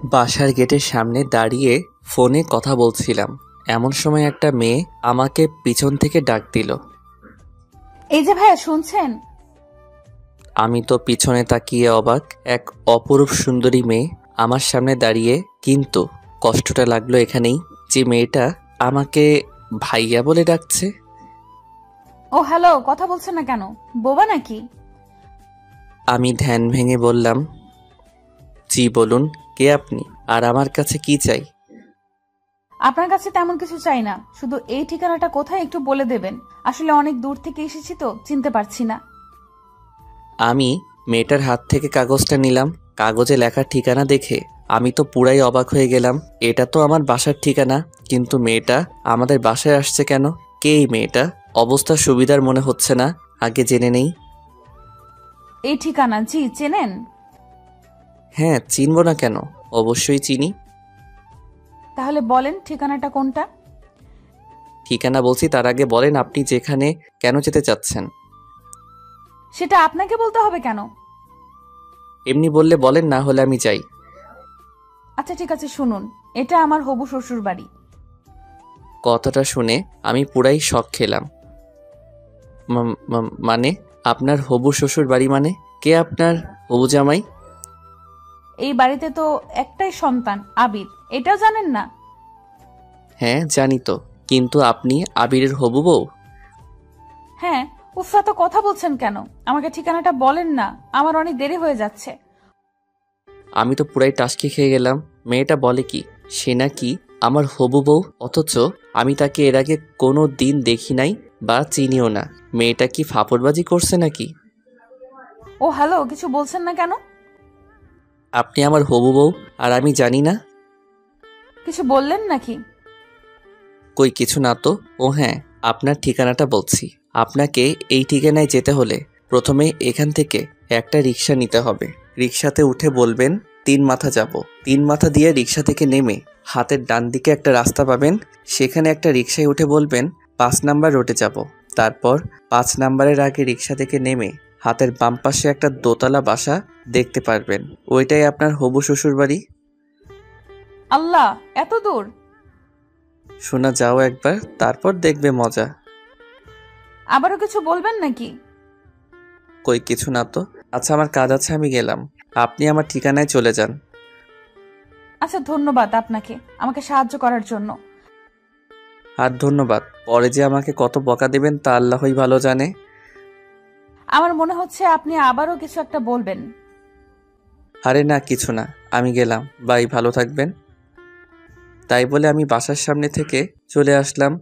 বাসার গেটের সামনে দাঁড়িয়ে ফোনে কথা বলছিলাম, এমন সময় একটা মেয়ে আমাকে পিছন থেকে ডাক দিল। এই যে ভাইয়া, শুনছেন? আমি তো পিছনে তাকিয়ে অবাক। এক অপরূপ সুন্দরী মেয়ে আমার সামনে দাঁড়িয়ে, কিন্তু কষ্টটা লাগলো এখানেই যে মেয়েটা আমাকে ভাইয়া বলে ডাকছে। ও হ্যালো, কথা বলছেন না কেন? বোবা নাকি? আমি ধ্যান ভেঙে বললাম, জি বলুন, কে আপনি আর আমার কাছে কি চাই? আপনার কাছে তেমন কিছু চাই না, শুধু এই ঠিকানাটা কোথায় একটু বলে দেবেন। আসলে অনেক দূর থেকে এসেছি তো চিনতে পারছি না। আমি মেয়েটার হাত থেকে কাগজটা নিলাম। কাগজে লেখা ঠিকানা দেখে আমি তো পুরাই অবাক হয়ে গেলাম। এটা তো আমার বাসার ঠিকানা, কিন্তু মেয়েটা আমাদের বাসায় আসছে কেন? কে এই মেয়েটা? অবস্থা সুবিধার মনে হচ্ছে না, আগে জেনে নেই। এই ঠিকানা জি চেনেন? হ্যাঁ, চিনব না কেন, অবশ্যই চিনি। তাহলে বলেন ঠিকানাটা কোনটা? ঠিকানা বলছি, তার আগে বলেন আপনি যেখানে কেন যেতে চাচ্ছেন? সেটা আপনাকে বলতে হবে কেন? এমনি বললে বলেন, না হলে আমি যাই। আচ্ছা ঠিক আছে, শুনুন, এটা আমার হবু শ্বশুর বাড়ি। কথাটা শুনে আমি পুরাই শক খেলাম। মানে আপনার হবু শ্বশুর বাড়ি মানে? কে আপনার হবু জামাই? এই বাড়িতে তো একটাই সন্তান, আবির, এটাও জানেন না? হ্যাঁ জানি তো, কিন্তু আপনি আবিরের হবু বউ? হ্যাঁ। উফা, তো কথা বলছেন কেন? আমাকে ঠিকানাটা বলেন না, আমার অনেক দেরি হয়ে যাচ্ছে। আমি তো পুরাই টাসকি খেয়ে গেলাম। মেয়েটা বলে কি সে নাকি আমার হবু বউ, অথচ আমি তাকে এর আগে কোনো দিন দেখি নাই বা চিনিও না। মেয়েটা কি ফাপড়বাজি করছে নাকি? ও হ্যালো, কিছু বলছেন না কেন? আপনি আমার হবু বউ আর আমি জানি না? কিছু বললেন নাকি? কই কিছু না তো। ও হ্যাঁ, আপনার ঠিকানাটা বলছি। আপনাকে এই ঠিকানায় যেতে হলে প্রথমে এখান থেকে একটা রিক্সা নিতে হবে। রিক্সাতে উঠে বলবেন ৩ মাথা যাব। ৩ মাথা দিয়ে রিক্সা থেকে নেমে হাতের ডান দিকে একটা রাস্তা পাবেন, সেখানে একটা রিক্সায় উঠে বলবেন ৫ নাম্বার রোডে যাব। তারপর ৫ নাম্বারের আগে রিক্সা থেকে নেমে হাতের বাম পাশে একটা দোতলা বাসা দেখতে পারবেন, ওইটাই আপনার হবু শ্বশুর বাড়ি। আল্লাহ, এত দূর! শোনা যাও একবার, তারপর দেখবে মজা। আবারও কিছু বলবেন নাকি? কই কিছু না তো। আচ্ছা আমার কাজ আছে, আমি গেলাম। আপনি আমার ঠিকানায় চলে যান। আচ্ছা, ধন্যবাদ আপনাকে আমাকে সাহায্য করার জন্য। আর ধন্যবাদ, পরে যে আমাকে কত বকা দেবেন তা আল্লাহই ভালো জানে। আমার মনে হচ্ছে আপনি আবারও কিছু একটা বলবেন। আরে না, কিছু না, আমি গেলাম, বাই, ভালো থাকবেন। তাই বলে আমি বাসার সামনে থেকে চলে আসলাম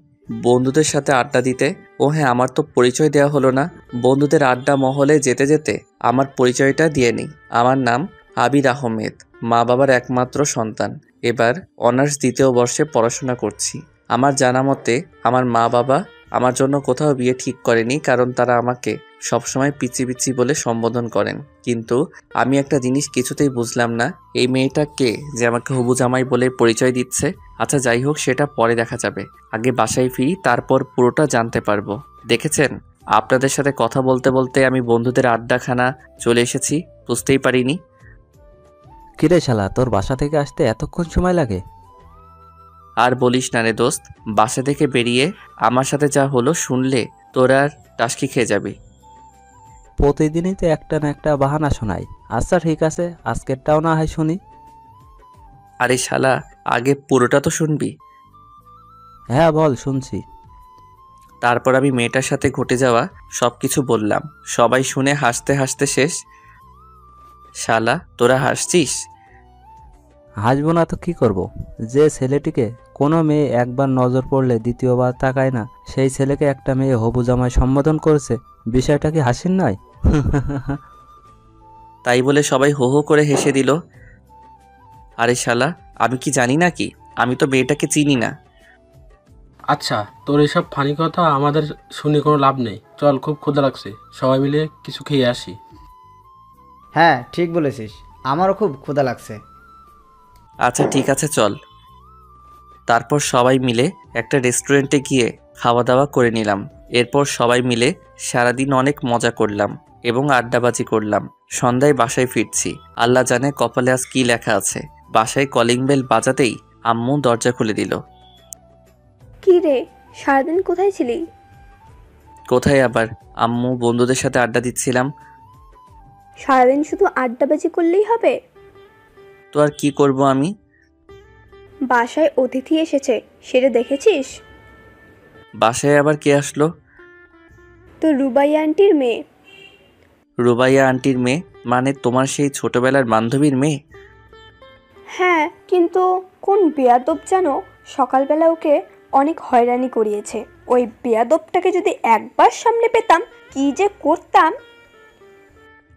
বন্ধুদের সাথে আড্ডা দিতে। ও হ্যাঁ, আমার তো পরিচয় দেওয়া হলো না। বন্ধুদের আড্ডা মহলে যেতে যেতে আমার পরিচয়টা দিয়ে নিই। আমার নাম আবির আহমেদ, মা বাবার একমাত্র সন্তান। এবার অনার্স ২য় বর্ষে পড়াশোনা করছি। আমার জানা মতে আমার মা বাবা আমার জন্য কোথাও বিয়ে ঠিক করেনি, কারণ তারা আমাকে সবসময় পিচি পিচি বলে সম্বোধন করেন। কিন্তু আমি একটা জিনিস কিছুতেই বুঝলাম না, এই মেয়েটা কে যে আমাকে হবু জামাই বলে পরিচয় দিচ্ছে? আচ্ছা যাই হোক, সেটা পরে দেখা যাবে। আগে বাসায় ফিরি, তারপর পুরোটা জানতে পারবো। দেখেছেন, আপনাদের সাথে কথা বলতে বলতে আমি বন্ধুদের আড্ডাখানা চলে এসেছি, বুঝতেই পারিনি। কিরে শালা, তোর বাসা থেকে আসতে এতক্ষণ সময় লাগে? আর বলিস না রে দোস্ত, বাসা থেকে বেরিয়ে আমার সাথে যা হলো শুনলে তোর আর টাসকি খেয়ে যাবি। প্রতিদিনই তো একটা না একটা বাহানা শোনাই। আচ্ছা ঠিক আছে, আজকেরটাও না হয় শুনি। আরে শালা, আগে পুরোটা তো শুনবি। হ্যাঁ বল, শুনছি। তারপর আমি মেয়েটার সাথে ঘটে যাওয়া সব কিছু বললাম। সবাই শুনে হাসতে হাসতে শেষ। শালা, তোরা হাসছিস? হাসবো না তো কি করব? যে ছেলেটিকে কোনো মেয়ে একবার নজর পড়লে দ্বিতীয়বার তাকায় না, সেই ছেলেকে একটা মেয়ে হবু জামাই সম্বোধন করেছে। বিষয়টা কি হাসির নয়? তাই বলে সবাই হো হো করে হেসে দিল। আরে শালা, আমি কি জানি নাকি? আমি তো মেয়েটাকে চিনি না। আচ্ছা, তোর এসব ফানি কথা আমাদের শুনে কোনো লাভ নেই। চল, খুব ক্ষুধা লাগছে, সবাই মিলে কিছু খেয়ে আসি। হ্যাঁ ঠিক বলেছিস, আমারও খুব ক্ষুধা লাগছে। আচ্ছা ঠিক আছে, চল। তারপর সবাই মিলে একটা রেস্টুরেন্টে গিয়ে খাওয়া দাওয়া করে নিলাম। এরপর সবাই মিলে সারাদিন অনেক মজা করলাম এবং আড্ডাবাজি করলাম। সন্ধ্যায় বাসায় ফিরছি, আল্লাহ জানে কপালে আজ কী লেখা আছে। বাসায় কলিং বেল বাজাতেই আম্মু দরজা খুলে দিল। কি রে, সারাদিন কোথায় ছিলি? কোথায় আবার, আম্মু বন্ধুদের সাথে আড্ডা দিচ্ছিলাম। সারাদিন শুধু আড্ডাবাজি করলেই হবে? তো আর কি করব আমি? বাসায় অতিথি এসেছে, সেটা দেখেছিস? বাসায় আবার কে আসলো? তো রুবাইয়া আন্টির মেয়ে। রুবাইয়া আন্টির মেয়ে? মানে তোমার সেই ছোটবেলার বান্ধবীর মেয়ে? হ্যাঁ, কিন্তু কোন বেয়াদব যেন সকালবেলা ওকে অনেক হয়রানি করিয়েছে। ওই বেয়াদবটাকে যদি একবার সামনে পেতাম, কি যে করতাম।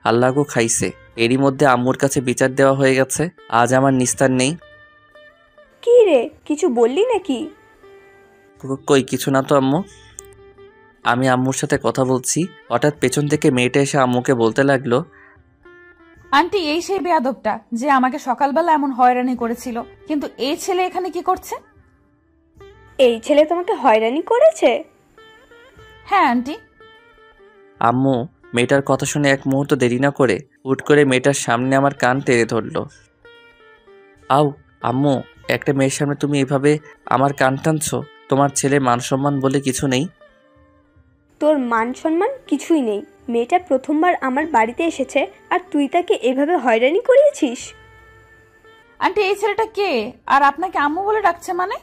আল্লাহ গো খাইছে, এরই মধ্যে আম্মুর কাছে বিচার দেওয়া হয়ে গেছে। আজ আমার নিস্তার নেই। কি রে, কিছু বললি নাকি? কই কিছু না তো আম্মু। আমি আম্মুর সাথে কথা বলছি, হঠাৎ পেছন থেকে মেয়েটা এসে আম্মুকে বলতে লাগলো, আন্টি এই সেই বেয়াদবটা যে আমাকে সকালবেলা এমন হয়রানি করেছিল, কিন্তু এই ছেলে এখানে কি করছে? এই ছেলে তোমাকে হয়রানি করেছে? হ্যাঁ আন্টি। আম্মু মেয়েটার কথা শুনে এক মুহূর্ত দেরি না করে হুট করে মেয়েটার সামনে আমার কান টেনে ধরলো। আউ আম্মু, একটা মেয়ের সামনে তুমি এভাবে আমার কান টানছো? তোমার ছেলে মান সম্মান বলে কিছু নেই? তোর মান সম্মান কিছুই নেই। মেয়েটা প্রথমবার আমার বাড়িতে এসেছে আর তুই তাকে এভাবে হয়রানি করিয়েছিস? আন্টি এই ছেলেটা কে, আর আপনাকে আম্মু বলে ডাকছে মানে?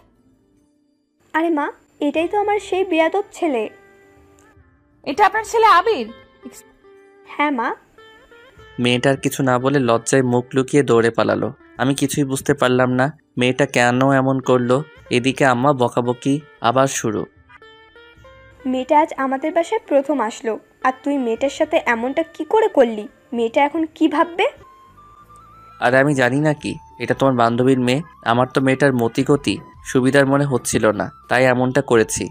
আরে মা, এটাই তো আমার সেই বেয়াদব ছেলে। এটা আপনার ছেলে আবির? হ্যাঁ মা। মেয়েটার কিছু না বলে লজ্জায় মুখ লুকিয়ে দৌড়ে পালালো। আমি কিছুই বুঝতে পারলাম না মেয়েটা কেন এমন করলো। এদিকে আম্মা বকাবকি আবার শুরু। মেয়েটা আজ আমাদের বাসায় প্রথম আসলো, আর তুই মেয়েটার সাথে এমনটা কি করে করলি? মেয়েটা এখন কি ভাববে? আর আমি জানি না কি এটা তোমার বান্ধবীর মেয়ে। আমার তো মেয়েটার মতিগতি সুবিধার মনে হচ্ছিল না, তাই এমনটা করেছি।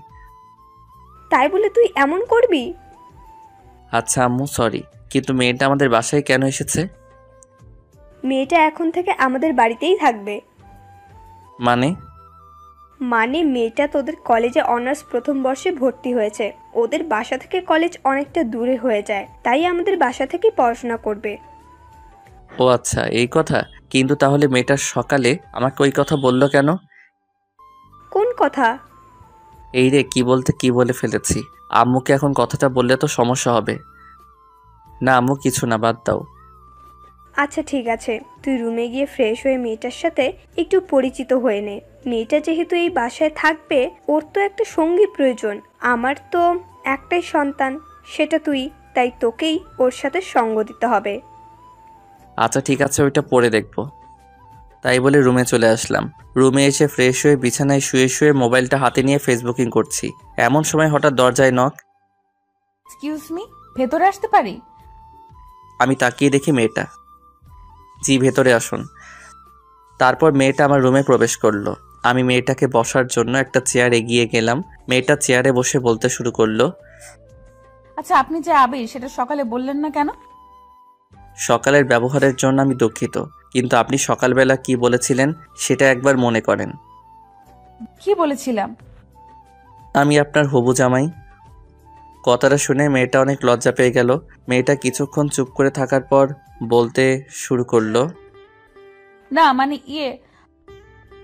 তাই বলে তুই এমন করবি? আচ্ছা আম্মু সরি, কিন্তু মেয়েটা আমাদের বাসায় কেন এসেছে? মেয়েটা এখন থেকে আমাদের বাড়িতেই থাকবে। মানে? মানে মেয়েটা তোদের কলেজে অনার্স প্রথম বর্ষে ভর্তি হয়েছে। ওদের বাসা থেকে কলেজ অনেকটা দূরে হয়ে যায়, তাই আমাদের বাসা থেকেই পড়াশোনা করবে। ও আচ্ছা এই কথা। কিন্তু তাহলে মেয়েটা সকালে আমাকে ওই কথা বললো কেন? কোন কথা? এই রে কি বলতে কি বলে ফেলেছি। আম্মুকে এখন কথাটা বললে তো সমস্যা হবে। না আম্মু কিছু না, বাদ দাও। আচ্ছা ঠিক আছে, তুই রুমে গিয়ে ফ্রেশ হয়ে মেয়েটার সাথে একটু পরিচিত হয়ে নে। মেয়েটা যেহেতু এই বাসায় থাকবে, ওর তো একটা সঙ্গী প্রয়োজন। আমার তো একটাই সন্তান, সেটা তুই, তাই তোকেই ওর সাথে সঙ্গ দিতে হবে। আচ্ছা ঠিক আছে, ওইটা পরে দেখবো। তাই বলে রুমে চলে আসলাম। রুমে এসে ফ্রেশ হয়ে বিছানায় শুয়ে শুয়ে মোবাইলটা হাতে নিয়ে ফেসবুকিং করছি। এমন সময় হঠাৎ দরজায় নক। এক্সকিউজ মি, ভেতরে আসতে পারি? আমি তাকিয়ে দেখি মেয়েটা। জি ভেতরে আসুন। তারপর মেয়েটা আমার রুমে প্রবেশ করলো। আমি মেয়েটাকে বসার জন্য একটা চেয়ার এগিয়ে গেলাম। মেয়েটা চেয়ারে বসে বলতে শুরু করলো, আচ্ছা আপনি যে আবির সেটা সকালে বললেন না কেন? সকালের ব্যবহারের জন্য আমি দুঃখিত, কিন্তু আপনি সকালবেলা কি বলেছিলেন সেটা একবার মনে করেন। কি বলেছিলাম? আমি আপনার হবু জামাই। কথাটা শুনে মেয়েটা অনেক লজ্জা পেয়ে গেল। মেয়েটা কিছুক্ষণ চুপ করে থাকার পর বলতে শুরু করলো, না মানে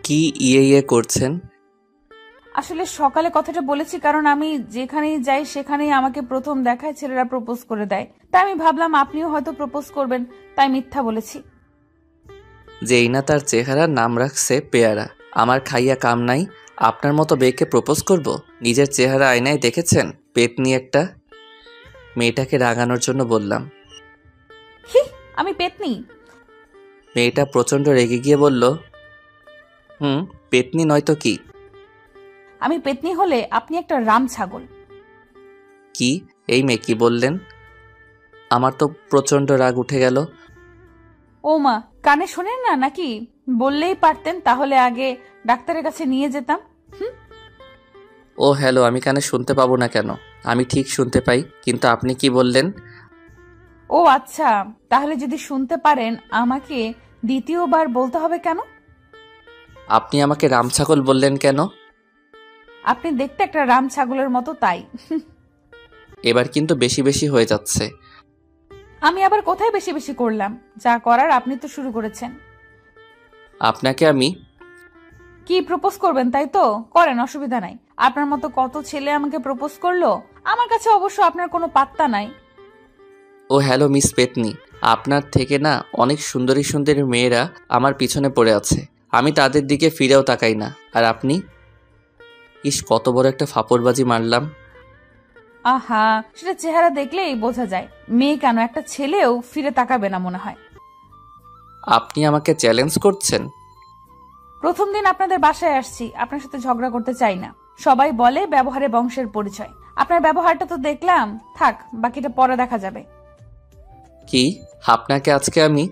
কি ইয়ে ইয়ে করছেন? আসলে সকালে কথাটা বলেছি কারণ আমি যেখানেই যাই সেখানেই আমাকে প্রথম দেখায় ছেলেরা প্রপোজ করে দেয়, তাই আমি ভাবলাম আপনিও হয়তো প্রপোজ করবেন, তাই মিথ্যা বলেছি। যেই না তার চেহারা নাম রাখছে পেয়ারা। আমার খাইয়া কাম নাই, আপনার মতো বেকে প্রপোজ করব? নিজের চেহারা আয়নায় দেখেছেন? পেতনি একটা। মেয়েটাকে রাগানোর জন্য বললাম। হি, আমি পেতনি? মেয়েটা প্রচণ্ড রেগে গিয়ে বলল, পেতনি নয়তো কি? আমি পেতনি হলে আপনি একটা রাম ছাগল। কি? এই মেয়ে কি বললেন? আমার তো প্রচণ্ড রাগ উঠে গেল। ও মা, কানে শোনেন না নাকি? বললেই পারতেন, তাহলে আগে ডাক্তারের কাছে নিয়ে যেতাম। ও হ্যালো, আমি কানে শুনতে পাবো না কেন? আমি ঠিক শুনতে পাই, কিন্তু আপনি কি বললেন? ও আচ্ছা, তাহলে যদি শুনতে পারেন আমাকে দ্বিতীয়বার বলতে হবে কেন? আপনি আমাকে রামছাগল বললেন কেন? আপনি দেখতে একটা রাম ছাগলের মতো, তাই। এবার কিন্তু বেশি বেশি হয়ে যাচ্ছে। আমি আবার কোথায় বেশি বেশি করলাম? যা করার আপনি তো শুরু করেছেন। আপনাকে আমি কি প্রপোজ করবেন তাই তো? করেন, অসুবিধা নাই। আপনার মতো কত ছেলে আমাকে প্রপোজ করলো, আমার কাছে অবশ্য আপনার কোনো পাত্তা নাই। ও হ্যালো মিস পেতনি, আপনার থেকে না অনেক সুন্দরী সুন্দরী মেয়েরা আমার পিছনে পড়ে আছে, আমি তাদের দিকে ফিরেও তাকাই না। আর আপনি? ইস, কত বড় একটা ফাপড়বাজি মারলাম। আহা, সেটা চেহারা দেখলেই বোঝা যায়। মেয়ে কেন, একটা ছেলেও ফিরে তাকাবে না মনে হয়। আপনি আমাকে চ্যালেঞ্জ করছেন? প্রথম দিন আপনাদের বাসায় আসছি, আপনার সাথে ঝগড়া করতে চাই না। সবাই বলে ব্যবহারে বংশের পরিচয়। আপনার ব্যবহারটা তো দেখলাম, থাক, বাকিটা পরে দেখা যাবে। কি আপনাকে আজকে আমি?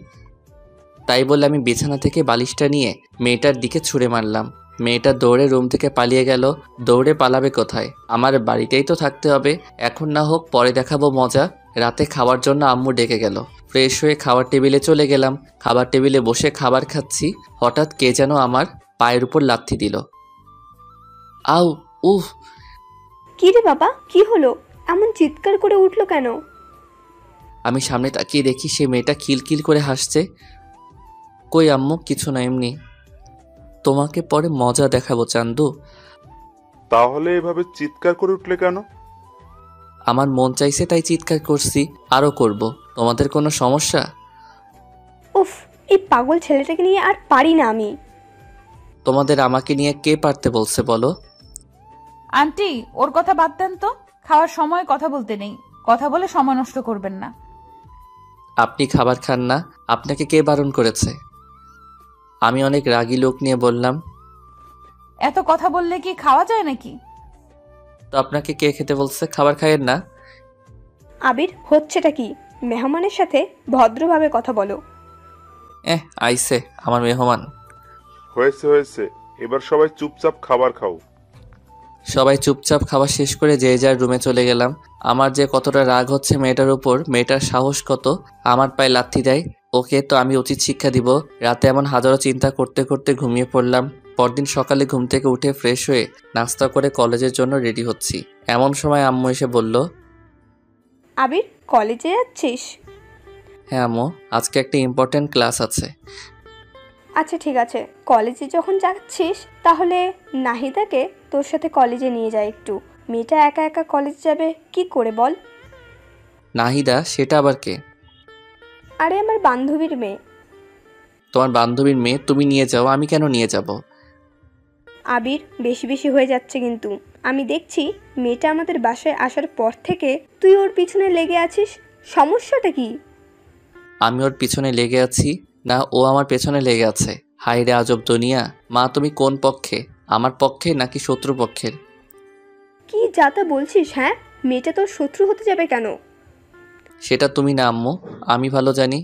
তাই বলে আমি বিছানা থেকে বালিশটা নিয়ে মেয়েটার দিকে ছুঁড়ে মারলাম। মেয়েটা দৌড়ে রুম থেকে পালিয়ে গেল। দৌড়ে পালাবে কোথায়? আমার বাড়িতেই তো থাকতে হবে। এখন না হোক পরে দেখাবো মজা। রাতে খাওয়ার জন্য আম্মু ডেকে গেল। ফ্রেশ হয়ে খাবার টেবিলে চলে গেলাম। খাবার টেবিলে বসে খাবার খাচ্ছি, হঠাৎ কে যেন আমার পায়ের উপর লাথি দিল। আউ, উফ! কি রে বাবা, কি হলো? এমন চিৎকার করে উঠলো কেন? আমি সামনে তাকিয়ে দেখি সে মেয়েটা খিলখিল করে হাসছে। কই আম্মু, কিছু না, এমনি। তোমাকে পরে মজা দেখাবো চান্দু। তাহলে এভাবে চিৎকার করে উঠলে কেন? আমার মন চাইছে তাই চিৎকার করছি, আরও করব। তোমাদের কোনো সমস্যা? উফ, এই পাগল ছেলেটাকে নিয়ে আর পারি না আমি। তোমাদের আমাকে নিয়ে কে পারতে বলছে বলো? আন্টি, ওর কথা বাদ দেন তো। খাওয়ার সময় কথা বলতে নেই, কথা বলে সময় নষ্ট করবেন না। আপনি খাবার খান না, আপনাকে কে বারণ করেছে? আমি অনেক রাগী লোক নিয়ে বললাম। এত কথা বললে কি খাওয়া যায় নাকি? তো আপনাকে কে খেতে বলছে? খাবার খাইয়েন না। আবির, হচ্ছেটা কি? মেহমানের সাথে ভদ্রভাবে কথা বলো। আইসে আমার মেহমান। হয়েছে হয়েছে, এবার সবাই চুপচাপ খাবার খাও। সবাই চুপচাপ খাওয়া শেষ করে যে যার রুমে চলে গেলাম। আমার যে কতটা রাগ হচ্ছে মেয়েটার উপর, মেয়েটার সাহস কত আমার পায়ে লাথি দেয়। ওকে তো আমি উচিত শিক্ষা দিব। রাতে এমন হাজারো চিন্তা করতে করতে ঘুমিয়ে পড়লাম। পরদিন সকালে ঘুম থেকে উঠে ফ্রেশ হয়ে নাস্তা করে কলেজের জন্য রেডি হচ্ছি। এমন সময় আম্মু এসে বলল, আবির, কলেজে যাচ্ছিস? হ্যাঁ আম্মু, আজকে একটা ইম্পর্ট্যান্ট ক্লাস আছে। আচ্ছা ঠিক আছে, কলেজে যখন যাচ্ছিস তাহলে নাহিদাকে তোর সাথে কলেজে নিয়ে যায় একটু। মেয়েটা একা একা কলেজে যাবে কি করে বল? নাহিদা? সেটা আবার কে? আরে আমার বান্ধবীর মেয়ে। তোমার বান্ধবীর মেয়ে? তুমি নিয়ে যাও, আমি কেন নিয়ে যাব? আবির, বেশি বেশি হয়ে যাচ্ছে কিন্তু। আমি দেখছি মেয়েটা আমাদের বাসায় আসার পর থেকে তুই ওর পিছনে লেগে আছিস। সমস্যাটা কি? আমি ওর পিছনে লেগে আছি না ও আমার পেছনে লেগে আছে? হায় রে আজব দুনিয়া। মা, তুমি কোন পক্ষে, আমার পক্ষে নাকি শত্রু পক্ষের? কি যা তা বলছিস? হ্যাঁ, মেয়েটা তোর শত্রু হতে যাবে কেন? সেটা তুমি না আম্মু, আমি ভালো জানি।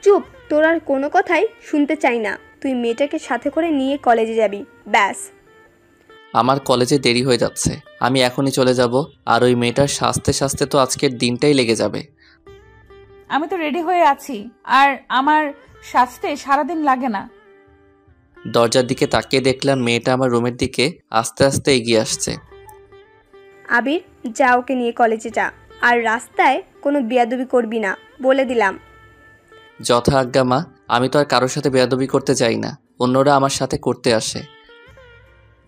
চুপ, তোর আর কোনো কথাই শুনতে চাই না। তুই মেয়েটাকে সাথে করে নিয়ে কলেজে যাবি, ব্যাস। আমার কলেজে দেরি হয়ে যাচ্ছে, আমি এখনই চলে যাব। আর ওই মেয়েটার সাজতে সাজতে তো আজকের দিনটাই লেগে যাবে। আমি তো রেডি হয়ে আছি, আর আমার সাজতে সারাদিন লাগে না। দরজার দিকে তাকিয়ে দেখলাম মেয়েটা আমার রুমের দিকে আস্তে আস্তে এগিয়ে আসছে। আবির, যা, ওকে নিয়ে কলেজে যা। আর রাস্তায় কোনো বেয়াদবি করবি না, বলে দিলাম। যথা আজ্ঞা মা। আমি তো আর কারোর সাথে বেয়াদবি করতে চাই না, অন্যরা আমার সাথে করতে আসে।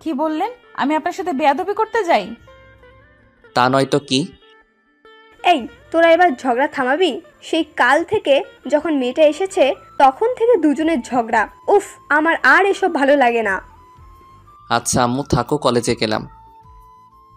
কি বললেন? আমি আপনার সাথে বেয়াদবি করতে যাই? তা নয়তো কি? এই, তোরা এবার ঝগড়া থামাবি? সেই কাল থেকে যখন মেয়েটা এসেছে তখন থেকে দুজনের ঝগড়া। উফ, আমার আর এসব ভালো লাগে না। আচ্ছা আম্মু থাকো, কলেজে গেলাম।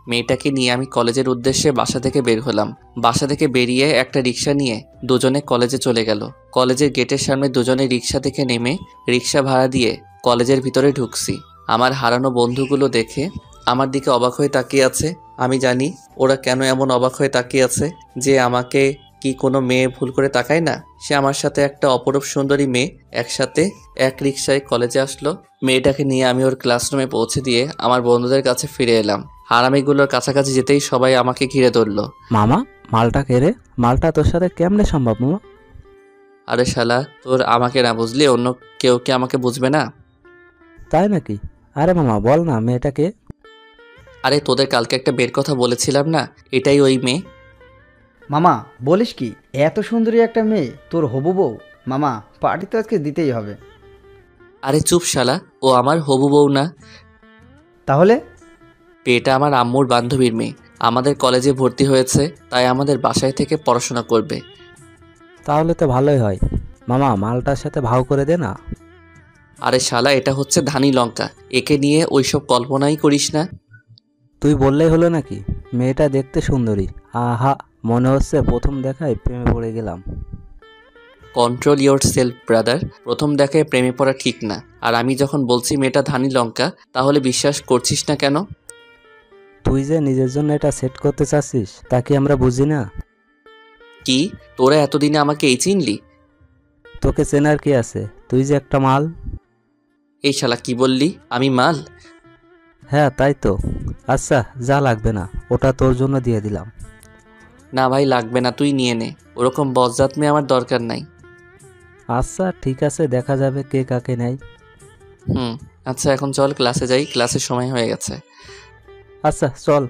মেয়েটাকে নিয়ে আমি কলেজের উদ্দেশ্যে বাসা থেকে বের হলাম। বাসা থেকে বেরিয়ে একটা রিক্সা নিয়ে দুজনে কলেজে চলে গেল। কলেজের গেটের সামনে দুজনে রিক্সা থেকে নেমে রিক্সা ভাড়া দিয়ে কলেজের ভিতরে ঢুকছি। আমার হারানো বন্ধুগুলো দেখে আমার দিকে অবাক হয়ে তাকিয়ে আছে। আমি জানি ওরা কেন এমন অবাক হয়ে তাকিয়ে আছে, যে আমাকে কি কোনো মেয়ে ভুল করে তাকায় না? সে আমার সাথে একটা অপরূপ সুন্দরী মেয়ে একসাথে এক রিক্সায় কলেজে আসলো। মেয়েটাকে নিয়ে আমি ওর ক্লাসরুমে পৌঁছে দিয়ে আমার বন্ধুদের কাছে ফিরে এলাম। হারামিগুলোর কাছাকাছি যেতেই সবাই আমাকে ঘিরে ধরলো। মামা, মালটা কে রে? মালটা তোর সাথে কেমনে সম্ভব মামা? আরে শালা, তোর আমাকে না বুঝলি অন্য কেউ কি আমাকে বুঝবে না? তাই নাকি? আরে মামা বল না, মেয়েটাকে? আরে তোদের কালকে একটা বের কথা বলেছিলাম না, এটাই ওই মেয়ে। মামা বলিস কি, এত সুন্দরী একটা মেয়ে তোর হবু বউ? মামা, পার্টি তো আজকে দিতেই হবে। আরে চুপ শালা, ও আমার হবু বউ না। তাহলে? এটা আমার আম্মুর বান্ধবীর মেয়ে, আমাদের কলেজে ভর্তি হয়েছে, তাই আমাদের বাসায় থেকে পড়াশোনা করবে। তাহলে তো ভালোই হয়। মামা মালটার সাথে ভাও করে দে না। আরে শালা, এটা হচ্ছে ধানি লঙ্কা, একে নিয়ে ওইসব কল্পনাই করিস না। তুই বললেই হলো নাকি? মেয়েটা দেখতে সুন্দরী। আহা, মনে হচ্ছে প্রথম দেখায় প্রেমে পড়ে গেলাম। কন্ট্রোল ইয়োর সেলফ ব্রাদার, প্রথম দেখায় প্রেমে পড়া ঠিক না। আর আমি যখন বলছি মেয়েটা ধানি লঙ্কা, তাহলে বিশ্বাস করছিস না কেন? তুই যে নিজের জন্য এটা সেট করতে চাচ্ছিস তা কি আমরা বুঝি না? কি, তোরা এতদিনে আমাকে এই চিনলি? তোকে চেনার কি আছে? তুই যে একটা মাল। এই শালা কি বললি, আমি মাল? হ্যাঁ তাই তো। আচ্ছা যা, লাগবে না, ওটা তোর জন্য দিয়ে দিলাম। না ভাই লাগবে না, তুই নিয়ে নে, ওরকম বজ্জাত মেয়ে আমার দরকার নাই। আচ্ছা ঠিক আছে, দেখা যাবে কে কাকে নেয়। আচ্ছা এখন চল ক্লাসে যাই, ক্লাসের সময় হয়ে গেছে। আচ্ছা চল।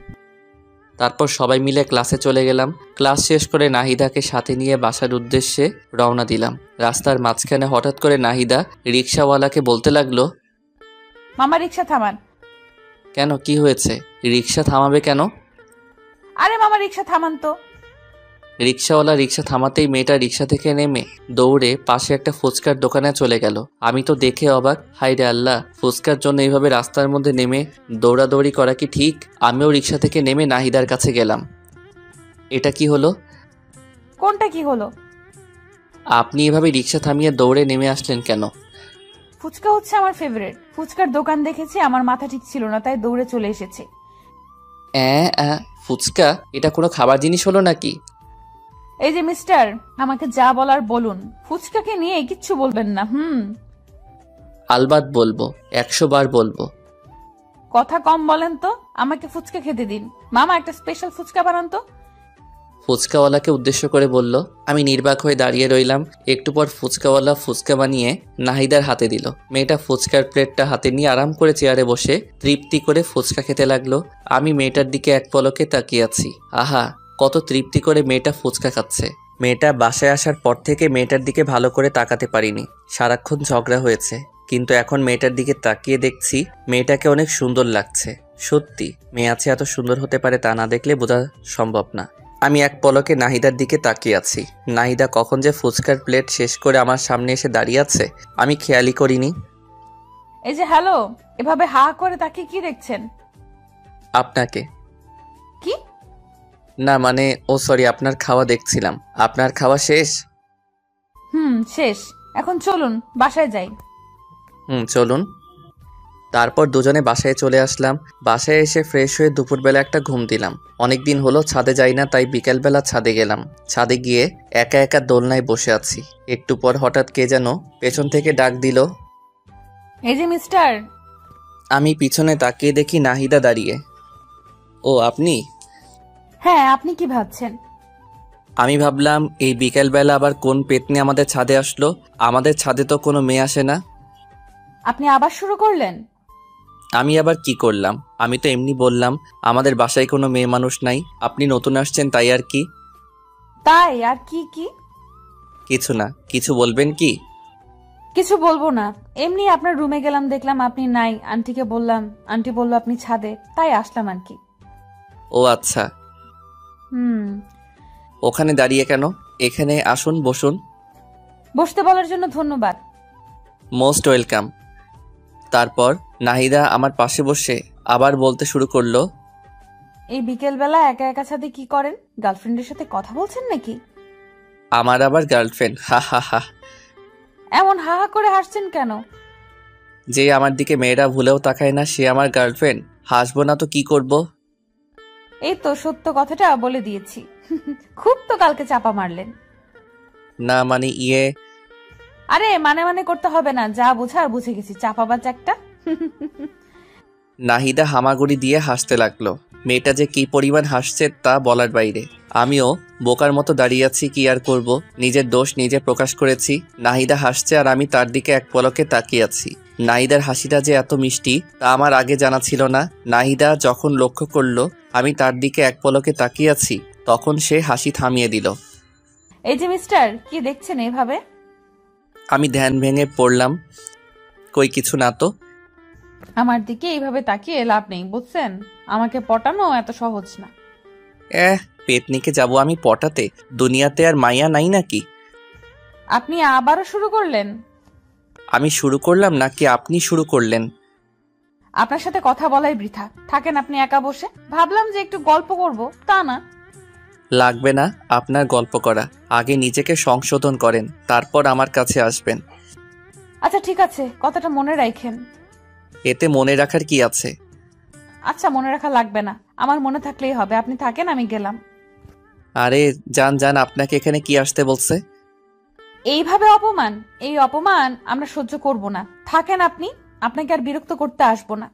তারপর সবাই মিলে ক্লাসে চলে গেলাম। ক্লাস শেষ করে নাহিদাকে সাথে নিয়ে বাসার উদ্দেশ্যে রওনা দিলাম। রাস্তার মাঝখানে হঠাৎ করে নাহিদা রিক্সাওয়ালাকে বলতে লাগলো, মামা রিক্সা থামান। কেন, কি হয়েছে? রিক্সা থামাবে কেন? আরে মামা রিক্সা থামান তো। রিক্সাওয়ালা রিক্সা থামাতেই মেয়েটা রিক্সা থেকে নেমে দৌড়ে পাশে একটা ফুচকার দোকানে চলে গেল। আমি তো দেখে অবাক, হাই রে আল্লাহ, ফুচকার জন্য এইভাবে রাস্তার মধ্যে নেমে দৌড়াদৌড়ি করা কি ঠিক? আমিও রিক্সা থেকে নেমে নাহিদার কাছে গেলাম। এটা কি হলো? কোনটা কি হলো? আপনি এভাবে রিক্সা থামিয়ে দৌড়ে নেমে আসলেন কেন? ফুচকা হচ্ছে আমার ফেভারিট। ফুচকার দোকান দেখেছি, আমার মাথা ঠিক ছিল না, তাই দৌড়ে চলে এসেছি। ফুচকা এটা কোনো খাবার জিনিস হলো নাকি? এই যে মিস্টার, আমাকে যা বলার বলুন, ফুচকাকে নিয়ে কিচ্ছু বলবেন না। আলবাত বলবো, 100 বার বলবো। কথা কম বলেন তো, আমাকে ফুচকা খেতে দিন। মামা একটা স্পেশাল ফুচকা বানান তো। ফুচকাওয়ালাকে উদ্দেশ্য করে বলল। আমি নির্বাক হয়ে দাঁড়িয়ে রইলাম। একটু পর ফুচকাওয়ালা ফুচকা বানিয়ে নাহিদার হাতে দিল। মেয়েটা ফুচকার প্লেটটা হাতে নিয়ে আরাম করে চেয়ারে বসে তৃপ্তি করে ফুচকা খেতে লাগলো। আমি মেয়েটার দিকে এক পলকে তাকিয়ে আছি। আহা, কত তৃপ্তি করে মেয়েটা ফুচকা খাচ্ছে। মেয়েটা বাসায় আসার পর থেকে মেয়েটার দিকে ভালো করে তাকাতে পারিনি, সারাক্ষণ ঝগড়া হয়েছে। কিন্তু এখন মেয়েটার দিকে তাকিয়ে দেখছি মেয়েটাকে অনেক সুন্দর লাগছে। সত্যি মেয়ে আছে এত সুন্দর হতে পারে তা না দেখলে বোঝা সম্ভব না। আমি এক পলকে নাহিদার দিকে তাকিয়ে আছি। নাহিদা কখন যে ফুচকার প্লেট শেষ করে আমার সামনে এসে দাঁড়িয়ে আছে আমি খেয়ালই করিনি। এই যে হ্যালো, এভাবে হা করে তাকিয়ে কি দেখছেন? আপনাকে। কি? না মানে, ও সরি, আপনার খাওয়া দেখছিলাম। আপনার খাওয়া শেষ? শেষ। এখন চলুন বাসায় যাই। চলুন। তারপর দুজনে বাসায় চলে আসলাম। বাসায় এসে ফ্রেশ হয়ে দুপুরবেলা একটা ঘুম দিলাম। অনেক দিন হলো ছাদে যাই না, তাই বিকেলবেলা ছাদে গেলাম। ছাদে গিয়ে একা একা দোলনায় বসে আছি। একটু পর হঠাৎ কে যেন পেছন থেকে ডাক দিল। এই যে মিস্টার। আমি পিছনে তাকিয়ে দেখি নাহিদা দাঁড়িয়ে। ও আপনি? হ্যাঁ, আপনি কি ভাবছেন? আমি ভাবলাম এই বিকেলবেলা আবার কোন পেতনি আমাদের ছাদে আসলো। আমাদের ছাদে তো কোনো মেয়ে আসে না। আপনি আবার শুরু করলেন? আমি আবার কি করলাম? আমি তো এমনি বললাম আমাদের বাসায় কোনো মেয়ে মানুষ নাই, আপনি নতুন আসছেন তাই আর কি। তাই আর কি? কি কিছু না। কিছু বলবেন কি? কিছু বলবো না, এমনি আপনার রুমে গেলাম, দেখলাম আপনি নাই। আন্টিকে বললাম, আন্টি বলল আপনি ছাদে, তাই আসলাম আর কি। ও আচ্ছা। হুম। ওখানে দাঁড়িয়ে কেন? এখানে আসুন, বসুন। বসতে বলার জন্য ধন্যবাদ। Most welcome. তারপর নাহিদা আমার পাশে বসে আবার বলতে শুরু করলো। এই বিকেলবেলা একা একা ছাদে কি করেন? গার্লফ্রেন্ডের সাথে কথা বলছেন নাকি? আমার আবার গার্লফ্রেন্ড? হা হা হা। এমন হা হা করে হাসছেন কেন? যে আমার দিকে মেয়েরা ভুলেও তাকায় না সে আমার গার্লফ্রেন্ড? হাসবো না তো কি করব? এই তো সত্য কথাটা বলে দিয়েছি। খুব তো কালকে চাপা মারলেন। না মানে আরে মানে মানে করতে হবে না, যা বোঝার বুঝে গেছি, চাপাবাজ একটা। নাহিদা হামাগুড়ি দিয়ে হাসতে লাগলো। মেয়েটা যে কি পরিমাণ হাসছে তা বলার বাইরে। আমিও বোকার মতো দাঁড়িয়ে আছি, কি আর করব, নিজের দোষ নিজে প্রকাশ করেছি। নাহিদা হাসছে আর আমি তার দিকে এক পলকে তাকিয়ে আছি। নাহিদার হাসিটা যে এত মিষ্টি তা আমার আগে জানা ছিল না। নাহিদা যখন লক্ষ্য করলো আমি তার দিকে এক পলকে তাকিয়ে আছি তখন সে হাসি থামিয়ে দিল। এই যে মিস্টার, কি দেখছেন এভাবে? আমি ধ্যান ভেঙে পড়লাম। কই কিছু না তো। আমার দিকে এইভাবে তাকিয়ে লাভ নেই, বুঝছেন? আমাকে পটানো এত সহজ না। পেতনিকে যাব আমি পটাতে? দুনিয়াতে আর মাইয়া নাই নাকি? আপনি আবারও শুরু করলেন? আমি শুরু করলাম নাকি আপনি শুরু করলেন? আপনার সাথে কথা বলাই বৃথা, থাকেন আপনি একা বসে। ভাবলাম যে একটু গল্প করব, তা না। লাগবে না আপনার গল্প করা, আগে নিজেকে সংশোধন করেন, তারপর আমার কাছে আসবেন। আচ্ছা ঠিক আছে, কথাটা মনে রাখেন। এতে মনে রাখার কি আছে? আচ্ছা মনে রাখা লাগবে না, আমার মনে থাকলেই হবে। আপনি থাকেন, আমি গেলাম। আরে যান যান, আপনাকে এখানে কি আসতে বলছে? এইভাবে অপমান, এই অপমান আমরা সহ্য করব না। থাকেন আপনি, আপনাকে আর বিরক্ত করতে আসবো না।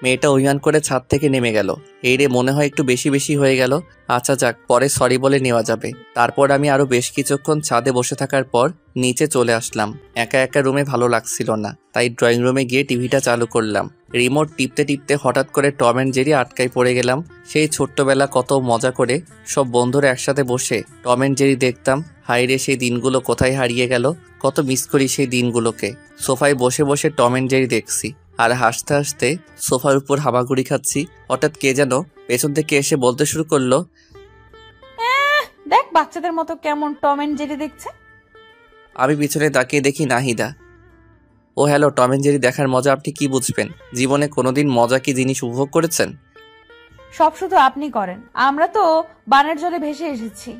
মেয়েটা অভিমান করে ছাদ থেকে নেমে গেল। এই রে, মনে হয় একটু বেশি বেশি হয়ে গেল। আচ্ছা যাক, পরে সরি বলে নেওয়া যাবে। তারপর আমি আরো বেশ কিছুক্ষণ ছাদে বসে থাকার পর নিচে চলে আসলাম। একা একা রুমে ভালো লাগছিল না, তাই ড্রয়িং রুমে গিয়ে টিভিটা চালু করলাম। রিমোট টিপতে টিপতে হঠাৎ করে টম অ্যান্ড জেরি আটকায় পড়ে গেলাম। সেই ছোট্টবেলা কত মজা করে সব বন্ধুরা একসাথে বসে টম অ্যান্ড জেরি দেখতাম। হাইরে, সেই দিনগুলো কোথায় হারিয়ে গেল! কত মিস করি সেই দিনগুলোকে। সোফায় বসে বসে টম অ্যান্ড জেরি দেখছি আর হাসতে হাসতে সোফার উপর হামাগুড়ি খাচ্ছি। হঠাৎ কে যেন পেছন থেকে এসে বলতে শুরু করলো, দেখ বাচ্চাদের মতো কেমন টম এন্ড জেরি দেখছে। আমি পিছনে তাকিয়ে দেখি নাহিদা। ও হ্যালো, টম অ্যান্ড জেরি দেখার মজা আপনি কি বুঝবেন? জীবনে কোনোদিন মজা কি জিনিস উপভোগ করেছেন? সব শুধু আপনি করেন, আমরা তো বানের জলে ভেসে এসেছি।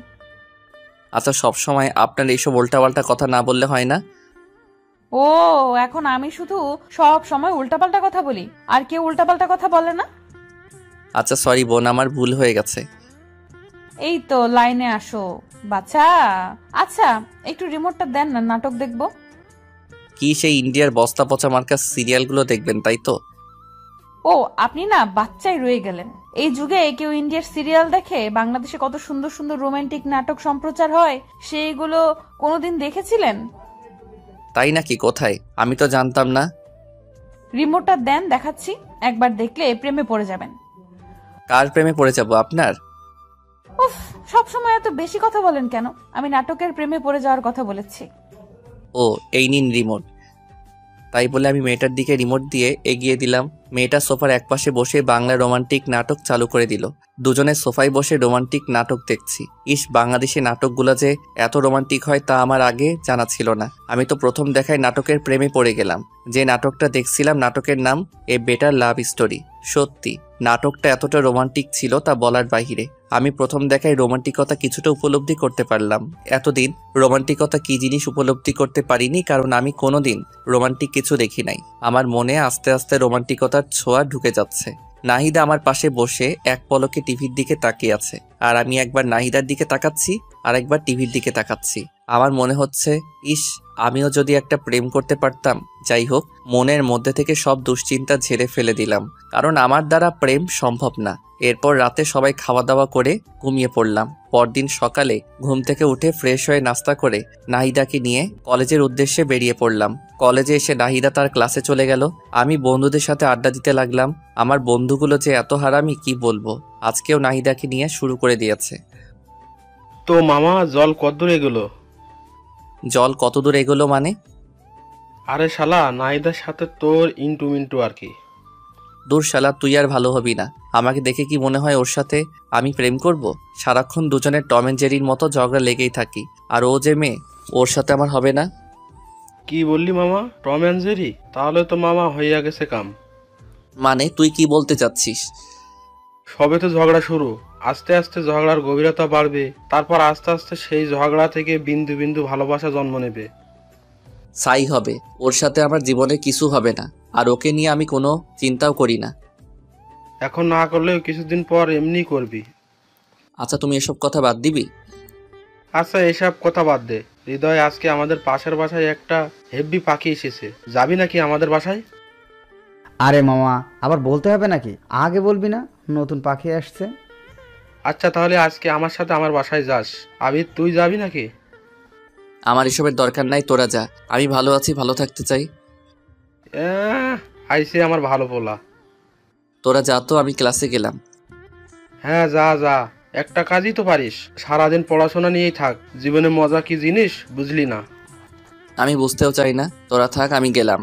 আচ্ছা, সবসময় আপনার এইসব উল্টাপাল্টা কথা না বললে হয় না? ও, এখন আমি শুধু সব সময় উল্টাপাল্টা কথা বলি, আর কেউ উল্টাপাল্টা কথা বলে না? আচ্ছা সরি বোন, আমার ভুল হয়ে গেছে। এই তো লাইনে আসো বাচ্চা। আচ্ছা একটু রিমোটটা দেন না, নাটক দেখবো। কি সেই ইন্ডিয়ার বস্তা পচা মার্কা সিরিয়ালগুলো দেখবেন তাই তো? ও, আপনি না বাচ্চাই রয়ে গেলেন। এই যুগে কেউ ইন্ডিয়ার সিরিয়াল দেখে? বাংলাদেশে কত সুন্দর সুন্দর রোমান্টিক নাটক সম্প্রচার হয়, সেইগুলো কোনোদিন দেখেছিলেন? তাই নাকি? কোথায়? আমি তো জানতাম না। রিমোটটা দেন, দেখাচ্ছি। একবার দেখলে প্রেমে পড়ে যাবেন। কার প্রেমে পড়ে যাব? আপনার? উফ, সবসময় এত বেশি কথা বলেন কেন? আমি নাটকের প্রেমে পড়ে যাওয়ার কথা বলেছি। ও, এই নিন রিমোট। তাই বলে আমি মেয়েটার দিকে রিমোট দিয়ে এগিয়ে দিলাম। মেয়েটা সোফার একপাশে বসে বাংলা রোমান্টিক নাটক চালু করে দিল। দুজনে সোফায় বসে রোমান্টিক নাটক দেখছি। ইস, বাংলাদেশি নাটকগুলো যে এত রোমান্টিক হয় তা আমার আগে জানা ছিল না। আমি তো প্রথম দেখায় নাটকের প্রেমে পড়ে গেলাম। যে নাটকটা দেখছিলাম নাটকের নাম এ বেটার লাভ স্টোরি। সত্যি নাটকটা এতটা রোমান্টিক ছিল তা বলার বাহিরে। আমি প্রথম দেখায় রোমান্টিকতা কিছুটা উপলব্ধি করতে পারলাম। এতদিন রোমান্টিকতা কি জিনিস উপলব্ধি করতে পারিনি, কারণ আমি কোনোদিন রোমান্টিক কিছু দেখি নাই। আমার মনে আস্তে আস্তে রোমান্টিকতার ছোঁয়া ঢুকে যাচ্ছে। নাহিদা আমার পাশে বসে এক পলকে টিভির দিকে তাকিয়ে আছে, আর আমি একবার নাহিদার দিকে তাকাচ্ছি আর একবার টিভির দিকে তাকাচ্ছি। আমার মনে হচ্ছে, ইস, আমিও যদি একটা প্রেম করতে পারতাম। যাই হোক, মনের মধ্যে থেকে সব দুশ্চিন্তা ঝেড়ে ফেলে দিলাম, কারণ আমার দ্বারা প্রেম সম্ভব না। এরপর রাতে সবাই খাওয়া দাওয়া করে ঘুমিয়ে পড়লাম। পরদিন সকালে ঘুম থেকে উঠে ফ্রেশ হয়ে নাস্তা করে নাহিদাকে নিয়ে কলেজের উদ্দেশ্যে বেরিয়ে পড়লাম। কলেজে এসে নাহিদা তার ক্লাসে চলে গেল। আমি বন্ধুদের সাথে আড্ডা দিতে লাগলাম। আমার বন্ধুগুলো যে এত হারামি কি বলবো। আজকেও নাহিদাকে নিয়ে শুরু করে দিয়েছে। তো মামা, জল কতদূর এগোলো? জল কত দূর এগোলো মানে? আরে শালা, নাহিদার সাথে তোর ইন্টু মিন্টু আর কি। দূর শালা, তুই আর ভালো হবি না। আমাকে দেখে কি মনে হয় ওর সাথে আমি প্রেম করব? সারাক্ষণ দুজনের টম অ্যান্ড জেরির মতো ঝগড়া লেগেই থাকি। আর ও যে মেয়ে, ওর সাথে আমার হবে না। কি বললি মামা? Tom and Jerry? তাহলে তো মামা হইয়া গেছে কাম। মানে তুই কি বলতে চাচ্ছিস? সবে তো ঝগড়া শুরু, আস্তে আস্তে ঝগড়ার গভীরতা বাড়বে, তারপর আস্তে আস্তে সেই ঝগড়া থেকে বিন্দু বিন্দু ভালোবাসা জন্ম নেবে। সাই হবে। ওর সাথে আমার জীবনে কিছু হবে না, আর ওকে নিয়ে আমি কোনো চিন্তাও করি না। এখন না করলেও কিছুদিন পর এমনি করবি। আচ্ছা, তুমি এসব কথা বাদ দিবি? আচ্ছা এসব কথা বাদ দে। হৃদয়, আজকে আমাদের পাশের বাসায় একটা হেব্বি পাখি এসেছে, যাবি নাকি আমাদের বাসায়? আরে মামা, আবার বলতে হবে নাকি? আগে বলবি না নতুন পাখি আসছে? আচ্ছা তাহলে আজকে আমার সাথে আমার বাসায় যাস। আবির, তুই যাবি নাকি? আমার এসবের দরকার নাই, তোরা যা। আমি ভালো আছি, ভালো থাকতে চাই। আইসে আমার ভালো পোলা। তোরা যা তো, আমি ক্লাসে গেলাম। হ্যাঁ যা যা, একটা কাজই তো পারিস, সারাদিন পড়াশোনা নিয়েই থাক। জীবনে মজা কি জিনিস বুঝলি না। আমি বুঝতেও চাই না, তোরা থাক, আমি গেলাম।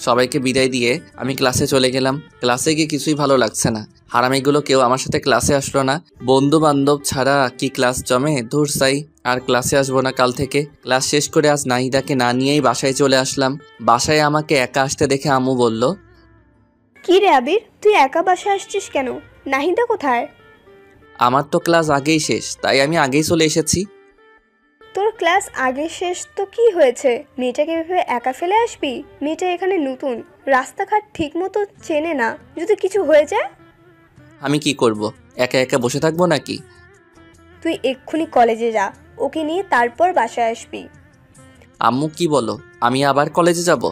সবাইকে বিদায় দিয়ে আমি ক্লাসে চলে গেলাম। ক্লাসে গিয়ে কিছুই ভালো লাগছে না। হারামিগুলো কেউ আমার সাথে ক্লাসে আসলো না। বন্ধু বান্ধব ছাড়া কি ক্লাস জমে? ধুর সাই, আর ক্লাসে আসবো না কাল থেকে। ক্লাস শেষ করে আজ নাহিদাকে না নিয়েই বাসায় চলে আসলাম। বাসায় আমাকে একা আসতে দেখে আম্মু বলল, কি রে আবির, তুই একা বাসায় আসছিস কেন? নাহিদা কোথায়? আমার তো ক্লাস আগেই শেষ, তাই আমি আগেই চলে এসেছি। তোর ক্লাস আগে শেষ তো কি হয়েছে? মেয়েটাকে এভাবে একা ফেলে আসবি? মেয়েটা এখানে নতুন, রাস্তাঘাট ঠিক মতো চেনে না, যদি কিছু হয়ে যায়? আমি কি করব? একা একা বসে থাকবো নাকি? তুই এক্ষুনি কলেজে যা, ওকে নিয়ে তারপর বাসায় আসবি। আম্মু কি বলো, আমি আবার কলেজে যাব?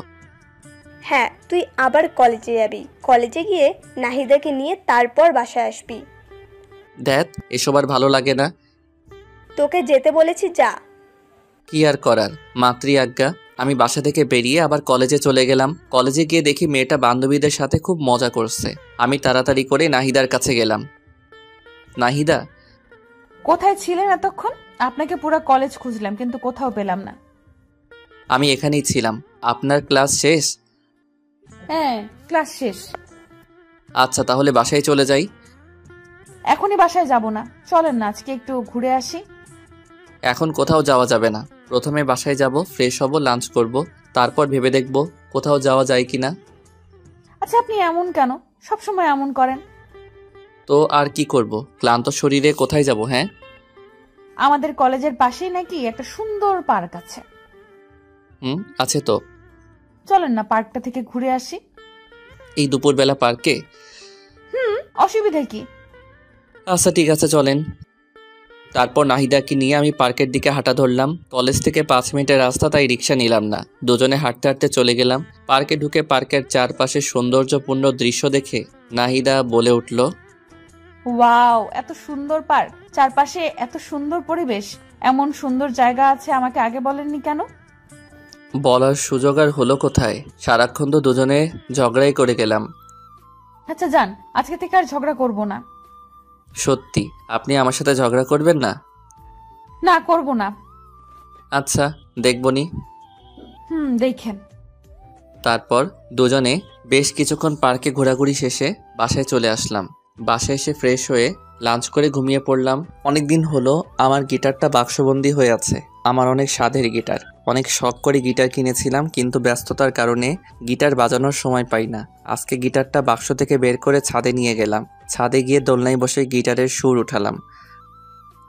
হ্যাঁ, তুই আবার কলেজে যাবি। কলেজে গিয়ে নাহিদাকে নিয়ে তারপর বাসায় আসবি। দেখ, এসব আর ভালো লাগে না। তোকে যেতে বলেছি, যা। কি আর করার, মাতৃ আজ্ঞা। আমি বাসা থেকে বেরিয়ে আবার কলেজে চলে গেলাম। কলেজে গিয়ে দেখি মেয়েটা বান্ধবীদের সাথে খুব মজা করছে। আমি তাড়াতাড়ি করে নাহিদার কাছে গেলাম। নাহিদা, কোথায় ছিলেন এতক্ষণ? আপনাকে পুরো কলেজ খুঁজলাম কিন্তু কোথাও পেলাম না। আমি এখানেই ছিলাম। আপনার ক্লাস শেষ? হ্যাঁ, ক্লাস শেষ। আচ্ছা, তাহলে বাসায় চলে যাই। এখনই বাসায় যাব না, চলেন না আজকে একটু ঘুরে আসি। এখন কোথাও যাওয়া যাবে না। প্রথমে বাসায় যাব, ফ্রেশ হব, লাঞ্চ করব, তারপর ভেবে দেখব কোথাও যাওয়া যায় কিনা। আচ্ছা, আপনি এমন কেন? সবসময় এমন করেন। তো আর কি করব, ক্লান্ত শরীরে কোথায় যাব? হ্যাঁ, আমাদের কলেজের পাশেই নাকি একটা সুন্দর পার্ক আছে। আছে তো। চলেন না পার্কটা থেকে ঘুরে আসি। এই দুপুরবেলা পার্কে? অসুবিধা কি? আচ্ছা ঠিক আছে, চলেন। তারপর নাহিদাকে নিয়ে আমি পার্কের দিকে হাঁটা ধরলাম। কলেজ থেকে 5 মিনিটের রাস্তা, তাই রিক্সা নিলাম না। দুজনে হাঁটতে হাঁটতে চলে গেলাম। পার্কে ঢুকে পার্কের চারপাশে সৌন্দর্যপূর্ণ দৃশ্য দেখে নাহিদা বলে উঠল, ওয়াও, এত সুন্দর পার্ক, চারপাশে এত সুন্দর পরিবেশ, এমন সুন্দর জায়গা আছে, আমাকে আগে বলেননি কেন? বলার সুযোগ আর হলো কোথায়? সারাক্ষণ তো দুজনে ঝগড়াই করে গেলাম। আচ্ছা যান, আজকে থেকে আর ঝগড়া করব না। সত্যি আপনি আমার সাথে ঝগড়া করবেন না? না, করব না। আচ্ছা, দেখবনি। দেখেন। তারপর দুজনে বেশ কিছুক্ষণ পার্কে ঘোরাঘুরি শেষে বাসায় চলে আসলাম। বাসায় এসে ফ্রেশ হয়ে লাঞ্চ করে ঘুমিয়ে পড়লাম। অনেক দিন হলো আমার গিটারটা বাক্সবন্দি হয়ে আছে। আমার অনেক স্বাদের গিটার, অনেক শখ করে গিটার কিনেছিলাম, কিন্তু ব্যস্ততার কারণে গিটার বাজানোর সময় পাই না। আজকে গিটারটা বাক্স থেকে বের করে ছাদে নিয়ে গেলাম। ছাদে গিয়ে দোলনায় বসে গিটারের সুর উঠালাম।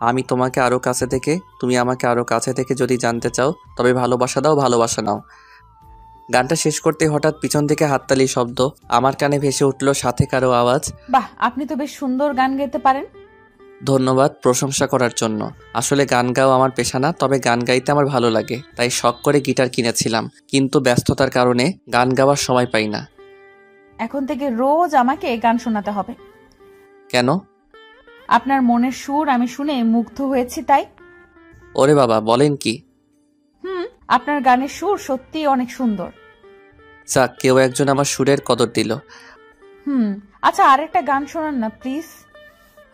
আমি তোমাকে আরও কাছে থেকে, তুমি আমাকে আরও কাছে থেকে যদি জানতে চাও, তবে ভালোবাসা দাও, ভালোবাসা নাও। গানটা শেষ করতে হঠাৎ পিছন থেকে হাততালির শব্দ আমার কানে ভেসে উঠল, সাথে কারো আওয়াজ। বাহ, আপনি তো বেশ সুন্দর গান গাইতে পারেন। ধন্যবাদ প্রশংসা করার জন্য। আসলে গান গাওয়া আমার পেশা না, তবে গান গাইতে আমার ভালো লাগে, তাই শখ করে গিটার কিনেছিলাম, কিন্তু ব্যস্ততার কারণে গান গাওয়ার সময় পাই না। এখন থেকে রোজ আমাকে গান শোনাতে হবে। কেন? আপনার মনের সুর আমি শুনে মুগ্ধ হয়েছি তাই। ওরে বাবা, বলেন কি? আপনার গানের সুর সত্যিই অনেক সুন্দর। যাক, কেউ একজন আমার সুরের কদর দিল। আচ্ছা, আরেকটা গান শোনান না প্লিজ।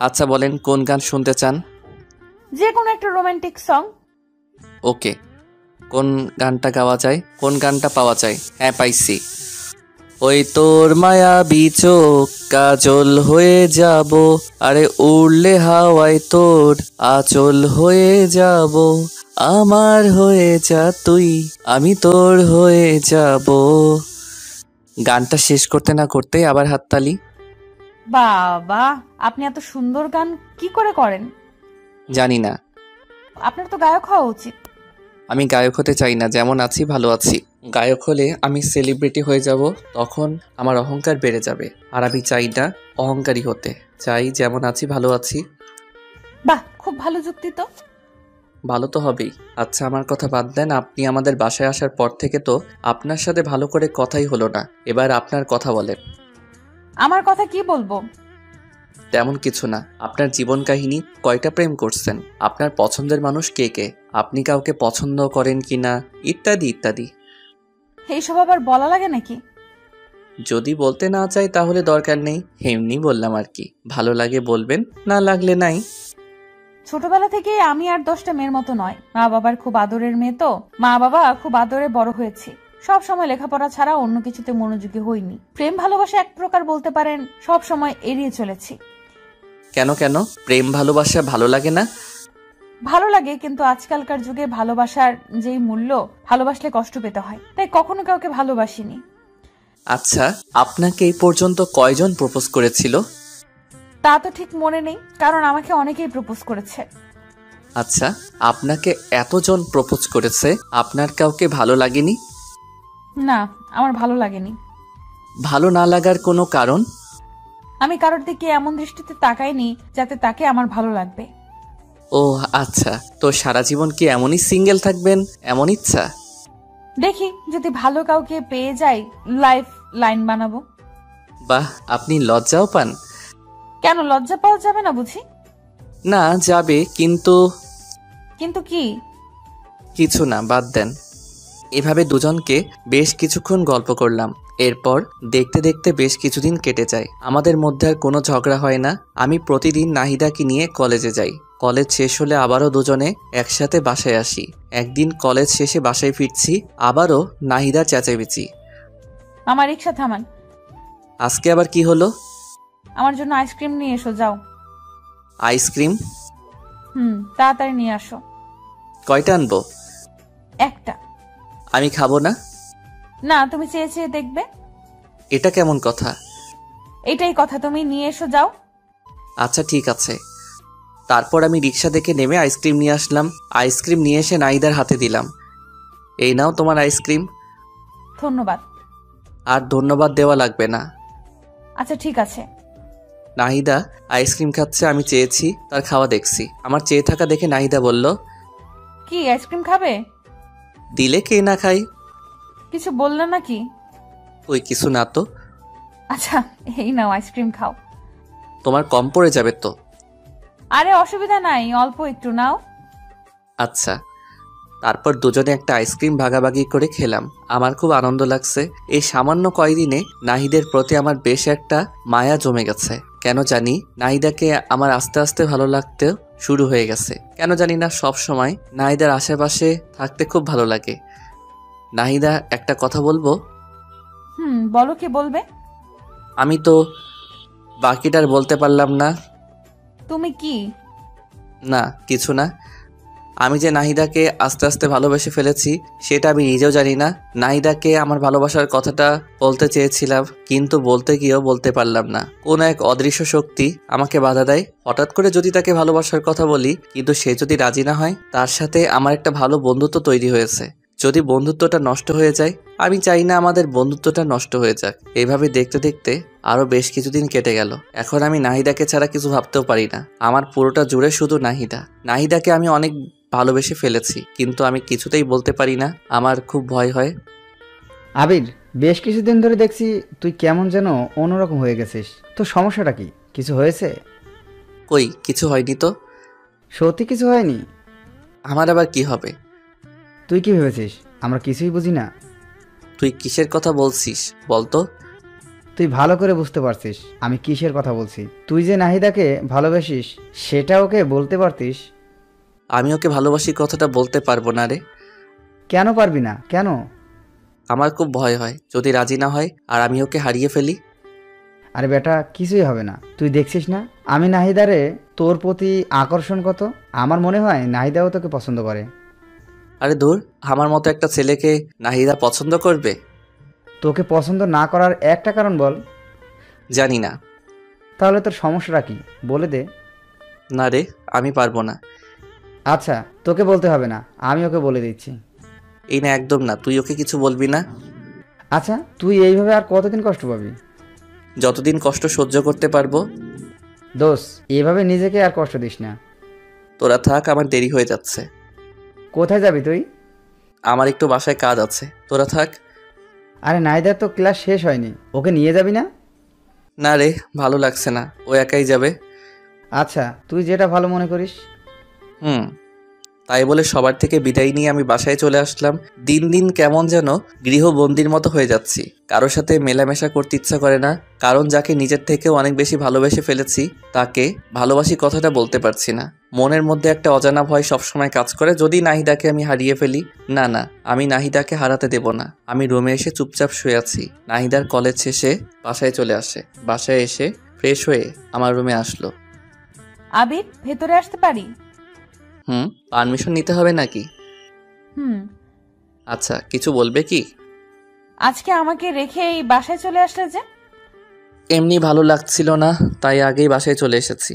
আচ্ছা বলেন, কোন গান শুনতে চান? যে কোনো একটা রোমান্টিক সং। ওকে, কোন গানটা গাওয়া যায়, কোন গানটা পাওয়া যায়? হ্যাঁ, পাইছি। ওই তোর মায়াবী চোখ কাজল হয়ে যাব, আরে উড়লে হাওয়ায় তোর আঁচল হয়ে যাব, আমার হয়ে যা তুই, আমি তোর হয়ে যাব। গানটা শেষ করতে না করতেই আবার হাততালি। বাবা, আপনি এত সুন্দর গান কি করে করেন? জানি না। আপনার তো গায়ক হওয়া উচিত। আমি গায়ক হতে চাই না, যেমন আছি ভালো আছি। গায়ক হলে আমি সেলিব্রিটি হয়ে যাব, তখন আমার অহংকার বেড়ে যাবে। আর আমি চাই না অহংকারী হতে, চাই যেমন আছি ভালো আছি। বাহ, খুব ভালো যুক্তি তো। ভালো তো হবেই। আচ্ছা, আমার কথা বাদ দেন। আপনি আমাদের বাসায় আসার পর থেকে তো আপনার সাথে ভালো করে কথাই হলো না। এবার আপনার কথা বলেন। আমার কথা কি বলবো? তেমন কিছু না। আপনার জীবন কাহিনী, কয়টা প্রেম করছেন, আপনার পছন্দের মানুষ কে কে, আপনি কাউকে পছন্দ করেন কিনা, ইত্যাদি ইত্যাদি। এইসব আবার বলা লাগে নাকি? যদি বলতে না চাই তাহলে দরকার নেই, এমনি বললাম আর কি। ভালো লাগে বলবেন, না লাগলে নাই। ছোটবেলা থেকে আমি আর 10টা মেয়ের মতো নয়, মা বাবার খুব আদরের মেয়ে তো। মা বাবা খুব আদরে বড় হয়েছি, সব সময় লেখাপড়া ছাড়া অন্য কিছুতে মনোযোগী হইনি। প্রেম ভালোবাসা এক প্রকার বলতে পারেন সব সময় এড়িয়ে চলেছি। কেন কেন প্রেম ভালোবাসা ভালো লাগে না? ভালো লাগে, কিন্তু আজকালকার যুগে ভালোবাসার যেই মূল্য, ভালোবাসলে কষ্ট পেতে হয়, তাই কখনো কাউকে ভালোবাসিনি। আচ্ছা, আপনাকে এই পর্যন্ত কয়জন প্রপোজ করেছিল? তা তো ঠিক মনে নেই, কারণ আমাকে অনেকেই প্রপোজ করেছে। আচ্ছা, আপনাকে এতজন প্রপোজ করেছে, আপনার কাউকে ভালো লাগেনি? না, আমার ভালো লাগেনি। ভালো না লাগার কোনো কারণ? আমি কারোর দিকে এমন দৃষ্টিতে তাকাইনি যাতে তাকে আমার ভালো লাগবে। ও আচ্ছা, তো সারা জীবন কি এমনই সিঙ্গেল থাকবেন, এমন ইচ্ছা? দেখি যদি ভালো কাউকে পেয়ে যাই, লাইফ লাইন বানাবো। বাহ, আপনি লজ্জাও পান? কেন, লজ্জা পাওয়া যাবে না বুঝি? না, যাবে, কিন্তু কিন্তু কি? কিছু না, বাদ দেন। এভাবে দুজনকে বেশ কিছুক্ষণ গল্প করলাম। এরপর দেখতে দেখতে বেশ কিছুদিন কেটে যায়। আমাদের মধ্যে আর কোনো ঝগড়া হয় না। আমি প্রতিদিন নাহিদাকে নিয়ে কলেজে যাই। কলেজ শেষ হলে আবারও দুজনে একসাথে বাসায় আসি। একদিন কলেজ শেষে বাসায় ফিরছি, আবারও নাহিদার চেঁচামেচি। আমার রিক্সা থামান। আজকে আবার কি হলো? আমার জন্য আইসক্রিম নিয়ে এসো, যাও। আইসক্রিম? তাড়াতাড়ি নিয়ে আসো। কয়টা আনবো? একটা। আমি খাবো না। না, তুমি চেয়ে চেয়ে দেখবে। এটা কেমন কথা? এটাই কথা, তুমি নিয়ে এসো, যাও। আচ্ছা ঠিক আছে। তারপর আমি রিক্সা থেকে নেমে আইসক্রিম নিয়ে আসলাম। আইসক্রিম নিয়ে এসে নাহিদার হাতে দিলাম। এই নাও তোমার আইসক্রিম। ধন্যবাদ। আর ধন্যবাদ দেওয়া লাগবে না। আচ্ছা ঠিক আছে। নাহিদা আইসক্রিম খাচ্ছে, আমি চেয়েছি, তার খাওয়া দেখছি। আমার চেয়ে থাকা দেখে নাহিদা বলল, কি আইসক্রিম খাবে? দিলে কে না খাই। কিছু বললে নাকি? ওই কিছু না তো। আচ্ছা, এই নাও আইসক্রিম খাও। তোমার কম পড়ে যাবে তো। আরে অসুবিধা নাই, অল্প একটু নাও। আচ্ছা। তারপর দুজনে একটা আইসক্রিম ভাগাভাগি করে খেলাম। আমার খুব আনন্দ লাগছে। এই সামান্য কয়দিনে নাহিদের প্রতি আমার বেশ একটা মায়া জমে গেছে। কেন জানি নাহিদাকে আমার আস্তে আস্তে ভালো লাগতেও শুরু হয়ে গেছে। কেন জানি না, সব সময় নাহিদার আশেপাশে থাকতে খুব ভালো লাগে। নাহিদা, একটা কথা বলবো? বলো, কি বলবে? আমি তো বাকিটার বলতে পারলাম না। তুমি কি? না, কিছু না। আমি যে নাহিদাকে আস্তে আস্তে ভালোবেসে ফেলেছি সেটা আমি নিজেও জানি না। নাহিদাকে আমার ভালোবাসার কথাটা বলতে চেয়েছিলাম, কিন্তু বলতে গিয়েও বলতে পারলাম না। কোন এক অদৃশ্য শক্তি আমাকে বাধা দেয়। হঠাৎ করে যদি তাকে ভালোবাসার কথা বলি, কিন্তু সে যদি রাজি না হয়, তার সাথে আমার একটা ভালো বন্ধুত্ব তৈরি হয়েছে। যদি বন্ধুত্বটা নষ্ট হয়ে যায়, আমি চাই না আমাদের বন্ধুত্বটা নষ্ট হয়ে যাক। এইভাবে দেখতে দেখতে আরো বেশ কিছুদিন কেটে গেল। এখন আমি নাহিদাকে ছাড়া কিছু ভাবতেও পারি না। আমার পুরোটা জুড়ে শুধু নাহিদা। নাহিদাকে আমি অনেক ভালোবেসে ফেলেছি, কিন্তু আমি কিছুতেই বলতে পারি না। আমার খুব ভয় হয়। আবির, বেশ কিছুদিন ধরে দেখছি তুই কেমন যেন অন্যরকম হয়ে গেছিস। তো সমস্যাটা কি? কিছু হয়েছে? কই, কিছু হয়নি তো। সত্যি কিছু হয়নি? আমার আবার কি হবে? তুই কি ভেবেছিস আমরা কিছুই বুঝি না? তুই কিসের কথা বলছিস বলতো? তুই ভালো করে বুঝতে পারছিস আমি কিসের কথা বলছি। তুই যে নাহিদাকে ভালোবাসিস সেটা ওকে বলতে পারতিস। আমি ওকে ভালোবাসি কথাটা বলতে পারবো না রে। কেন পারবি না? কেন? আমার খুব ভয় হয় যদি রাজি না হয় আর আমি ওকে হারিয়ে ফেলি। আরে বেটা, কিছুই হবে না। তুই দেখছিস না আমি নাহিদারে তোর প্রতি আকর্ষণ কত। আমার মনে হয় নাহিদাও তোকে পছন্দ করে। আরে দূর, আমার মতো একটা ছেলেকে নাহিদা পছন্দ করবে? তোকে পছন্দ না করার একটা কারণ বল। জানি না। তাহলে তোর সমস্যাটা কি বলে দে। না রে, আমি পারবো না। আচ্ছা, তোকে বলতে হবে না, আমি ওকে বলে দিচ্ছি। এই না, একদম না, তুই ওকে কিছু বলবি না। আচ্ছা, তুই এইভাবে আর কতদিন কষ্ট পাবি? যতদিন কষ্ট সহ্য করতে পারবো। দোষ, এভাবে নিজেকে আর কষ্ট দিস না। তোরা থাক, আমার দেরি হয়ে যাচ্ছে। কোথায় যাবি তুই? আমার একটু বাসায় কাজ আছে, তোরা থাক। আরে নাহিদার তো ক্লাস শেষ হয়নি, ওকে নিয়ে যাবি না? না রে, ভালো লাগছে না, ও একাই যাবে। আচ্ছা, তুই যেটা ভালো মনে করিস। তাই বলে সবার থেকে বিদায় নিয়ে আমি বাসায় চলে আসলাম। দিন দিন কেমন যেন গৃহবন্দির মতো হয়ে যাচ্ছি। কারোর সাথে মেলামেশা করতে ইচ্ছা করে না, কারণ যাকে নিজের থেকেও অনেক বেশি ভালোবেসে ফেলেছি তাকে ভালোবাসি কথাটা বলতে পারছি না। মনের মধ্যে একটা অজানা ভয় সবসময় কাজ করে, যদি নাহিদাকে আমি হারিয়ে ফেলি। না না, আমি নাহিদাকে হারাতে দেব না। আমি রুমে এসে চুপচাপ শুয়ে আছি। নাহিদার কলেজ শেষে বাসায় চলে আসে। বাসায় এসে ফ্রেশ হয়ে আমার রুমে আসলো। আবির, ভেতরে আসতে পারি? পারমিশন নিতে হবে নাকি? হুম। আচ্ছা, কিছু বলবে কি? আজকে আমাকে রেখে এই বাসায় চলে আসলে যে? এমনি ভালো লাগছিল না, তাই আগেই বাসায় চলে এসেছি।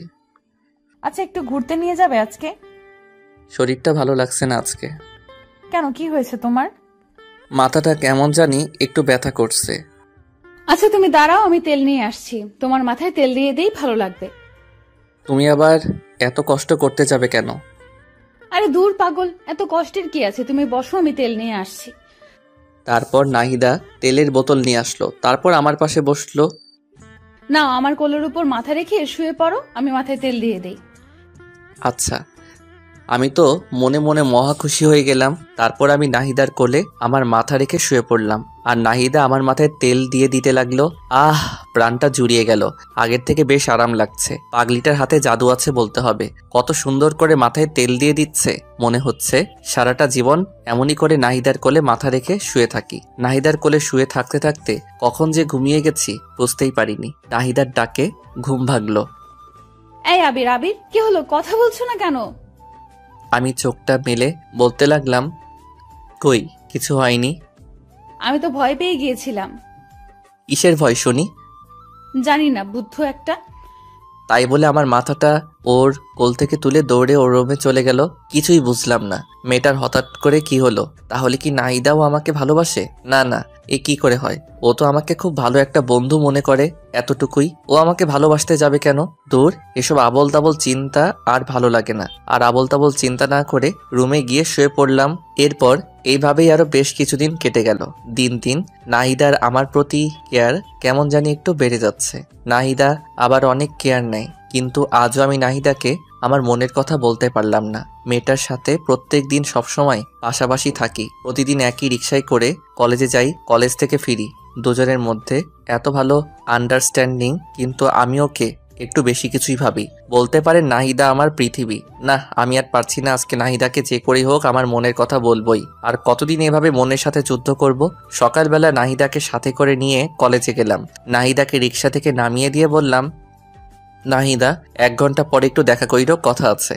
আচ্ছা, একটু ঘুরতে নিয়ে যাবে আজকে? শরীরটা ভালো লাগছে না আজকে। কেন, কি হয়েছে তোমার? মাথাটা কেমন জানি একটু ব্যথা করছে। আচ্ছা তুমি দাঁড়াও, আমি তেল নিয়ে আসছি। তোমার মাথায় তেল দিয়ে দেই, ভালো লাগবে। তুমি আবার এত কষ্ট করতে যাবে কেন? আরে দূর পাগল, এত কষ্টের কি আছে, তুমি বসো, আমি তেল নিয়ে আসছি। তারপর নাহিদা তেলের বোতল নিয়ে আসলো। তারপর আমার পাশে বসলো। নাও, আমার কোলের উপর মাথা রেখে শুয়ে পড়ো, আমি মাথায় তেল দিয়ে দেই। আচ্ছা। আমি তো মনে মনে মহা খুশি হয়ে গেলাম। তারপর আমি নাহিদার কোলে আমার মাথা রেখে শুয়ে পড়লাম, আর নাহিদা আমার মাথায় তেল দিয়ে দিতে লাগলো। প্রাণটা জুড়িয়ে গেল। আগের থেকে বেশ আরাম লাগছে। পাগলিটার হাতে জাদু আছে বলতে হবে। কত সুন্দর করে মাথায় তেল দিয়ে দিচ্ছে। মনে হচ্ছে সারাটা জীবন এমনই করে নাহিদার কোলে মাথা রেখে শুয়ে থাকি। নাহিদার কোলে শুয়ে থাকতে থাকতে কখন যে ঘুমিয়ে গেছি বুঝতেই পারিনি। নাহিদার ডাকে ঘুম ভাগলো। এই আবির, আবির, কি হলো, কথা বলছো না কেন? আমি চোখটা মেলে বলতে লাগলাম, কই কিছু হয়নি। আমি তো ভয় পেয়ে গিয়েছিলাম। কিসের ভয় শুনি? জানি না, বুদ্ধ একটা। তাই বলে আমার মাথাটা ওর কোল থেকে তুলে দৌড়ে ওর রুমে চলে গেল। কিছুই বুঝলাম না মেয়েটার হঠাৎ করে কি হলো। তাহলে কি নাহিদাও আমাকে ভালোবাসে? না না, এ কি করে হয়? ও তো আমাকে খুব ভালো একটা বন্ধু মনে করে, এতটুকুই। ও আমাকে ভালোবাসতে যাবে কেন? দূর, এসব আবল তাবল চিন্তা আর ভালো লাগে না। আর আবল তাবল চিন্তা না করে রুমে গিয়ে শুয়ে পড়লাম। এরপর এইভাবেই আরো বেশ কিছুদিন কেটে গেল। দিন দিন নাহিদার আমার প্রতি কেয়ার কেমন জানি একটু বেড়ে যাচ্ছে। নাহিদা আবার অনেক কেয়ার নেয়, কিন্তু আজও আমি নাহিদাকে আমার মনের কথা বলতে পারলাম না। মেয়েটার সাথে প্রত্যেক দিন সবসময় পাশাপাশি থাকি। প্রতিদিন একই রিক্সায় করে কলেজে যাই, কলেজ থেকে ফিরি। দুজনের মধ্যে এত ভালো আন্ডারস্ট্যান্ডিং, কিন্তু আমি ওকে একটু বেশি কিছুই ভাবি। বলতে পারেন নাহিদা আমার পৃথিবী। না, আমি আর পারছি না। আজকে নাহিদাকে যে করেই হোক আমার মনের কথা বলবই। আর কতদিন এভাবে মনের সাথে যুদ্ধ করব? সকালবেলা নাহিদাকে সাথে করে নিয়ে কলেজে গেলাম। নাহিদাকে রিক্সা থেকে নামিয়ে দিয়ে বললাম, নাহিদা 1 ঘন্টা পরে একটু দেখা করিরো, কথা আছে।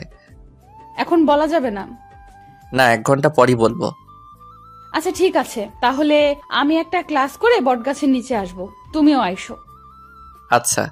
এখন বলা যাবে না। না, 1 ঘন্টা পরই বলবো। আচ্ছা ঠিক আছে, তাহলে আমি একটা ক্লাস করে বটগাছের নিচে আসব, তুমিও আইসো। আচ্ছা।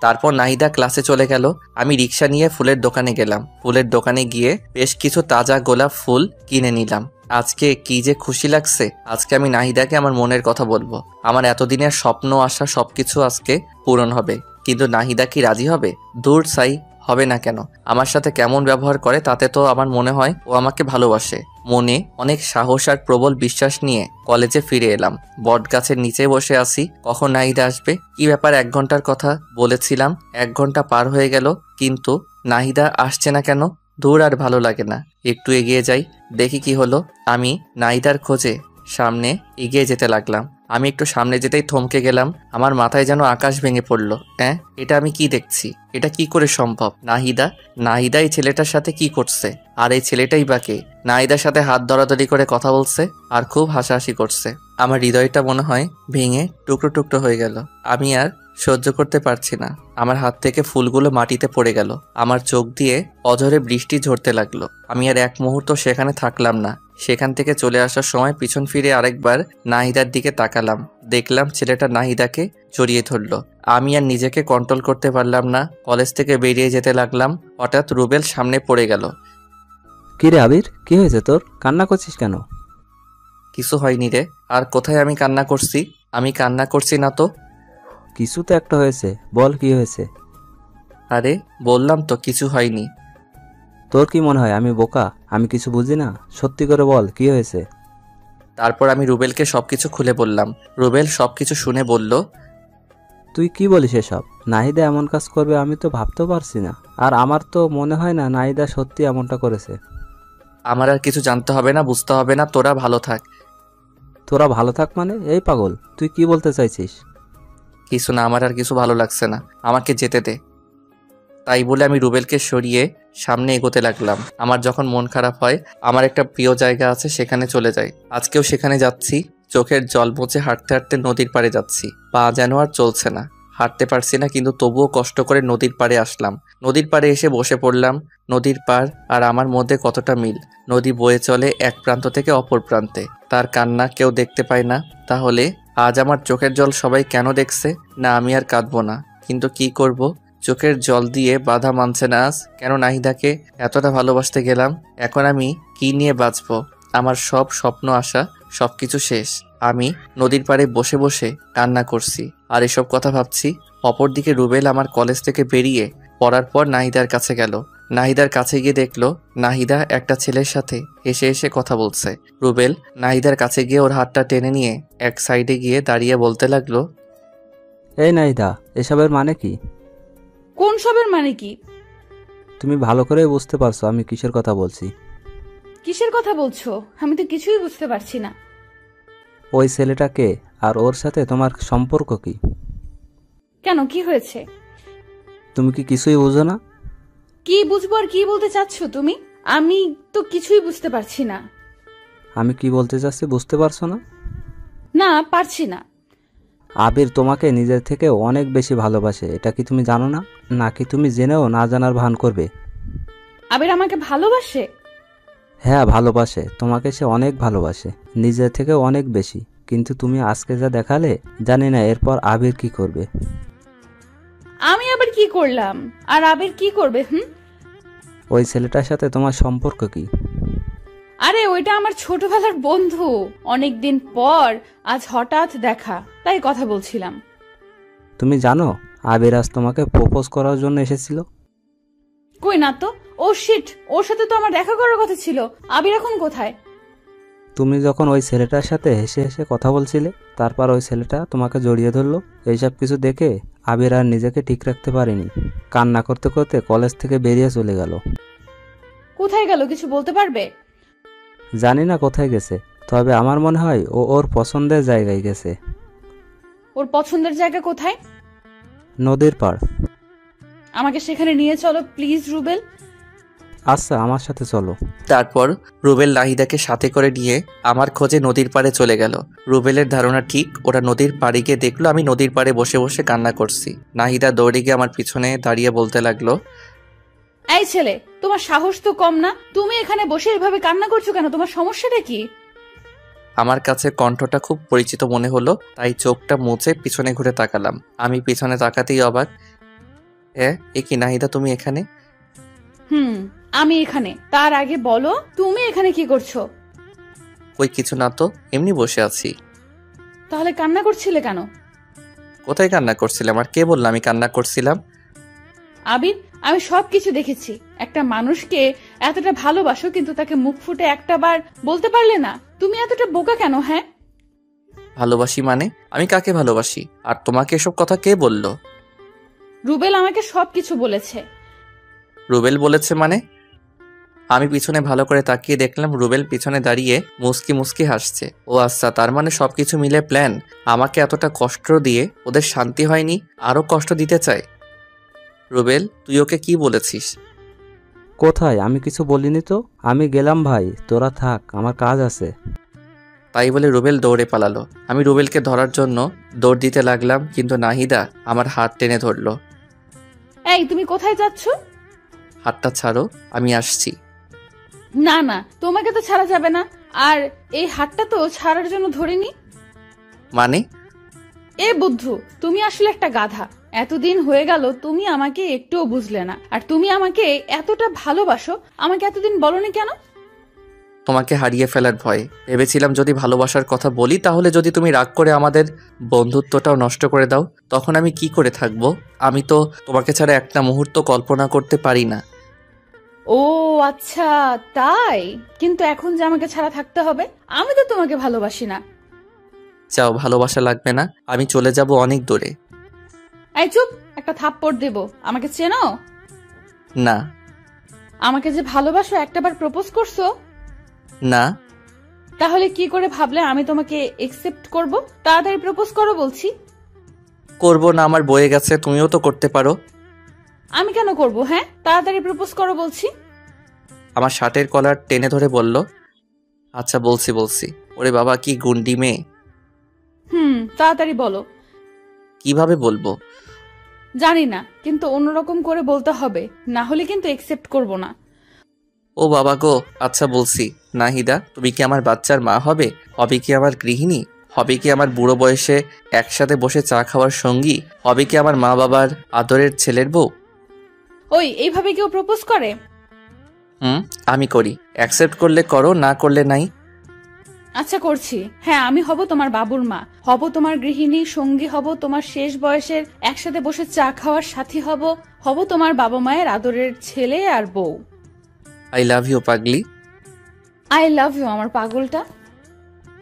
তারপর নাহিদা ক্লাসে চলে গেল। আমি রিক্সা নিয়ে ফুলের দোকানে গেলাম। ফুলের দোকানে গিয়ে বেশ কিছু তাজা গোলাপ ফুল কিনে নিলাম। আজকে কি যে খুশি লাগছে। আজকে আমি নাহিদাকে আমার মনের কথা বলবো। আমার এতদিনের স্বপ্ন আশা সবকিছু আজকে পূরণ হবে। কিন্তু নাহিদা কি রাজি হবে? দূর সাই, হবে না কেন? আমার সাথে কেমন ব্যবহার করে তাতে তো আমার মনে হয় ও আমাকে ভালোবাসে। মনে অনেক সাহস আর প্রবল বিশ্বাস নিয়ে কলেজে ফিরে এলাম। বট গাছের নিচে বসে আছি, কখন নাহিদা আসবে। কি ব্যাপার, 1 ঘন্টার কথা বলেছিলাম, 1 ঘন্টা পার হয়ে গেল, কিন্তু নাহিদা আসছে না কেন? দূর, আর ভালো লাগে না। একটু এগিয়ে যাই, দেখি কি হলো। আমি নাহিদার খোঁজে সামনে এগিয়ে যেতে লাগলাম। আমি একটু সামনে যেতেই থমকে গেলাম। আমার মাথায় যেন আকাশ ভেঙে পড়লো। এটা আমি কি দেখছি? এটা কি করে সম্ভব? নাহিদা এই ছেলেটার সাথে কি করছে? আর এই ছেলেটাই বা কে? নাহিদার সাথে হাত ধরাধরি করে কথা বলছে আর খুব হাসাহাসি করছে। আমার হৃদয়টা মনে হয় ভেঙে টুকরো টুকরো হয়ে গেল। আমি আর সহ্য করতে পারছি না। আমার হাত থেকে ফুলগুলো মাটিতে পড়ে গেল। আমার চোখ দিয়ে অঝরে বৃষ্টি ঝরতে লাগলো। আমি আর এক মুহূর্ত সেখানে থাকলাম না। সেখান থেকে চলে আসার সময় পিছন ফিরে আরেকবার নাহিদার দিকে তাকালাম। দেখলাম ছেলেটা নাহিদাকে জড়িয়ে ধরলো। আমি আর নিজেকে কন্ট্রোল করতে পারলাম না। কলেজ থেকে বেরিয়ে যেতে লাগলাম। হঠাৎ রুবেল সামনে পড়ে গেল। কি রে আবির, কি হয়েছে তোর? কান্না করছিস কেন? কিছু হয়নি রে। আর কোথায় আমি কান্না করছি? আমি কান্না করছি না তো। কিছু তো একটা হয়েছে, বল কি হয়েছে? আরে বললাম তো কিছু হয়নি। তোর কি মনে হয় আমি বোকা? আমি কিছু বুঝি না? সত্যি করে বল কি হয়েছে? তারপর আমি রুবেলকে সবকিছু খুলে বললাম। রুবেল সবকিছু শুনে বলল, তুই কি বলিস এসব? নাহিদা এমন কাজ করবে আমি তো ভাবতেও পারছি না। আর আমার তো মনে হয় না নাহিদা সত্যি এমনটা করেছে। আমার আর কিছু জানতে হবে না, বুঝতে হবে না, তোরা ভালো থাক। তোরা ভালো থাক মানে? এই পাগল, তুই কি বলতে চাইছিস? কিছু না, আমার আর কিছু ভালো লাগছে না, আমাকে যেতে দে। তাই বলে আমি রুবেলকে সরিয়ে সামনে এগোতে লাগলাম। আমার যখন মন খারাপ হয়, আমার একটা প্রিয় জায়গা আছে, সেখানে চলে যাই। আজকেও সেখানে যাচ্ছি। চোখের জল মুছে হাঁটতে হাঁটতে নদীর পাড়ে যাচ্ছি। পা যেন আর চলছে না, হাঁটতে পারছি না, কিন্তু তবুও কষ্ট করে নদীর পাড়ে আসলাম। নদীর পাড়ে এসে বসে পড়লাম। নদীর পাড় আর আমার মধ্যে কতটা মিল। নদী বয়ে চলে এক প্রান্ত থেকে অপর প্রান্তে। তার কান্না কেউ দেখতে পায় না। তাহলে আজ আমার চোখের জল সবাই কেন দেখছে? না, আমি আর কাঁদবো না, কিন্তু কি করব? চোখের জল দিয়ে বাধা মানছে না আজ। কেন নাহিদাকে এতটা ভালোবাসতে গেলাম? এখন আমি কি নিয়ে বাঁচবো? আমার সব স্বপ্ন আশা সবকিছু শেষ। আমি নদীর পাড়ে বসে বসে কান্না করছি আর এসব কথা ভাবছি। অপরদিকে রুবেল আমার কলেজ থেকে বেরিয়ে পড়ার পর নাহিদার কাছে গেল। নাহিদার কাছে গিয়ে দেখলো নাহিদা একটা ছেলের সাথে হেসে হেসে কথা বলছে। রুবেল নাহিদার কাছে গিয়ে ওর হাতটা টেনে নিয়ে এক সাইডে গিয়ে দাঁড়িয়ে বলতে লাগলো, এই নাহিদা, এসবের মানে কি? কোন সবের মানে কি? তুমি ভালো করে বুঝতে পারছো আমি কিসের কথা বলছি? কিসের কথা বলছো? আমি তো কিছুই বুঝতে পারছি না। ওই ছেলেটা কে আর ওর সাথে তোমার সম্পর্ক কি? কেন, কি হয়েছে? তুমি কি কিছুই বুঝো না? কি বুঝবো আর কি বলতে চাচ্ছ তুমি? আমি তো কিছুই বুঝতে পারছি না। আমি কি বলতে চাচ্ছি বুঝতে পারছো না? না, পারছি না। আবির তোমাকে নিজের থেকে অনেক বেশি ভালোবাসে, এটা কি তুমি জানো না? নাকি তুমি জেনেও না জানার ভান করবে? আবির আমাকে ভালোবাসে? হ্যাঁ, ভালোবাসে। তোমাকে সে অনেক ভালোবাসে, নিজের থেকে অনেক বেশি। কিন্তু তুমি আজকে যা দেখালে, জানি না এরপর আবির কি করবে। আমি আবার কি করলাম? আর আবির কি করবে? ওই ছেলেটার সাথে তোমার সম্পর্ক কি? আরে ওইটা আমার ছোটবেলার বন্ধু। অনেকদিন পর আজ হঠাৎ দেখা, তাই কথা বলছিলাম। তুমি জানো আবির আজ তোমাকে প্রপোজ করার জন্য এসেছিল? কই না তো। ও শিট, ওর সাথে তো আমার দেখা করার কথা ছিল। আবির এখন কোথায়? তুমি যখন ওই ছেলেটার সাথে হেসে হেসে কথা বলছিলে, তারপর ওই ছেলেটা তোমাকে জড়িয়ে ধরলো। এইসব কিছু দেখে আবির আর নিজেকে ঠিক রাখতে পারেনি, কান্না করতে করতে কলেজ থেকে বেরিয়ে চলে গেল। কোথায় গেল কিছু বলতে পারবে? জানি না কোথায় গেছে, তবে আমার মনে হয় ও ওর পছন্দের জায়গায় গেছে। ওর পছন্দের জায়গা কোথায়? নদীর পাড়। আমাকে সেখানে নিয়ে চলো প্লিজ রুবেল। আচ্ছা, আমার সাথে চলো। তারপর রুবেল নাহিদাকে সাথে করে নিয়ে আমার খোঁজে নদীর পাড়ে চলে গেল। রুবেলের ধারণা ঠিক, ওরা নদীর পাড়ে গিয়ে দেখলো আমি নদীর পাড়ে বসে বসে কান্না করছি। নাহিদা দৌড়ে গিয়ে আমার পিছনে দাঁড়িয়ে বলতে লাগলো, এই ছেলে, তোমার সাহস তো কম না? তুমি এখানে বসে এভাবে কান্না করছো কেন? তোমার সমস্যাটা কি? আমার কাছে কণ্ঠটা খুব পরিচিত মনে হলো, তাই চোখটা মুছে পিছনে ঘুরে তাকালাম। আমি পিছনে তাকাতেই অবাক। এ কি নাহিদা, তুমি এখানে? আমি এখানে। তার আগে বলো তুমি এখানে কি করছো? কই কিছু না তো, এমনি বসে আছি। তাহলে কান্না করছিলে কেন? কোথায় কান্না করছিলাম? আর কে বললাম আমি কান্না করছিলাম? আবির, আমি সবকিছু দেখেছি। একটা মানুষকে এতটা ভালোবাসো, কিন্তু তাকে মুখ ফুটে একটা বার বলতে পারলে না। তুমি এতটা বোকা কেন? হ্যাঁ, ভালোবাসি মানে? আমি কাকে ভালোবাসি? আর তোমাকে এসব কথা কে বললো? রুবেল আমাকে সবকিছু বলেছে। রুবেল বলেছে মানে? আমি পিছনে ভালো করে তাকিয়ে দেখলাম রুবেল পিছনে দাঁড়িয়ে মুস্কি মুস্কি হাসছে। ও আচ্ছা, তার মানে সবকিছু মিলে প্ল্যান। আমাকে এতটা কষ্ট দিয়ে ওদের শান্তি হয়নি, আরো কষ্ট দিতে চায়। রুবেল, তুই ওকে কি বলেছিস? কোথায়? আমি কিছু বলিনি তো। আমি গেলাম ভাই, তোরা থাক, আমার কাজ আছে। তাই বলে রুবেল দৌড়ে পালালো। আমি রুবেলকে ধরার জন্য দৌড় দিতে লাগলাম, কিন্তু নাহিদা আমার হাত টেনে ধরলো। এই, তুমি কোথায় যাচ্ছ? হাতটা ছাড়ো, আমি আসছি। না না, তোমাকে তো ছাড়া যাবে না। আর এই হাতটা তো ছাড়ার জন্য ধরিনি। মানে? এ বুদ্ধু, তুমি আসলে একটা গাধা। এতদিন হয়ে গেল তুমি আমাকে একটুও বুঝলে না। আর তুমি আমাকে এতটা ভালোবাসো, আমাকে এতদিন বলনি কেন? তোমাকে হারিয়ে ফেলার ভয়। ভেবেছিলাম যদি ভালোবাসার কথা বলি, তাহলে যদি তুমি রাগ করে আমাদের বন্ধুত্বটাও নষ্ট করে দাও, তখন আমি কি করে থাকবো? আমি তো তোমাকে ছাড়া একটা মুহূর্ত কল্পনা করতে পারি না। ও আচ্ছা, তাই? কিন্তু এখন যে আমাকে ছাড়া থাকতে হবে, আমি তো তোমাকে ভালোবাসি না। চাও ভালোবাসা লাগবে না, আমি চলে যাব অনেক দূরে। এই চুপ, একটা থাপ্পড় দেব। আমাকে চেনো? না। আমাকে যে ভালোবাসো, একটাবার প্রপোজ করছো? না। তাহলে কি করে ভাবলে আমি তোমাকে একসেপ্ট করব? তাড়াতাড়ি প্রপোজ করো বলছি। করব না, আমার বয়ে গেছে, তুমিও তো করতে পারো। আমি কেন করব? হ্যাঁ, তাড়াতাড়ি প্রপোজ করো বলছি। আমার শার্টের কলার টেনে ধরে বলল, আচ্ছা বলছি। ওরে বাবা, কি গুন্ডি মেয়ে! তাড়াতাড়ি বলো। কিভাবে বলবো? জানি না, কিন্তু অন্যরকম করে বলতে হবে, না হলে কিন্তু একসেপ্ট করব না। ও বাবা গো, আচ্ছা বলছি। নাহিদা, তুমি কি আমার বাচ্চার মা হবে? হবে কি আমার গৃহিণী? হবে কি আমার বুড়ো বয়সে একসাথে বসে চা খাওয়ার সঙ্গী? হবে কি আমার মা বাবার আদরের ছেলের বউ? ওই, এইভাবে কেউ প্রপোজ করে? আমি করি। অ্যাকসেপ্ট করলে করো, না করলে নাই। আচ্ছা করছি। হ্যাঁ, আমি হব তোমার বাবুর মা, হব তোমার গৃহিণী, সঙ্গী হব তোমার শেষ বয়সের একসাথে বসে চা খাওয়ার সাথী হব তোমার বাবা মায়ের আদরের ছেলে আর বউ। আই লাভ ইউ পাগলি। আই লাভ ইউ আমার পাগলটা।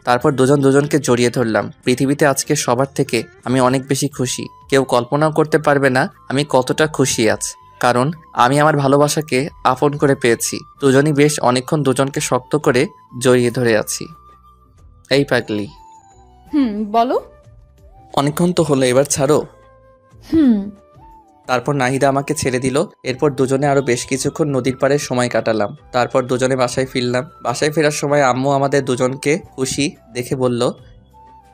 তারপর দুজন দুজনকে জড়িয়ে ধরলাম। পৃথিবীতে আজকে সবার থেকে আমি অনেক বেশি খুশি। কেউ কল্পনাও করতে পারবে না আমি কতটা খুশি আছি, কারণ আমি আমার ভালোবাসাকে আপন করে পেয়েছি। দুজনই বেশ অনেকক্ষণ দুজনকে শক্ত করে জড়িয়ে ধরে আছি। এই পাগলি, বলো। অনেকক্ষণ তো হলো, এবার ছাড়ো। তারপর নাহিদা আমাকে ছেড়ে দিল। এরপর দুজনে আরো বেশ কিছুক্ষণ নদীর পাড়ে সময় কাটালাম। তারপর দুজনে বাসায় ফিরলাম। বাসায় ফেরার সময় আম্মু আমাদের দুজনকে খুশি দেখে বলল,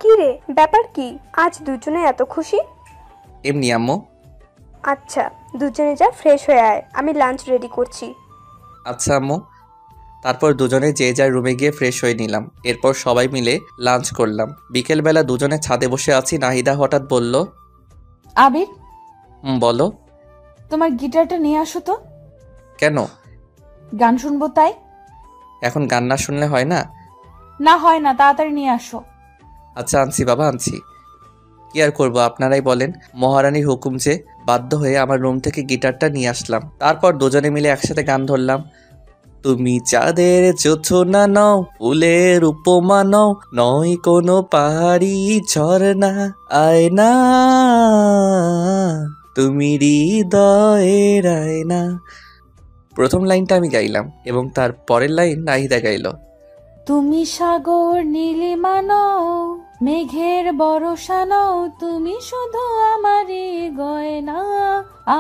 কি রে, ব্যাপার কি? আজ দুজনে এত খুশি? এমনি আম্মু। আচ্ছা, দুজনে যা, ফ্রেশ হয়ে আয়, আমি লাঞ্চ রেডি করছি। আচ্ছা আম্মু। তারপর দুজনে যে যার রুমে গিয়ে ফ্রেশ হয়ে নিলাম। এরপর সবাই মিলে লাঞ্চ করলাম। বিকেলবেলা দুজনে ছাদে বসে আছি। নাহিদা হঠাৎ বলল, আবির, বলো। তোমার গিটারটা নিয়ে আসো তো। কেন? গান শুনবো তাই। এখন গান না শুনলে হয় না? না হয় না, তাড়াতাড়ি নিয়ে আসো। আচ্ছা আনছি বাবা, আনছি। কি আর করবো, আপনারাই বলেন। মহারানীর হুকুম যে, বাধ্য হয়ে আমার রুম থেকে গিটারটা নিয়ে আসলাম। তারপর দুজনে মিলে একসাথে গান ধরলাম। তুমি চাঁদের জোছনা নও, ফুলের উপমা নও, নয় কোনো পাহাড়ি ঝর্ণা, আয়না তুমি হৃদয়ের আয়না। প্রথম লাইনটা আমি গাইলাম এবং তার পরের লাইন নাহিদা গাইল। তুমি সাগর নীলিমা নও, মেঘের বরষা নও, তুমি শুধু আমারই গয়না,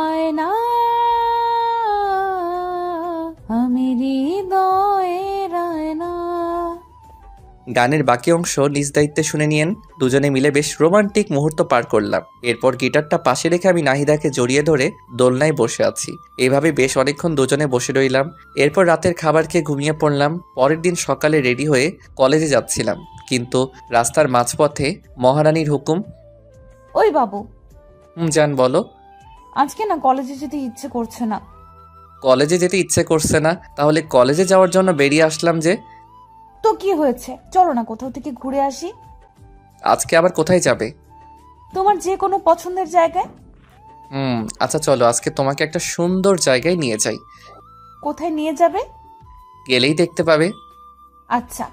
আয়না আমি হৃদয়ের আয়না। গানের বাকি অংশ নিজ দায়িত্বে শুনে নিয়েন। দুজনে মিলে বেশ রোমান্টিক মুহূর্ত পার করলাম। এরপর গিটারটা পাশে রেখে আমি নাহিদাকে জড়িয়ে ধরে দোলনায় বসে আছি। এইভাবে বেশ অনেকক্ষণ দুজনে বসে রইলাম। এরপর রাতের খাবার খেয়ে ঘুমিয়ে পড়লাম। পরের দিন সকালে রেডি হয়ে কলেজে যাচ্ছিলাম, কিন্তু রাস্তার মাঝপথে মহারানীর হুকুম। ওই বাবু, জান বলো। আজকে না কলেজে যেতে ইচ্ছে করছে না। কলেজে যেতে ইচ্ছে করছে না? তাহলে কলেজে যাওয়ার জন্য বেরিয়ে আসলাম যে। তো কি হয়েছে, চলো না কোথাও থেকে ঘুরে আসি। আজকে আবার কোথায় যাবে? তোমার যে কোনো পছন্দের জায়গায়। আচ্ছা চলো, আজকে তোমাকে একটা সুন্দর জায়গায় নিয়ে যাই। কোথায় নিয়ে যাবে? গেলেই দেখতে পাবে। আচ্ছা।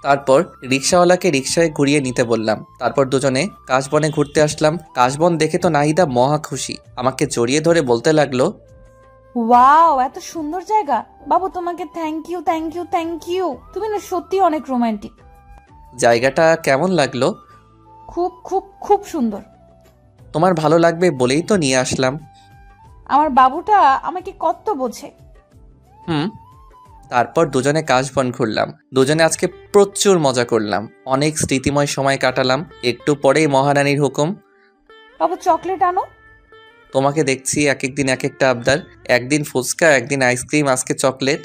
তারপর রিক্সাওয়ালাকে রিক্সায় ঘুরিয়ে নিতে বললাম। তারপর দুজনে কাশবনে ঘুরতে আসলাম। কাশবন দেখে তো নাহিদা মহা খুশি। আমাকে জড়িয়ে ধরে বলতে লাগলো, ওয়াও, এত সুন্দর জায়গা। বাবু তোমাকে thank you thank you thank you, তুমি না সত্যি অনেক রোমান্টিক। জায়গাটা কেমন লাগলো? খুব খুব খুব সুন্দর। তোমার ভালো লাগবে বলেই তো নিয়ে আসলাম। আমার বাবুটা আমাকে কত বোঝে। তারপর দুজনে কাশবন ঘুরলাম। দুজনে আজকে প্রচুর মজা করলাম, অনেক স্মৃতিময় সময় কাটালাম। একটু পরেই মহারানীর হুকুম। বাবু চকলেট আনো। তোমাকে দেখছি এক একদিন এক একটা আবদার। একদিন ফুচকা, একদিন আইসক্রিম, আজকে চকলেট।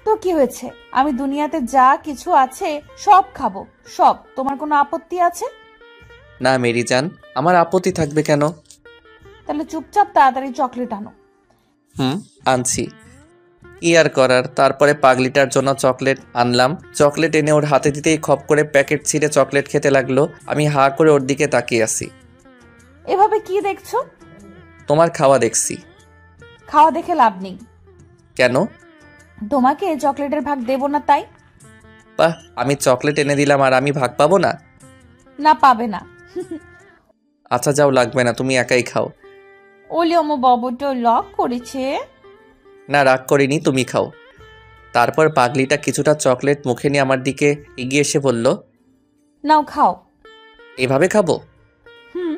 তো কি হয়েছে, আমি দুনিয়াতে যা কিছু আছে সব খাবো, সব। তোমার কোনো আপত্তি আছে? না মেরি জান, আমার আপত্তি থাকবে কেন? তাহলে চুপচাপ তাড়াতাড়ি চকলেট আনো। আনছি। কি আর করার। তারপরে পাগলিটার জন্য চকলেট আনলাম। চকলেট এনে ওর হাতে দিতেই খপ করে প্যাকেট ছিঁড়ে চকলেট খেতে লাগলো। আমি হা করে ওর দিকে তাকিয়ে আছি। এভাবে কি দেখছো? তোমার খাওয়া দেখছি। খাওয়া দেখে লাভ নেই। কেন? তোমাকে চকলেটের ভাগ দেব না তাই। বাহ, আমি চকলেট এনে দিলাম আর আমি ভাগ পাবো না? না, পাবে না। আচ্ছা যাও, লাগবে না, তুমি একাই খাও। ওলি আমার বাবুটা লক করেছে। না, রাগ করিনি, তুমি খাও। তারপর পাগলিটা কিছুটা চকলেট মুখে নিয়ে আমার দিকে এগিয়ে এসে বলল, নাও খাও। এভাবে খাবো? হুম।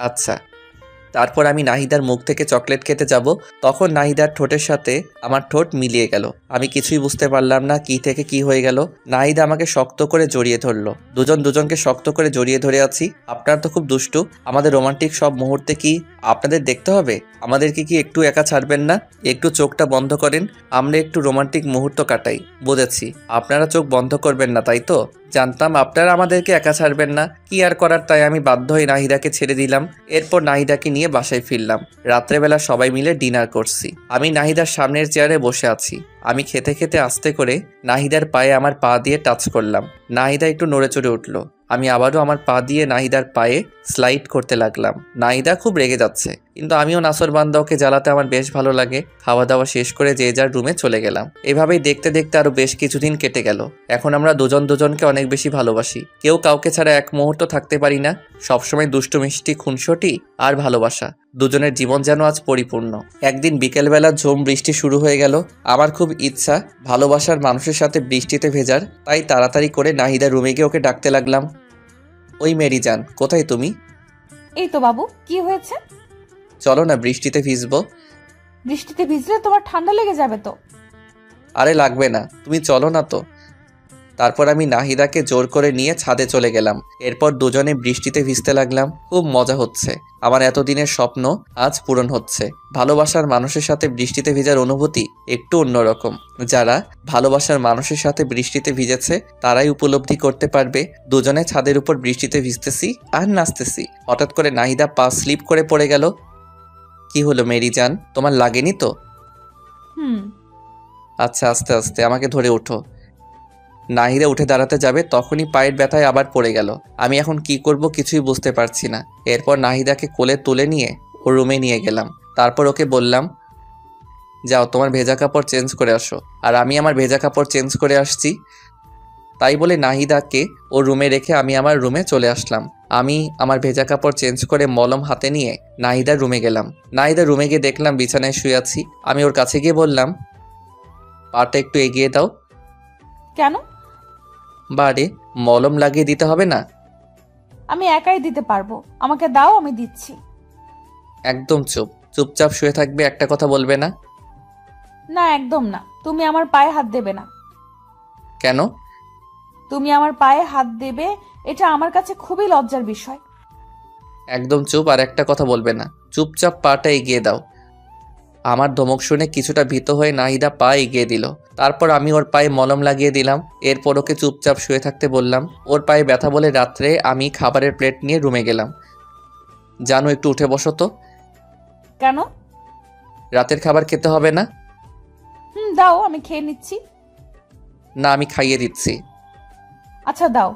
আচ্ছা। তারপর আমি নাহিদার মুখ থেকে চকলেট খেতে যাব, তখন নাহিদার ঠোঁটের সাথে আমার ঠোঁট মিলিয়ে গেল। আমি কিছুই বুঝতে পারলাম না কি থেকে কি হয়ে গেল। নাহিদা আমাকে শক্ত করে জড়িয়ে ধরলো। দুজন দুজনকে শক্ত করে জড়িয়ে ধরে আছি। আপনারা তো খুব দুষ্টু। আমাদের রোমান্টিক সব মুহূর্তে কি আপনাদের দেখতে হবে? আমাদেরকে কি একটু একা ছাড়বেন না? একটু চোখটা বন্ধ করেন, আমরা একটু রোমান্টিক মুহূর্ত কাটাই। বুঝেছি, আপনারা চোখ বন্ধ করবেন না, তাই তো? জানতাম আপনারা আমাদেরকে একা ছাড়বেন না। কি আর করার, তাই আমি বাধ্য হয়ে নাহিদাকে ছেড়ে দিলাম। এরপর নাহিদাকে নিয়ে বাসায় ফিরলাম। রাত্রেবেলা সবাই মিলে ডিনার করছি। আমি নাহিদার সামনের চেয়ারে বসে আছি। আমি খেতে খেতে আস্তে করে নাহিদার পায়ে আমার পা দিয়ে টাচ করলাম। নাহিদা একটু নড়ে চড়ে উঠলো। আমি আবারও আমার পা দিয়ে নাহিদার পায়ে স্লাইড করতে লাগলাম। নাহিদা খুব রেগে যাচ্ছে, কিন্তু আমিও নাসরবান্দা ওকে জ্বালাতে আমার বেশ ভালো লাগে। খাওয়া দাওয়া শেষ করে যে যার রুমে চলে গেলাম। এভাবেই দেখতে দেখতে আরো বেশ কিছুদিন কেটে গেল। এখন আমরা দুজন দুজনকে অনেক বেশি ভালোবাসি। কেউ কাউকে ছাড়া এক মুহূর্ত থাকতে পারি না। সবসময় দুষ্টু মিষ্টি খুনসুটি আর ভালোবাসা, দুজনের জীবন যেন আজ পরিপূর্ণ। একদিন বিকেলবেলা ঝুম বৃষ্টি শুরু হয়ে গেল। আমার খুব ইচ্ছা ভালোবাসার মানুষের সাথে বৃষ্টিতে ভেজার, তাই তাড়াতাড়ি করে নাহিদা রুমে গিয়ে ওকে ডাকতে লাগলাম। ওই মেরি জান, কোথায় তুমি? এই তো বাবু, কি হয়েছে? চলো না, বৃষ্টিতে ভিজবো। বৃষ্টিতে ভিজলে তোমার ঠান্ডা লেগে যাবে তো। আরে লাগবে না, তুমি চলো না তো। তারপর আমি নাহিদাকে জোর করে নিয়ে ছাদে চলে গেলাম। এরপর দুজনে বৃষ্টিতে ভিজতে লাগলাম। খুব মজা হচ্ছে। আমার এতদিনের স্বপ্ন আজ পূরণ হচ্ছে। ভালোবাসার মানুষের সাথে বৃষ্টিতে ভিজার অনুভূতি একটু অন্যরকম। যারা ভালোবাসার মানুষের সাথে বৃষ্টিতে ভিজেছে তারাই উপলব্ধি করতে পারবে। দুজনে ছাদের উপর বৃষ্টিতে ভিজতেছি আর নাচতেছি। হঠাৎ করে নাহিদা পা স্লিপ করে পড়ে গেল। কি হলো মেরি জান, তোমার লাগেনি তো? আচ্ছা, আস্তে আস্তে আমাকে ধরে ওঠো। নাহিদা উঠে দাঁড়াতে যাবে, তখনই পায়ের ব্যথায় আবার পড়ে গেল। আমি এখন কি করব কিছুই বুঝতে পারছি না। এরপর নাহিদাকে কোলে তুলে নিয়ে ওর রুমে নিয়ে গেলাম। তারপর ওকে বললাম, যাও তোমার ভেজা কাপড় চেঞ্জ করে আসো। আর আমি আমার ভেজা কাপড় চেঞ্জ করে আসছি। তাই বলে নাহিদাকে ওর রুমে রেখে আমি আমার রুমে চলে আসলাম। আমি আমার ভেজা কাপড় চেঞ্জ করে মলম হাতে নিয়ে নাহিদার রুমে গেলাম। নাহিদার রুমে গিয়ে দেখলাম বিছানায় শুয়ে আছি। আমি ওর কাছে গিয়ে বললাম, পাটা একটু এগিয়ে দাও। কেন? বারে, মলম লাগিয়ে দিতে হবে না? আমি একাই দিতে পারবো, আমাকে দাও, আমি দিচ্ছি। একদম চুপ, চুপচাপ শুয়ে থাকবে, একটা কথা বলবে না। না, একদম না। তুমি আমার পায়ে হাত দেবে না। কেন? তুমি আমার পায়ে হাত দেবে, এটা আমার কাছে খুবই লজ্জার বিষয়। একদম চুপ, আর একটা কথা বলবে না। চুপচাপ পাটা এগিয়ে দাও। আমার ধমক শুনে কিছুটা ভীত হয়ে নাহিদা পা এগিয়ে দিল। তারপর আমি ওর পায়ে মলম লাগিয়ে দিলাম। এরপর ওকে চুপচাপ শুয়ে থাকতে বললাম। ওর পায়ে ব্যথা বলে রাত্রে আমি খাবারের প্লেট নিয়ে রুমে গেলাম। জানো, একটু উঠে বসো তো। কেন? রাতের খাবার খেতে হবে না? দাও, আমি খেয়ে নিচ্ছি। না, আমি খাইয়ে দিচ্ছি। আচ্ছা দাও।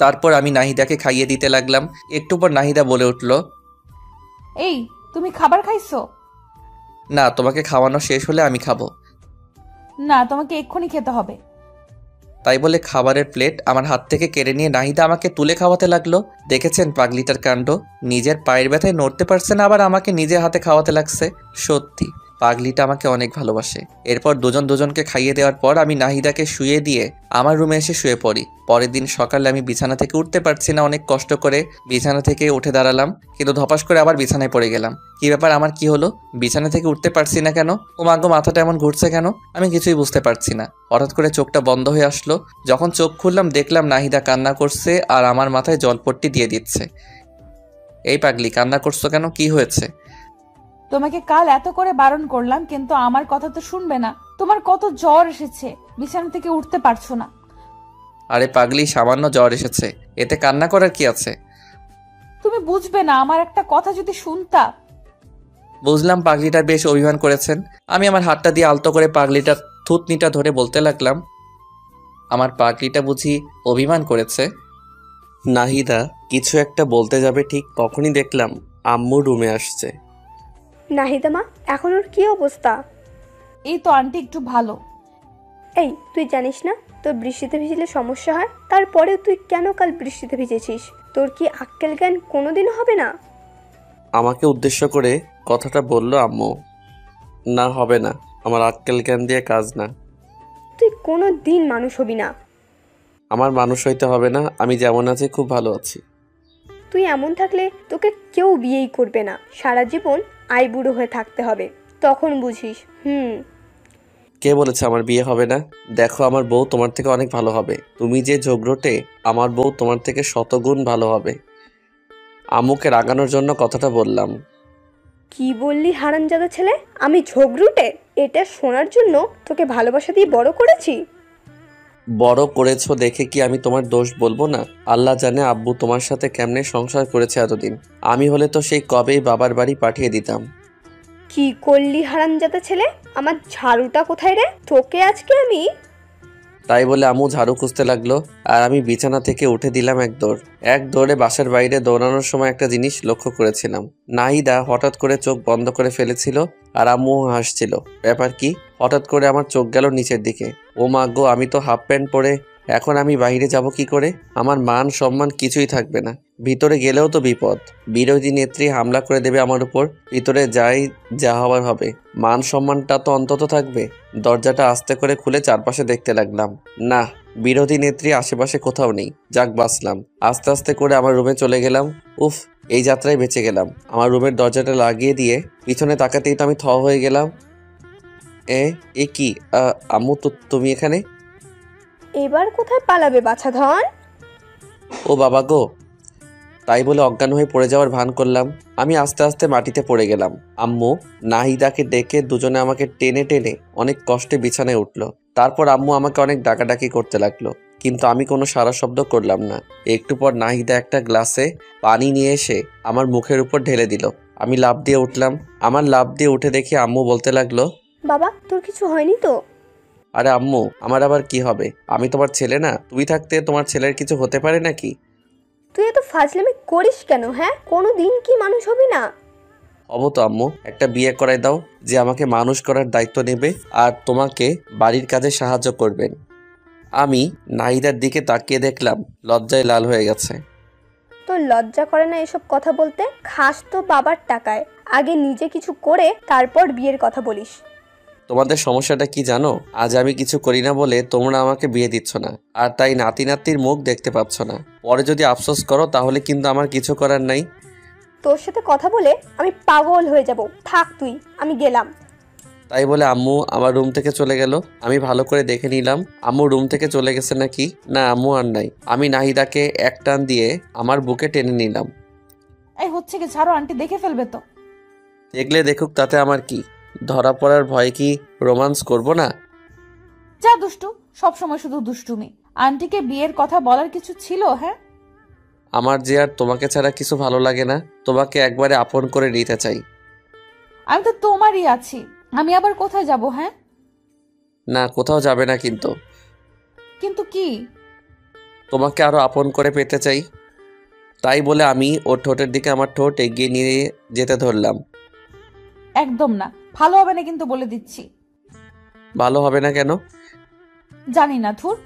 তারপর আমি নাহিদাকে খাইয়ে দিতে লাগলাম। একটু পর নাহিদা বলে উঠল, এই, তুমি খাবার খাইছো? না, তোমাকে খাওয়ানো শেষ হলে আমি খাবো। না, তোমাকে এক্ষুনি খেতে হবে। তাই বলে খাবারের প্লেট আমার হাত থেকে কেড়ে নিয়ে নাহিদা আমাকে তুলে খাওয়াতে লাগলো। দেখেছেন পাগলিটার কাণ্ড? নিজের পায়ের ব্যথায় নড়তে পারছে না, আবার আমাকে নিজের হাতে খাওয়াতে লাগছে। সত্যি পাগলিটা আমাকে অনেক ভালোবাসে। এরপর দুজন দুজনকে খাইয়ে দেওয়ার পর আমি নাহিদাকে শুয়ে দিয়ে আমার রুমে এসে শুয়ে পড়ি। পরের দিন সকালে আমি বিছানা থেকে উঠতে পারছি না। অনেক কষ্ট করে বিছানা থেকে উঠে দাঁড়ালাম, কিন্তু ধপাস করে আবার বিছানায় পড়ে গেলাম। কি ব্যাপার, আমার কি হলো? বিছানা থেকে উঠতে পারছি না কেন? ও মাগো, মাথাটা এমন ঘুরছে কেন? আমি কিছুই বুঝতে পারছি না। হঠাৎ করে চোখটা বন্ধ হয়ে আসলো। যখন চোখ খুললাম দেখলাম নাহিদা কান্না করছে আর আমার মাথায় জলপট্টি দিয়ে দিচ্ছে। এই পাগলি, কান্না করছো কেন? কি হয়েছে? তোমাকে কাল এত করে বারণ করলাম, কিন্তু আমার কথা তো শুনবে না। তোমার কত জ্বর এসেছে, বিছানা থেকে উঠতে পারছো না। আরে পাগলি, সামান্য জ্বর এসেছে, এতে কান্না করার কি আছে? তুমি বুঝবে না, আমার একটা কথা যদি শুনতা। বুঝলাম পাগলিটার বেশ অভিমান করেছেন। আমি আমার হাতটা দিয়ে আলতো করে পাগলিটার থুতনিটা ধরে বলতে লাগলাম, আমার পাগলিটা বুঝি অভিমান করেছে? নাহিদা কিছু একটা বলতে যাবে, ঠিক তখনই দেখলাম আম্মু রুমে আসছে। নাহিদা মা, এখন ওর কি অবস্থা? এই তো আন্টি, একটু ভালো। এই, তুই জানিস না তোর বৃষ্টিতে ভিজলে সমস্যা হয়? তারপরেও তুই কেন কাল বৃষ্টিতে ভিজেছিস? তোর কি আক্কেল জ্ঞান কোনোদিনও হবে না? আমাকে উদ্দেশ্য করে কথাটা বলল আম্মু। না, হবে না, আমার আক্কেল জ্ঞান দিয়ে কাজ না। তুই কোনো দিন মানুষ হবি না। আমার মানুষ হইতে হবে না, আমি যেমন আছি খুব ভালো আছি। তুই এমন থাকলে তোকে কেউ বিয়েই করবে না, সারা জীবন আইবুড়ো হয়ে থাকতে হবে, তখন বুঝিস। কে বলেছে আমার বিয়ে হবে না? দেখো, আমার বউ তোমার থেকে অনেক ভালো হবে। তুমি যে ঝগড়টে, আমার বউ তোমার থেকে শতগুণ ভালো হবে। আম্মুকে রাগানোর জন্য কথাটা বললাম। কি বললি হারামজাদা ছেলে? আমি ঝগড়ুটে? এটা শোনার জন্য তোকে ভালোবাসা দিয়ে বড় করেছি। বড় করেছো দেখে কি আমি তোমার দোষ বলবো না? আল্লাহ জানে আব্বু তোমার সাথে কেমনে সংসার করেছে এতদিন। আমি হলে তো সেই কবেই বাবার বাড়ি পাঠিয়ে দিতাম। কি করলি হারামজাদা ছেলে? আমার ঝাড়ুটা কোথায় রে? তোকে আজকে আমি। তাই বলে আম্মু ঝাড়ু খুঁজতে লাগলো, আর আমি বিছানা থেকে উঠে দিলাম এক দৌড়ে বাসার বাইরে দৌড়ানোর সময় একটা জিনিস লক্ষ্য করেছিলাম। নাহিদা হঠাৎ করে চোখ বন্ধ করে ফেলেছিল, আর আম্মু হাসছিল। ব্যাপার কি? হঠাৎ করে আমার চোখ গেল নিচের দিকে। ও মা গো, আমি তো হাফ প্যান্ট পরে, এখন আমি বাইরে যাব কি করে? আমার মান সম্মান কিছুই থাকবে না। ভিতরে গেলেও তো বিপদ, বিরোধী নেত্রী হামলা করে দেবে আমার উপর। ভিতরে যাই, যা হবার হবে, মান সম্মানটা তো অন্তত থাকবে। দরজাটা আস্তে করে খুলে চারপাশে দেখতে লাগলাম। না, বিরোধী নেত্রী আশেপাশে কোথাও নেই। যাক, বাঁচলাম। আস্তে আস্তে করে আমার রুমে চলে গেলাম। উফ, এই যাত্রায় বেঁচে গেলাম। আমার রুমের দরজাটা লাগিয়ে দিয়ে পিছনে তাকাতেই তো আমি থ হয়ে গেলাম। এ কি? আম্মু, তো তুমি এখানে? এবার কোথায় পালাবে বাছাধন? ও বাবা গো! তাই বলে অজ্ঞান হয়ে পড়ে যাওয়ার ভান করলাম। আমি আস্তে আস্তে মাটিতে পড়ে গেলাম। আম্মু নাহিদাকে ডেকে দুজনে আমাকে টেনে টেনে অনেক কষ্টে বিছানায় উঠলো। তারপর আম্মু আমাকে অনেক ডাকাডাকি করতে লাগলো, কিন্তু আমি কোনো সারা শব্দ করলাম না। একটু পর নাহিদা একটা গ্লাসে পানি নিয়ে এসে আমার মুখের উপর ঢেলে দিল। আমি লাফ দিয়ে উঠলাম। আমার লাফ দিয়ে উঠে দেখি আম্মু বলতে লাগলো, বাবা, তোর কিছু হয়নি তো? আরে আম্মু, আমার আবার কি হবে? আমি তোমার ছেলে না? তুমি থাকতে তোমার ছেলের কিছু হতে পারে নাকি? তুই এত ফাজলামি করিস কেন? হ্যাঁ, কোনো দিন কি মানুষ হবি না? হব তো আম্মু। একটা বিয়ে করাই দাও, যে আমাকে মানুষ করার দায়িত্ব নেবে আর তোমাকে বাড়ির কাজে সাহায্য করবেন। আমি নাহিদার দিকে তাকিয়ে দেখলাম লজ্জায় লাল হয়ে গেছে। তোর লজ্জা করে না এসব কথা বলতে? খাস তো বাবার টাকায়, আগে নিজে কিছু করে তারপর বিয়ের কথা বলিস। তোমাদের সমস্যাটা কি জানো? আজ আমি কিছু করি না বলে তোমরা আমাকে বিয়ে দিচ্ছ না, আর তাই নাতি নাতির মুখ দেখতে পাচ্ছ না। পরে যদি আফসোস করো তাহলে কিন্তু আমার কিছু করার নাই। তোর সাথে কথা বলে আমি পাগল হয়ে যাব। থাক তুই, আমি গেলাম। তাই বলে আম্মু আমার রুম থেকে চলে গেল। আমি ভালো করে দেখে নিলাম আম্মু রুম থেকে চলে গেছে নাকি। না, আম্মু আর নাই। আমি নাহিদাকে এক টান দিয়ে আমার বুকে টেনে নিলাম। এই হচ্ছে কি, ছাড়ো, আন্টি দেখে ফেলবে তো। দেখলে দেখুক, তাতে আমার কি? ধরা পড়ার ভয় কি রোমান্স করব না? যা দুষ্টু, সবসময় শুধু দুষ্টুমি। আন্টিকে বিয়ের কথা বলার কিছু ছিল? হ্যাঁ, আমার যে আর তোমাকে ছাড়া কিছু ভালো লাগে না। তোমাকে একবারে আপন করে নিতে চাই। আমি তো তোমারই আছি, আমি আবার কোথায় যাব? হ্যাঁ, না, কোথাও যাবে না, কিন্তু কিন্তু কি? তোমাকে আরো আপন করে পেতে চাই। তাই বলে আমি ওর ঠোঁটের দিকে আমার ঠোঁট এগিয়ে নিয়ে যেতে ধরলাম। একদম না, ভালো হবে না কিন্তু, বলে দিচ্ছি। ভালো হবে না কেন? জানি না, ধুর।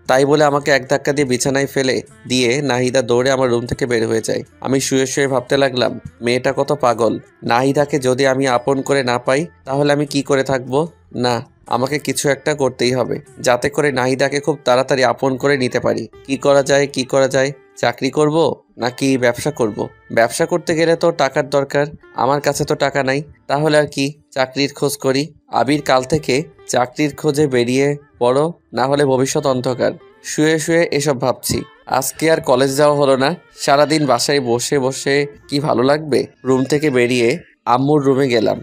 তাই বলে আমাকে এক ধাক্কা দিয়ে বিছানায় ফেলে দিয়ে নাহিদা দৌড়ে আমার রুম থেকে বের হয়ে যায়। আমি শুয়ে শুয়ে ভাবতে লাগলাম, মেয়েটা কত পাগল। নাহিদাকে যদি আমি আপন করে না পাই তাহলে আমি কি করে থাকবো? না, আমাকে কিছু একটা করতেই হবে, যাতে করে নাহিদাকে খুব তাড়াতাড়ি আপন করে নিতে পারি। কি করা যায়? চাকরি করব নাকি ব্যবসা করব? ব্যবসা করতে গেলে তো টাকার দরকার। আমার কাছে তো টাকা নাই। তাহলে আর কি, চাকরির খোঁজ করি। আবির কাল থেকে চাকরির খোঁজে বেরিয়ে পড়ো, না হলে ভবিষ্যৎ অন্ধকার। শুয়ে শুয়ে এসব ভাবছি। আজকে আর কলেজ যাওয়া হলো না। সারাদিন বাসায় বসে বসে কি ভালো লাগবে। রুম থেকে বেরিয়ে আম্মুর রুমে গেলাম।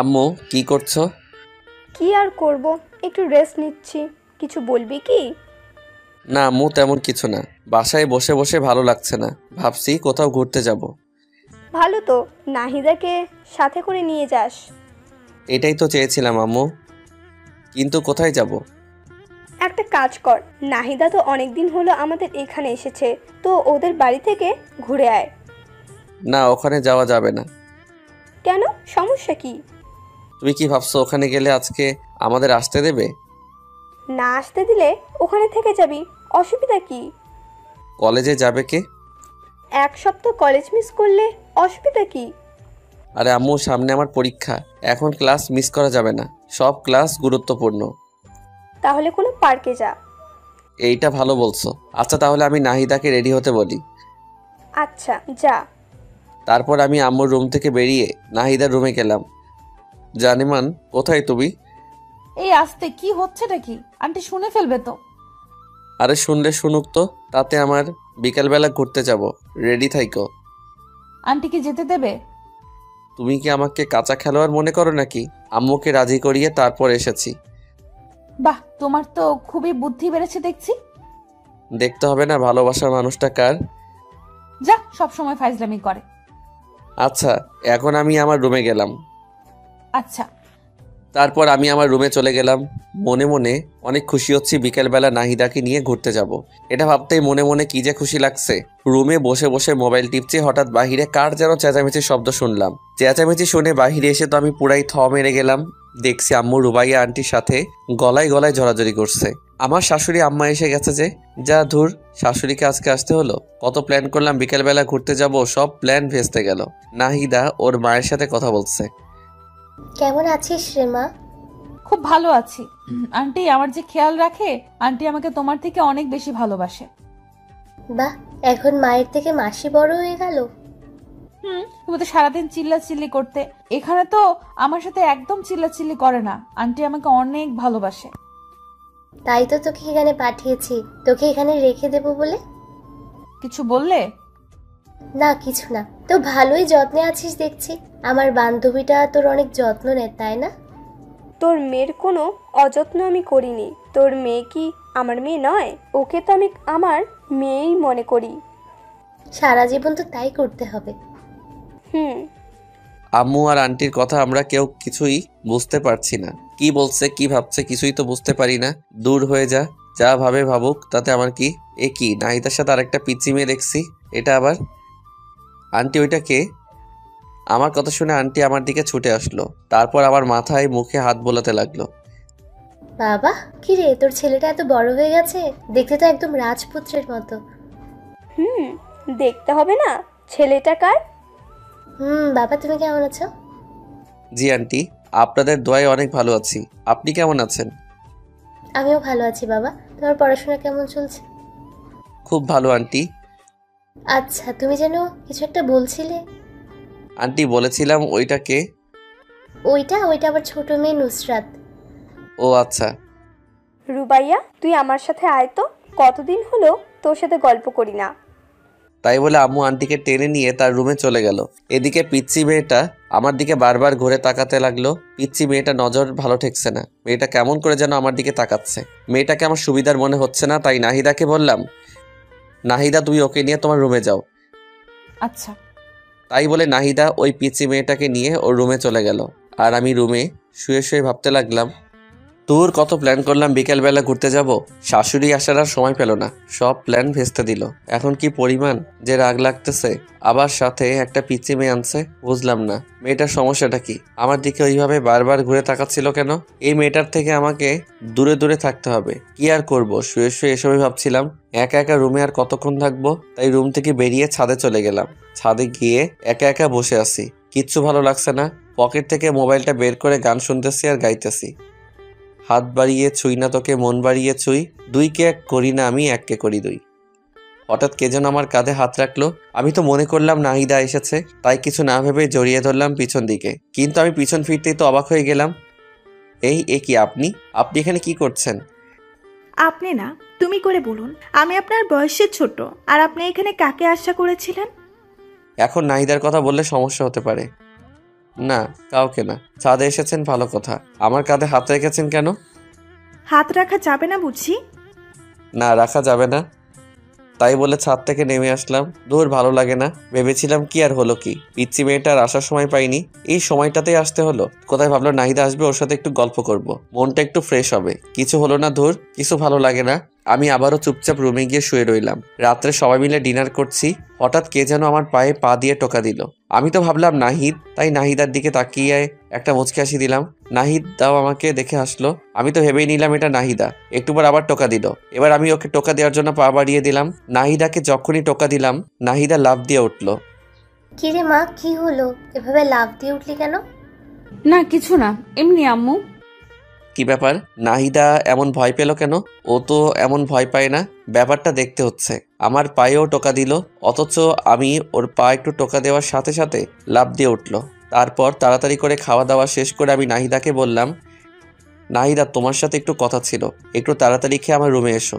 আম্মু, কি করছো? কি আর করব, একটু রেস্ট নিচ্ছি। কিছু বলবি কি? না আম্মু, তেমন কিছু না। বাসায় বসে বসে ভালো লাগছে না, ভাবছি কোথাও ঘুরতে যাব। ভালো তো, নাহিদাকে সাথে করে নিয়ে যাস। এটাই তো চেয়েছিলাম আম্মু, কিন্তু কোথায় যাব? একটা কাজ কর, নাহিদা তো অনেকদিন হলো আমাদের এখানে এসেছে, তো ওদের বাড়ি থেকে ঘুরে আয়। না, ওখানে যাওয়া যাবে না। কেন, সমস্যা কি? তুমি কি ভাবছো ওখানে গেলে আজকে আমাদের আসতে দেবে? না আসতে দিলে ওখানে থেকে যাবি, অসুবিধা কি? কলেজে যাবে কে? এক সপ্তাহ কলেজ মিস করলে অসুবিধা কি? আরে আম্মু, সামনে আমার পরীক্ষা, এখন ক্লাস মিস করা যাবে না। সব ক্লাস গুরুত্বপূর্ণ। তাহলে কোনো পার্কে যা। এইটা ভালো বলছো। আচ্ছা, তাহলে আমি নাহিদাকে রেডি হতে বলি। আচ্ছা যা। তারপর আমি আম্মুর রুম থেকে বেরিয়ে নাহিদার রুমে গেলাম। জানেমান, কোথায় তুমি? এই আস্তে, কি হচ্ছেটা কি? আন্টি শুনে ফেলবে তো। আরে শুনলে শুনুক তো, তাতে আমার বিকালবেলা ঘুরতে যাব, রেডি থাইকো। আন্টি কি যেতে দেবে? তুমি কি আমাকে কাঁচা খেলোয়াড় মনে করো নাকি? আম্মুকে রাজি করিয়ে তারপর এসেছি। বাহ, তোমার তো খুবই বুদ্ধি বেড়েছে দেখছি। দেখতে হবে না ভালোবাসার মানুষটা কার? যা, সব সময় ফাইজলামি করে। আচ্ছা, এখন আমি আমার রুমে গেলাম। আচ্ছা। তারপর আমি আমার রুমে চলে গেলাম। মনে মনে অনেক খুশি হচ্ছি বিকেলবেলা নাহিদাকে নিয়ে ঘুরতে যাব। এটা ভাবতেই মনে মনে কি যে খুশি লাগছে। রুমে বসে বসে মোবাইল টিপছি, হঠাৎ বাহিরে কার যেন চেঁচামেচির শব্দ শুনলাম। চেঁচামেচি শুনে বাহিরে এসে তো আমি পুরাই মেরে গেলাম। দেখছি আম্মু রুবাইয়া আন্টির সাথে গলায় গলায় জড়াজড়ি করছে। আমার শাশুড়ি আম্মা এসে গেছে যে, যা ধুর, শাশুড়িকে আজকে আসতে হলো। কত প্ল্যান করলাম বিকেলবেলা ঘুরতে যাব, সব প্ল্যান ভেস্তে গেল। নাহিদা ওর মায়ের সাথে কথা বলছে। কেমন আছিস রে মা? খুব ভালো আছি। আন্টি আমার যে খেয়াল রাখে, আন্টি আমাকে তোমার থেকে অনেক বেশি ভালোবাসে। বাহ, এখন মায়ের থেকে মাসি বড় হয়ে গেল। তুমি তো সারাদিন চিল্লাচিল্লি করতে, এখানে তো আমার সাথে একদম চিল্লাচিল্লি করে না। আন্টি আমাকে অনেক ভালোবাসে। তাই তো তোকে এখানে পাঠিয়েছি, তোকে এখানে রেখে দেবো বলে। কিছু বললে? না কিছু না, তো ভালোই যত্নে আছিস দেখছি। আমার বান্ধবীটা তোর অনেক যত্ন নেয় তাই না? তোর মেয়ের কোনো অযত্ন আমি করিনি। তোর মেয়ে কি আমার মেয়ে নয়? ওকে তো আমি আমার মেয়েই মনে করি। সারা জীবন তো তাই করতে হবে। আম্মু আর আন্টির কথা আমরা কেউ কিছুই বুঝতে পারছি না। কি বলছে কি ভাবছে কিছুই তো বুঝতে পারি না। দূর হয়ে যা, যা ভাবে ভাবুক, তাতে আমার কি। এ কি, নাহিদার সাথে আরেকটা পিচ্চি মেয়ে দেখছি। এটা আবার আন্টি? ওইটা কে? আমার কথা শুনে আন্টি আমার দিকে ছুটে আসলো। তারপর আমার মাথায় মুখে হাত বোলাতে লাগলো। বাবা, কি রে, তোর ছেলেটা এত বড় হয়ে গেছে, দেখতে তো একদম রাজপুত্রের মতো। দেখতে হবে না ছেলেটা কার? বাবা, তুমি কেমন আছো? জি আন্টি, আপনাদের দোয়ায় অনেক ভালো আছি। আপনি কেমন আছেন? আমিও ভালো আছি বাবা। তোমার পড়াশোনা কেমন চলছে? খুব ভালো আন্টি। আচ্ছা, তুমি যেন কিছু একটা বলছিলে। আন্টি বলেছিলাম ওইটা কে? ওইটা আবার ছোট মেয়ে নুসরাত। ও আচ্ছা। রুবাইয়া, তুই আমার সাথে আয় তো। কতদিন হলো তোর সাথে গল্প করি না। তাই বলে আম্মু আন্টিকে টেনে নিয়ে তার রুমে চলে গেল। এদিকে পিচ্চি মেয়েটা আমার দিকে বারবার ঘুরে তাকাতে লাগলো। পিচ্চি মেয়েটা নজর ভালো ঠেকছে না। মেয়েটা কেমন করে যেন আমার দিকে তাকাচ্ছে। মেয়েটাকে আমার সুবিধার মনে হচ্ছে না, তাই নাহিদাকে বললাম, নাহিদা তুমি ওকে নিয়ে তোমার রুমে যাও। আচ্ছা। তাই বলে নাহিদা ওই পিচ্চি মেয়েটাকে নিয়ে ওর রুমে চলে গেল। আর আমি রুমে শুয়ে শুয়ে ভাবতে লাগলাম, তোর কত প্ল্যান করলাম বিকেলবেলা ঘুরতে যাব, শাশুড়ি আসার আর সময় পেল না, সব প্ল্যান ভেস্তে দিল। এখন কি পরিমাণ যে রাগ লাগতেছে। আবার সাথে একটা পিচ্চি মেয়ে আনছে, বুঝলাম না মেয়েটার সমস্যাটা কি। আমার দিকে ওইভাবে বারবার ঘুরে তাকাচ্ছিল কেন? এই মেয়েটার থেকে আমাকে দূরে দূরে থাকতে হবে। কি আর করব, শুয়ে শুয়ে এসবই ভাবছিলাম। একা একা রুমে আর কতক্ষণ থাকবো, তাই রুম থেকে বেরিয়ে ছাদে চলে গেলাম। ছাদে গিয়ে একা একা বসে আছি, কিচ্ছু ভালো লাগছে না। পকেট থেকে মোবাইলটা বের করে গান শুনতেছি আর গাইতেছি। হাত বাড়িয়ে ছুঁই না তোকে, মন বাড়িয়ে ছুঁই, দুইকে এক করি না আমি, এককে করি দুই। হঠাৎ কে যেন আমার কাঁধে হাত রাখলো। আমি তো মনে করলাম নাহিদা এসেছে, তাই কিছু না ভেবে জড়িয়ে ধরলাম পিছন দিকে। কিন্তু আমি পিছন ফিরতেই তো অবাক হয়ে গেলাম। এ কি, আপনি এখানে কি করছেন? আপনি না, তুমি করে বলুন। আমি আপনার বয়সে ছোট, আর আপনি এখানে কাকে আশা করেছিলেন? এখন নাহিদার কথা বললে সমস্যা হতে পারে। না, কাউকে না। ছাদে এসেছেন ভালো কথা, আমার কাঁধে হাত রেখেছেন কেন? হাত রাখা যাবে না বুঝি? না, রাখা যাবে না। তাই বলে ছাদ থেকে নেমে আসলাম। দূর, ভালো লাগে না। ভেবেছিলাম কি আর হলো কি, পিচ্চি মেয়েটার আসার সময় পাইনি, এই সময়টাতেই আসতে হলো। কোথায় ভাবলো নাহিদা আসবে, ওর সাথে একটু গল্প করব, মনটা একটু ফ্রেশ হবে। কিছু হলো না, ধুর, কিছু ভালো লাগে না। আমি আবারও চুপচাপ রুমে গিয়ে শুয়ে রইলাম। রাত্রে সবাই মিলে ডিনার করছি, হঠাৎ কে যেন আমার পায়ে পা দিয়ে টোকা দিল। আমি তো ভাবলাম নাহিদ, তাই নাহিদার দিকে তাকিয়ে একটা মুচকি হাসি দিলাম। নাহিদ দাও আমাকে দেখে হাসলো। আমি তো ভেবেই নিলাম এটা নাহিদা। একটু পর আবার টোকা দিল। এবার আমি ওকে টোকা দেওয়ার জন্য পা বাড়িয়ে দিলাম। নাহিদাকে যখনই টোকা দিলাম, নাহিদা লাফ দিয়ে উঠলো। কি রে মা, কি হলো? এভাবে লাফ দিয়ে উঠলি কেন? না কিছু না, এমনি আম্মু। কি ব্যাপার, নাহিদা এমন ভয় পেল কেন? ও তো এমন ভয় পায় না। ব্যাপারটা দেখতে হচ্ছে। আমার পায়েও টোকা দিল, অথচ আমি ওর পা একটু টোকা দেওয়ার সাথে সাথে লাফ দিয়ে উঠল। তারপর তাড়াতাড়ি করে খাওয়া দাওয়া শেষ করে আমি নাহিদাকে বললাম, নাহিদা তোমার সাথে একটু কথা ছিল, একটু তাড়াতাড়ি খেয়ে আমার রুমে এসো।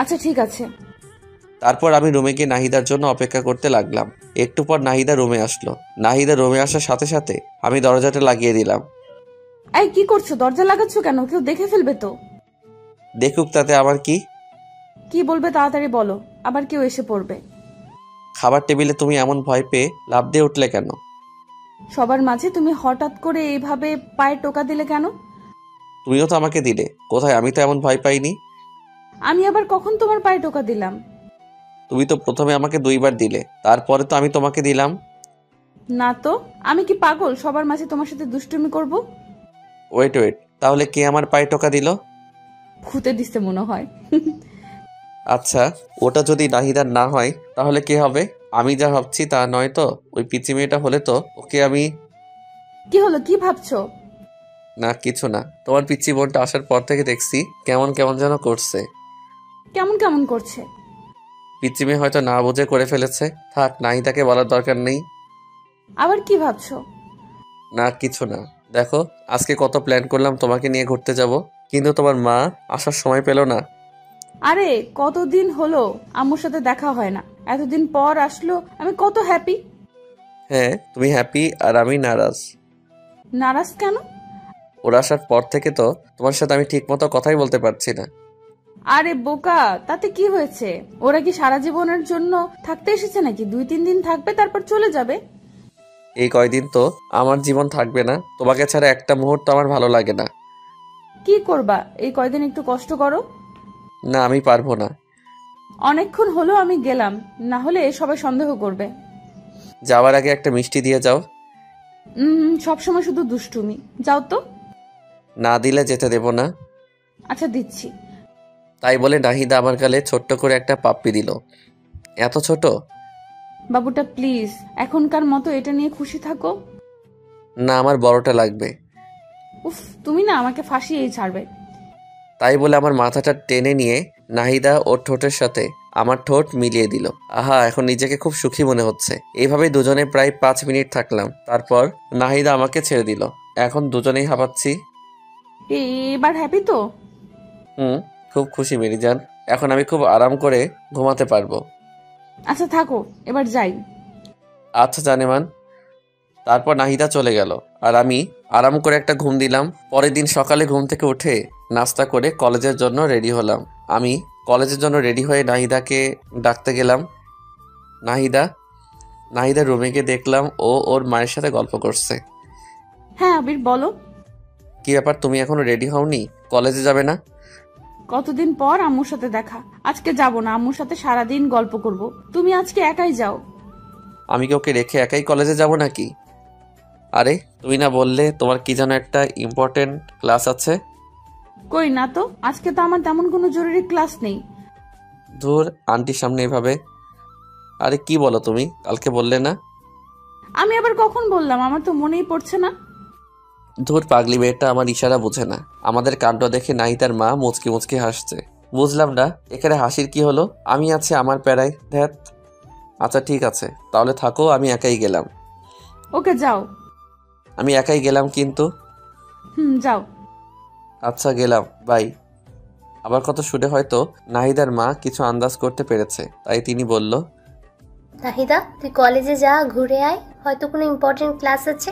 আচ্ছা ঠিক আছে। তারপর আমি রুমে গিয়ে নাহিদার জন্য অপেক্ষা করতে লাগলাম। একটু পর নাহিদা রুমে আসলো। নাহিদা রুমে আসার সাথে সাথে আমি দরজাটা লাগিয়ে দিলাম। এই কি করছো? দরজা লাগাচ্ছ কেন? কেউ দেখে ফেলবে তো। দেখুক, তাতে আমার কি? কি বলবে তাড়াতাড়ি বলো, আবার কেউ এসে পড়বে। খাবার টেবিলে তুমি এমন ভয় পেয়ে লাফ দিয়ে উঠলে কেন? সবার মাঝে তুমি হঠাৎ করে এইভাবে পায়ে টোকা দিলে কেন? তুমিও তো আমাকে দিলে। কোথায়? আমি তো এমন ভয় পাইনি। আমি আবার কখন তোমার পায়ে টোকা দিলাম? তুমি তো প্রথমে আমাকে 2 বার দিলে, তারপরে তো আমি তোমাকে দিলাম। না তো, আমি কি পাগল সবার মাঝে তোমার সাথে দুষ্টুমি করব? ওয়েট, তাহলে কে আমার পায়ে টোকা দিল? ভূতে দিতে মনে হয়। আচ্ছা, ওটা যদি নাহিদার না হয় তাহলে কে হবে? আমি যা ভাবছি তা নয় তো? ওই পিচি মেয়েটা হলে তো ওকে আমি... কি হলো, কি ভাবছো? না কিছু না। তোমার পিচি বোনটা আসার পর থেকে দেখছি কেমন কেমন যেন করছে। কেমন কেমন করছে? পিচি মেয়ে হয়তো না বুঝে করে ফেলেছে। থাক, নাহিদাকে বলার দরকার নেই। আবার কি ভাবছো? না কিছু না। দেখো, আজকে কত প্ল্যান করলাম তোমাকে নিয়ে ঘুরতে যাব, কিন্তু তোমার মা আসার সময় পেল না। আরে কতদিন হলো আম্মুর সাথে দেখা হয় না, এতদিন পর আসলো, আমি কত হ্যাপি। হ্যাঁ, তুমি হ্যাপি আর আমি নারাজ। নারাজ কেন? ওরা আসার পর থেকে তো তোমার সাথে আমি ঠিক মতো কথাই বলতে পারছি না। আরে বোকা, তাতে কি হয়েছে? ওরা কি সারা জীবনের জন্য থাকতে এসেছে নাকি? 2-3 দিন থাকবে তারপর চলে যাবে। এই কয়দিন তো আমার জীবন থাকবে না। তোমাকে ছাড়া একটা মুহূর্ত আমার ভালো লাগে না। কি করবা এই কয়দিন? একটু কষ্ট করো। না, আমি পারবো না। অনেকক্ষণ হলো আমি গেলাম, না হলে সবাই সন্দেহ করবে। যাওয়ার আগে একটা মিষ্টি দিয়ে যাও। সবসময় শুধু দুষ্টুমি। যাও তো। না দিলে যেতে দেব না। আচ্ছা দিচ্ছি। তাই বলে নাহিদা আমার গালে ছোট্ট করে একটা পাপ্পি দিল। এত ছোট? বাবুটা প্লিজ, এখনকার মতো এটা নিয়ে খুশি থাকো। না, আমার বড়টা লাগবে। উফ, তুমি না আমাকে ফাঁসিয়েই ছাড়বে। তাই বলে আমার মাথাটা টেনে নিয়ে নাহিদা ওর ঠোঁটের সাথে আমার ঠোঁট মিলিয়ে দিল। আহা, এখন নিজেকে খুব সুখী মনে হচ্ছে। এইভাবেই দুজনে প্রায় 5 মিনিট থাকলাম। তারপর নাহিদা আমাকে ছেড়ে দিল। এখন দুজনেই হাঁপাচ্ছি। এবার হ্যাপি তো? খুব খুশি মেরিজান। এখন আমি খুব আরাম করে ঘুমাতে পারবো। আচ্ছা থাকো, এবার যাই। আচ্ছা জানেমান। তারপর নাহিদা চলে গেল আর আমি আরাম করে একটা ঘুম দিলাম। পরের দিন সকালে ঘুম থেকে উঠে নাস্তা করে কলেজের জন্য রেডি হলাম। আমি কলেজের জন্য রেডি হয়ে নাহিদাকে ডাকতে গেলাম। নাহিদা রুমে গিয়ে দেখলাম ও ওর মায়ের সাথে গল্প করছে। হ্যাঁ আবির বলো। কি ব্যাপার, তুমি এখনো রেডি হওনি? কলেজে যাবে না? কতদিন পর আম্মুর সাথে দেখা, আজকে যাব না। আম্মুর সাথে সারাদিন গল্প করব। তুমি আজকে একাই যাও। আমি কি ওকে রেখে একাই কলেজে যাব নাকি? আরে তুমি না বললে তোমার কি যেন একটা ইম্পর্টেন্ট ক্লাস আছে? কই না তো, আজকে তো আমার তেমন কোনো জরুরি ক্লাস নেই। ধুর, আন্টির সামনে এভাবে। আরে কি বলো তুমি, কালকে বললে না? আমি আবার কখন বললাম? আমার তো মনেই পড়ছে না। ধুর, পাগলি মেয়েটা আমার ইশারা বুঝে না। আমাদের কাণ্ড দেখে নাহিদার মা মুচকি মুচকি হাসছে। বুঝলাম না এখানে হাসির কি হলো। আমি আছি আমার প্যারায়, ধ্যাত। আচ্ছা ঠিক আছে, তাহলে থাকো, আমি একাই গেলাম। ওকে যাও। আমি একাই গেলাম কিন্তু। যাও। আচ্ছা গেলাম, বাই। আবার কত শুনে হয়তো নাহিদার মা কিছু আন্দাজ করতে পেরেছে, তাই তিনি বলল, নাহিদা তুই কলেজে যা, ঘুরে আয়, হয়তো কোনো ইম্পর্টেন্ট ক্লাস আছে।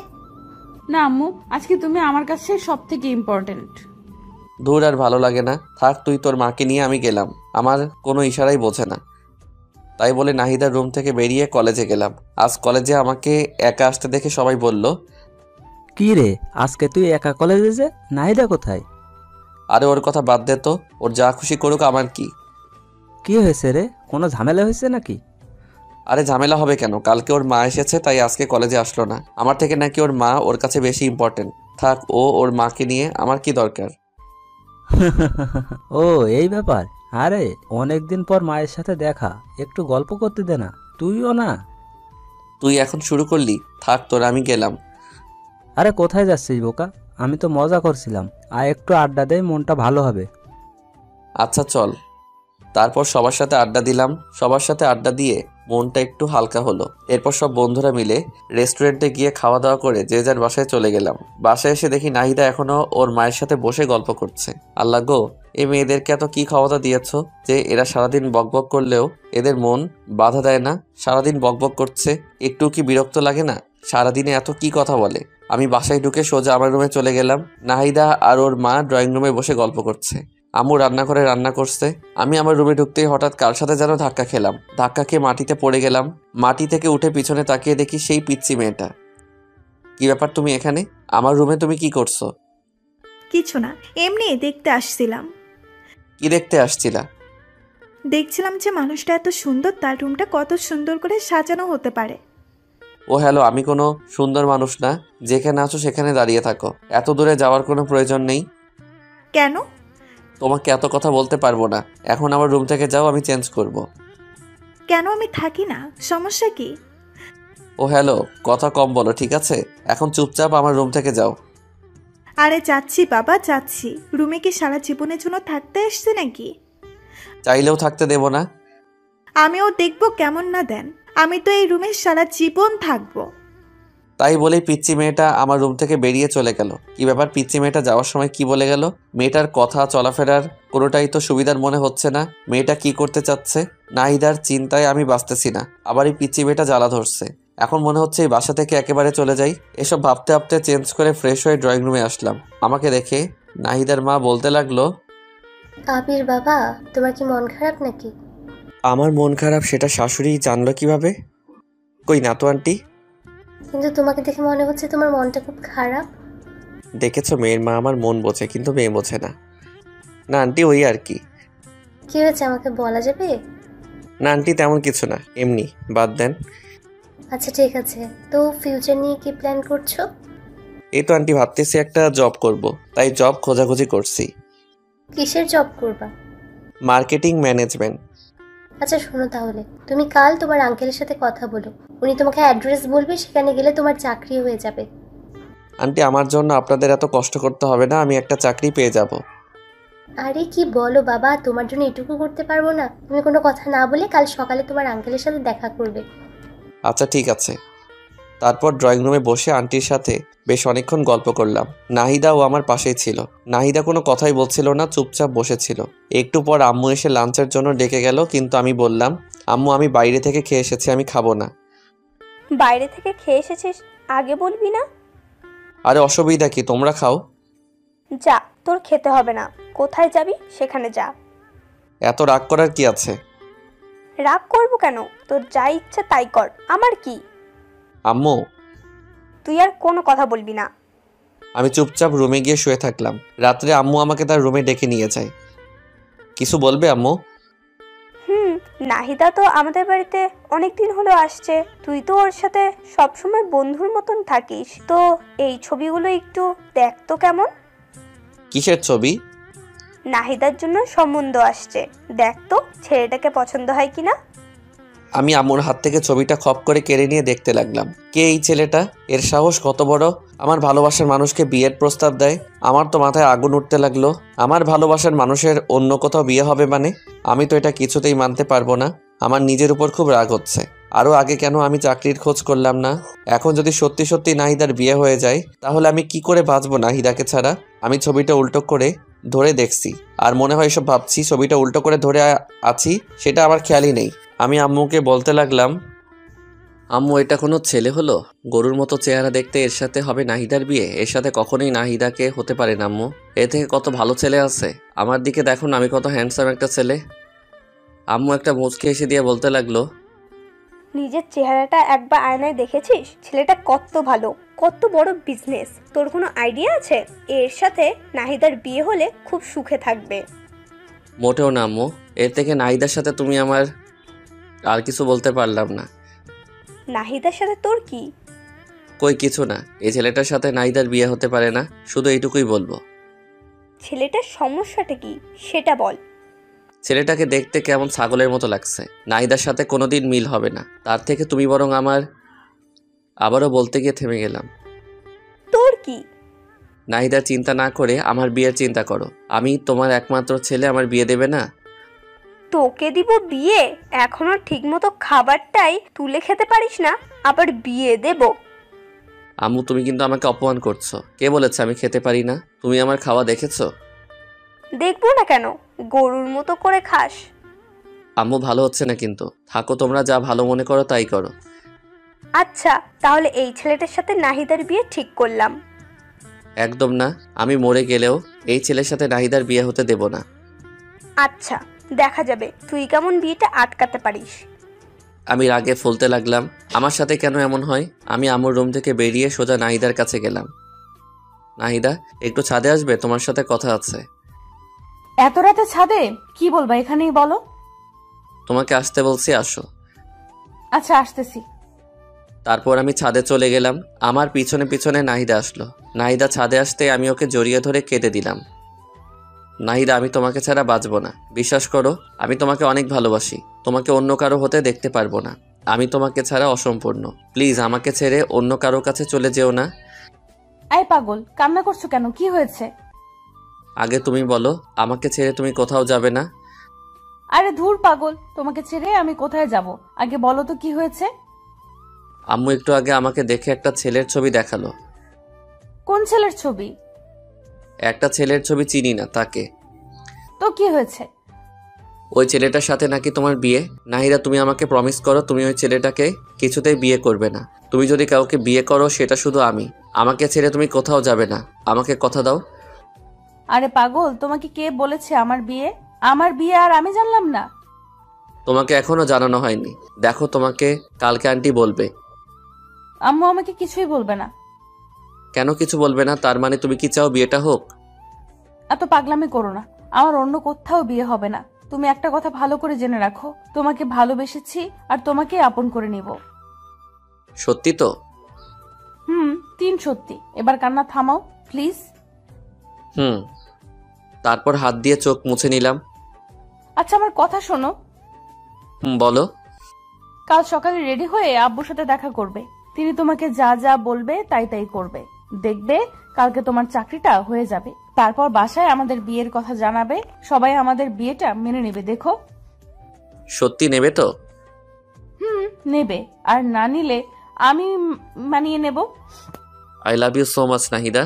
না আম্মু, আজকে তুমি আমার কাছে সব থেকে ইম্পর্টেন্ট। দূর, আর ভালো লাগে না। থাক, তুই তোর মাকে নিয়ে আমি গেলাম। আমার কোনো ইশারাই বোঝে না। তাই বলে নাহিদার রুম থেকে বেরিয়ে কলেজে গেলাম। আজ কলেজে আমাকে একা আসতে দেখে সবাই বলল, কি রে আজকে তুই একা কলেজে যে? নাহিদা কোথায়? আরে ওর কথা বাদ দে তো, ওর যা খুশি করুক, আমার কি। কি হয়েছে রে, কোনো ঝামেলা হয়েছে নাকি? আরে ঝামেলা হবে কেন? কালকে ওর মা এসেছে তাই আজকে কলেজে আসলো না। আমার থেকে নাকি ওর মা ওর কাছে বেশি ইম্পর্টেন্ট। থাক, ও ওর মাকে নিয়ে আমার কি দরকার। ও এই ব্যাপার। আরে অনেকদিন পর মায়ের সাথে দেখা, একটু গল্প করতে দে না, তুইও না। তুই এখন শুরু করলি, থাক তোর, আমি গেলাম। আরে কোথায় যাচ্ছিস বোকা? আমি তো মজা করছিলাম। আয় একটু আড্ডা দেয়, মনটা ভালো হবে। আচ্ছা চল। তারপর সবার সাথে আড্ডা দিলাম। সবার সাথে আড্ডা দিয়ে মনটা একটু হালকা হলো। এরপর সব বন্ধুরা মিলে রেস্টুরেন্টে গিয়ে খাওয়া দাওয়া করে যে যার বাসায় চলে গেলাম। বাসায় এসে দেখি নাহিদা এখনো ওর মায়ের সাথে বসে গল্প করছে। আল্লাহ গো, এই মেয়েদেরকে এত কি ক্ষমতা দিয়েছ যে এরা সারাদিন বকবক করলেও এদের মন বাধা দেয় না। সারাদিন বকবক করছে, একটু কি বিরক্ত লাগে না? সারাদিনে এত কি কথা বলে। আমি বাসায় ঢুকে সোজা আমার রুমে চলে গেলাম। নাহিদা আর ওর মা ড্রয়িং রুমে বসে গল্প করছে। আম্মু রান্নাঘরে রান্না করছে। আমি আমার রুমে ঢুকতেই হঠাৎ কার সাথে যেন ধাক্কা খেলাম। ধাক্কা খেয়ে মাটিতে পড়ে গেলাম। মাটি থেকে উঠে পিছনে তাকিয়ে দেখি সেই পিচ্চি মেয়েটা। কি ব্যাপার, তুমি এখানে? আমার রুমে তুমি কি করছো? কিছু না, এমনি দেখতে আসছিলাম। কি দেখতে আসছিলা? দেখছিলাম যে মানুষটা এত সুন্দর, তার রুমটা কত সুন্দর করে সাজানো হতে পারে। ও হ্যালো, আমি কোনো সুন্দর মানুষ না। যেখানে আছো সেখানে দাঁড়িয়ে থাকো, এত দূরে যাওয়ার কোনো প্রয়োজন নেই। কেন? তোমাকে এত কথা বলতে পারবো না। এখন আমার রুম থেকে যাও, আমি চেঞ্জ করব। কেন? আমি থাকি না, সমস্যা কি? ও হ্যালো, কথা কম বলো ঠিক আছে? এখন চুপচাপ আমার রুম থেকে যাও। আরে যাচ্ছি বাবা, যাচ্ছি। রুমে কি সারা জীবনের জন্য থাকতে এসছি নাকি? চাইলেও থাকতে দেব না। আমিও দেখবো কেমন না দেন। আমি তো এই রুমে সারা জীবন থাকবো। তাই বলেই পিচ্চি মেয়েটা আমার রুম থেকে বেরিয়ে চলে গেল। কি ব্যাপার, পিচ্চি মেয়েটা যাওয়ার সময় কি বলে গেল? মেয়েটার কথা চলাফেরার কোনোটাই তো সুবিধার মনে হচ্ছে না। মেয়েটা কি করতে চাচ্ছে? নাহিদার চিন্তায় আমি বাঁচতেছি না। আবার এই পিচ্চি মেয়েটা জ্বালা ধরছে। এখন মনে হচ্ছে এই বাসা থেকে একেবারে চলে যাই। এসব ভাবতে ভাবতে চেঞ্জ করে ফ্রেশ হয়ে ড্রয়িং রুমে আসলাম। আমাকে দেখে নাহিদার মা বলতে লাগলো, আবির বাবা, তোমার কি মন খারাপ নাকি? আমার মন খারাপ সেটা শাশুড়ি জানলো কিভাবে? কই না তো আন্টি। কিন্তু তোমাকে দেখে মনে হচ্ছে তোমার মনটা খুব খারাপ। দেখেছো, মেয়ের মা আমার মন বোঝে কিন্তু মেয়ে বোঝে না। না আন্টি, ওই আর কি। কি হয়েছে আমাকে বলা যাবে? না আন্টি, তেমন কিছু না, এমনি, বাদ দেন। আচ্ছা ঠিক আছে, তো ফিউচার নিয়ে কি প্ল্যান করছো? এই তো আন্টি ভাবতেছি একটা জব করব, তাই জব খোঁজাখুঁজি করছি। কিসের জব করবা? Marketing management. আচ্ছা শোনো, তাহলে তুমি কাল তোমার আঙ্কেলের সাথে কথা বলো। উনি তোমাকে অ্যাড্রেস বলবে, সেখানে গেলে তোমার চাকরি হয়ে যাবে। আন্টি, আমার জন্য আপনাদের এত কষ্ট করতে হবে না, আমি একটা চাকরি পেয়ে যাব। আরে কি বলো বাবা, তোমার জন্য এটুকু করতে পারবো না? তুমি কোনো কথা না বলে কাল সকালে তোমার আঙ্কেলের সাথে দেখা করবে। আচ্ছা ঠিক আছে। তারপর ড্রয়িং রুমে বসে আন্টির সাথে বেশ অনেকক্ষণ গল্প করলাম। নাহিদাও আমার পাশেই ছিল। নাহিদা কোনো কথাই বলছিল না, চুপচাপ বসেছিল। একটু পর আম্মু এসে লাঞ্চের জন্য ডেকে গেল, কিন্তু আমি বললাম, আম্মু আমি বাইরে থেকে খেয়ে এসেছি, আমি খাবো না। বাইরে থেকে খেয়ে এসেছিস, আগে বলবি না? আরে অসুবিধা কি, তোমরা খাও। যা, তোর খেতে হবে না। কোথায় যাবি সেখানে যা। এত রাগ করার কি আছে? রাগ করবো কেন? তোর যা ইচ্ছা তাই কর, আমার কি। আম্মু। তুই আর কোনো কথা বলবি না। আমি চুপচাপ রুমে গিয়ে শুয়ে থাকলাম। রাত্রে আম্মু আমাকে তার রুমে ডেকে নিয়ে যায়। কিছু বলবে আম্মু? নাহিদা তো আমাদের বাড়িতে অনেকদিন হলো আসছে। তুই তো ওর সাথে সবসময় বন্ধুর মতন থাকিস, তো এই ছবিগুলো একটু দেখ তো কেমন। কিসের ছবি? নাহিদার জন্য সম্বন্ধ আসছে, দেখ তো ছেলেটাকে পছন্দ হয় কিনা। আমি আম্মুর হাত থেকে ছবিটা খপ করে কেড়ে নিয়ে দেখতে লাগলাম। কে এই ছেলেটা? এর সাহস কত বড়, আমার ভালোবাসার মানুষকে বিয়ের প্রস্তাব দেয়। আমার তো মাথায় আগুন উঠতে লাগলো। আমার ভালোবাসার মানুষের অন্য কোথাও বিয়ে হবে মানে? আমি তো এটা কিছুতেই মানতে পারবো না। আমার নিজের উপর খুব রাগ হচ্ছে। আরও আগে কেন আমি চাকরির খোঁজ করলাম না? এখন যদি সত্যি সত্যি নাহিদার বিয়ে হয়ে যায়, তাহলে আমি কি করে বাঁচবো নাহিদাকে ছাড়া? আমি ছবিটা উল্টো করে ধরে দেখছি, আর মনে হয় সব ভাবছি ছবিটা উল্টো করে ধরে আছি, সেটা আমার খেয়ালই নেই। আমি আম্মুকে বলতে লাগলাম, আম্মু এটা কোনো ছেলে হলো? গরুর মতো চেহারা দেখতে, এর সাথে হবে নাহিদার বিয়ে? এর সাথে কখনোই নাহিদাকে হতে পারে না আম্মু। এর থেকে কত ভালো ছেলে আছে। আমার দিকে দেখুন, আমি কত হ্যান্ডসাম একটা ছেলে। আম্মু একটা মুচকি হেসে দিয়ে বলতে লাগলো, নিজের চেহারাটা একবার আয়নায় দেখেছিস? ছেলেটা কত ভালো, কত বড় বিজনেস। তোর কোনো আইডিয়া আছে? এর সাথে নাহিদার বিয়ে হলে খুব সুখে থাকবে। মোটেও না আম্মু, এর থেকে নাহিদার সাথে তুমি আমার আর কিছু বলতে পারলাম না। নাহিদার সাথে তোর কি? কই কিছু না, এই ছেলেটার সাথে নাহিদার বিয়ে হতে পারে না, শুধু এইটুকুই বলবো। ছেলেটার সমস্যাটা কি সেটা বল। ছেলেটাকে দেখতে কেমন ছাগলের মতো লাগছে। নাহিদার সাথে কোনোদিন মিল হবে না, তার থেকে তুমি বরং আমার। আবারও বলতে গিয়ে থেমে গেলাম। তোর কি? নাহিদার চিন্তা না করে আমার বিয়ের চিন্তা করো। আমি তোমার একমাত্র ছেলে, আমার বিয়ে দেবে না? তোকে দিব বিয়ে? এখনো ঠিকমতো খাবারটাই তুলে খেতে পারিস না, আবার বিয়ে দেব? আম্মু, তুমি কিন্তু আমাকে অপমান করছো। কে বলেছে আমি খেতে পারি না? তুমি আমার খাওয়া দেখেছো? দেখবো না কেন, গরুর মতো করে খাস। আম্মু, ভালো হচ্ছে না কিন্তু। থাকো, তোমরা যা ভালো মনে করো তাই করো। আচ্ছা, তাহলে এই ছেলেটার সাথে নাহিদার বিয়ে ঠিক করলাম। একদম না, আমি মরে গেলেও এই ছেলের সাথে নাহিদার বিয়ে হতে দেব না। আচ্ছা, দেখা যাবে তুই কেমন বিয়েটা আটকাতে পারিস। আমি রাগে ফুলতে লাগলাম। আমার সাথে কেন এমন হয়? আমি আম্মুর রুম থেকে বেরিয়ে সোজা নাহিদার কাছে গেলাম। নাহিদা, একটু ছাদে আসবে? তোমার সাথে কথা আছে। এত রাতে ছাদে? কি বলবা, এখানেই বলো। তোমাকে আসতে বলছি, আসো। আচ্ছা, আসতেছি। তারপর আমি ছাদে চলে গেলাম। আমার পিছনে পিছনে নাহিদা আসলো। নাহিদা ছাদে আসতে আমি ওকে জড়িয়ে ধরে কেঁদে দিলাম। নাহিদা, আমি তোমাকে ছাড়া বাঁচবো না। বিশ্বাস করো, আমি তোমাকে অনেক ভালোবাসি। তোমাকে অন্য কারো হতে দেখতে পারবো না। আমি তোমাকে ছাড়া অসম্পূর্ণ। প্লিজ আমাকে ছেড়ে অন্য কারো কাছে চলে যেও না। আই পাগল, কান্না করছো কেন? কি হয়েছে? আগে তুমি বলো, আমাকে ছেড়ে তুমি কোথাও যাবে না? আরে ধুর পাগল, তোমাকে ছেড়ে আমি কোথায় যাব? আগে বলো তো কি হয়েছে। আম্মু একটু আগে আমাকে দেখে একটা ছেলের ছবি দেখালো। কোন ছেলের ছবি? একটা ছেলের ছবি চিনি না, তাকে। তো কি হয়েছে? ওই ছেলেটার সাথে নাকি তোমার বিয়ে। নাহিদা, তুমি আমাকে প্রমিস করো তুমি ওই ছেলেটাকে কিছুতেই বিয়ে করবে না। তুমি যদি কাউকে বিয়ে করো সেটা শুধু আমি। আমাকে ছেড়ে তুমি কোথাও যাবে না। আমাকে কথা দাও। আরে পাগল, তোমাকে কে বলেছে আমার বিয়ে? আমার বিয়ে আর আমি জানলাম না? তোমাকে এখনো জানানো হয়নি। দেখো, তোমাকে কালকে আন্টি বলবে। আম্মু আমাকে কিছুই বলবে না। কেন কিছু বলবে না? তার মানে তুমি কি চাও বিয়েটা হোক? এত পাগলামি করো না। আমার অন্য কোথাও বিয়ে হবে না। তুমি একটা কথা ভালো করে জেনে রাখো, তোমাকে ভালোবেসেছি আর তোমাকে আপন করে নিব। সত্যি তো? 3 সত্যি। এবার কান্না থামাও প্লিজ। তারপর হাত দিয়ে চোখ মুছে নিলাম। আচ্ছা, আমার কথা শোনো। বলো। কাল সকালে রেডি হয়ে আব্বুর সাথে দেখা করবে। তিনি তোমাকে যা যা বলবে তাই তাই করবে। দেখবে কালকে তোমার চাকরিটা হয়ে যাবে। তারপর বাসায় আমাদের বিয়ের কথা জানাবে। সবাই আমাদের বিয়েটা মেনে নেবে। দেখো। সত্যি নেবে তো? নেবে। আর না নিলে আমি মানিয়ে নেব। I love you so much Nahida.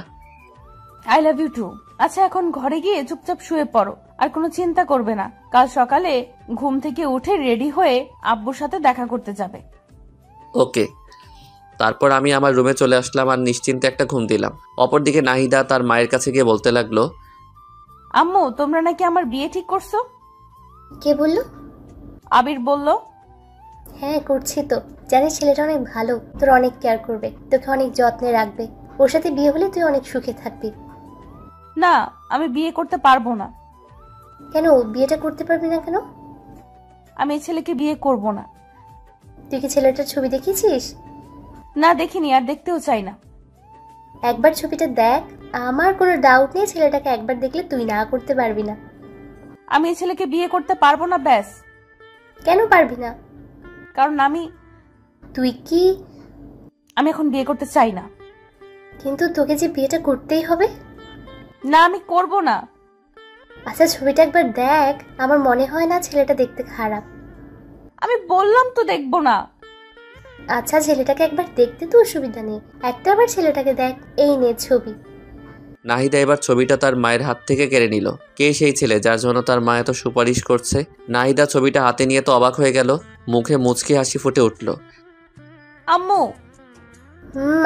I love you too. আচ্ছা, এখন ঘরে গিয়ে চুপচাপ শুয়ে পড়ো, আর কোনো চিন্তা করবে না। কাল সকালে ঘুম থেকে উঠে রেডি হয়ে আব্বুর সাথে দেখা করতে যাবে। ওকে। তারপর আমি আমার রুমে চলে আসলাম আর নিশ্চিন্তে একটা ঘুম দিলাম। অপরদিকে নাহিদা তার মায়ের কাছে গিয়ে বলতে লাগলো, আম্মু, তোমরা নাকি আমার বিয়ে ঠিক করছো? কে বললো? আবির বলল। হ্যাঁ, করছি তো। জানিস ছেলেটা অনেক ভালো, তোর অনেক কেয়ার করবে, তোকে অনেক যত্নে রাখবে। ওর সাথে বিয়ে হলে তুই অনেক সুখে থাকবি। না, আমি বিয়ে করতে পারবো না। কেন বিয়েটা করতে পারবি না কেন? আমি এই ছেলেকে বিয়ে করব না। তুই কি ছেলেটার ছবি দেখেছিস? না, দেখিনি, আর দেখতেও চাই না। একবার ছবিটা দেখ। আমার কোনো ডাউট নেই ছেলেটাকে একবার দেখলে তুই না করতে পারবি না। আমি এই ছেলেকে বিয়ে করতে পারবো না, ব্যাস। কেন পারবি না? কারণ আমি এখন বিয়ে করতে চাই না। কিন্তু তোকে যে বিয়েটা করতেই হবে। না, আমি করব না। আচ্ছা, ছবিটা একবার দেখ। আমার মনে হয় না ছেলেটা দেখতে খারাপ। আমি বললাম তো দেখবো না। আচ্ছা, ছেলেটাকে একবার দেখতে তো অসুবিধা নেই। একটা আবার ছেলেটাকে দেখ। এই নে ছবি। নাহিদা এবার ছবিটা তার মায়ের হাত থেকে কেড়ে নিল। কে সেই ছেলে যার জন্য তার মা এত সুপারিশ করছে? নাহিদা ছবিটা হাতে নিয়ে তো অবাক হয়ে গেল। মুখে মুচকি হাসি ফুটে উঠল। আম্মু।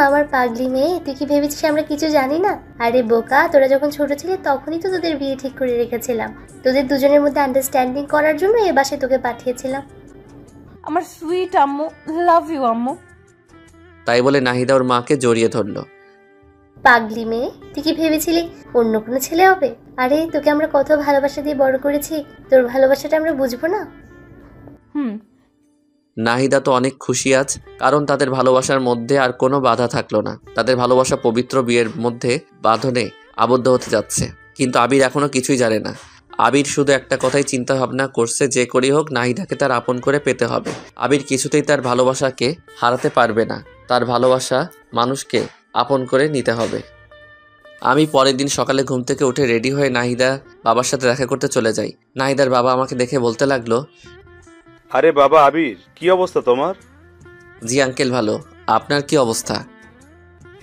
আমার পাগলি মেয়ে, তুই কি ভেবেছিস আমরা কিছু জানি না? আরে বোকা, তোরা যখন ছোট ছিলি তখনই তো তোদের বিয়ে ঠিক করে রেখেছিলাম। তোদের দুজনের মধ্যে আন্ডারস্ট্যান্ডিং করার জন্য এ বাসায় তোকে পাঠিয়েছিলাম। আমার সুইট আম্মু, লাভ ইউ আম্মু। তাই বলে নাহিদা ওর মাকে জড়িয়ে ধরল। পাগলি মেয়ে, তুই কি ভেবেছিলি অন্য কোনো ছেলে হবে? আরে তোকে আমরা কত ভালোবাসা দিয়ে বড় করেছি, তোর ভালোবাসাটা আমরা বুঝবো না? নাহিদা তো অনেক খুশি আজ, কারণ তাদের ভালোবাসার মধ্যে আর কোনো বাধা থাকলো না। তাদের ভালোবাসা পবিত্র বিয়ের মধ্যে বাঁধনে আবদ্ধ হতে যাচ্ছে। কিন্তু আবির এখনো কিছুই জানে না। আবির শুধু একটা কথাই চিন্তা ভাবনা করছে, যে করেই হোক নাহিদাকে তার আপন করে পেতে হবে। আবির কিছুতেই তার ভালোবাসাকে হারাতে পারবে না। তার ভালোবাসা মানুষকে আপন করে নিতে হবে। আমি পরের দিন সকালে ঘুম থেকে উঠে রেডি হয়ে নাহিদা বাবার সাথে দেখা করতে চলে যাই। নাহিদার বাবা আমাকে দেখে বলতে লাগলো, আরে বাবা আবির, কি অবস্থা তোমার? জি আঙ্কেল ভালো, আপনার কি অবস্থা?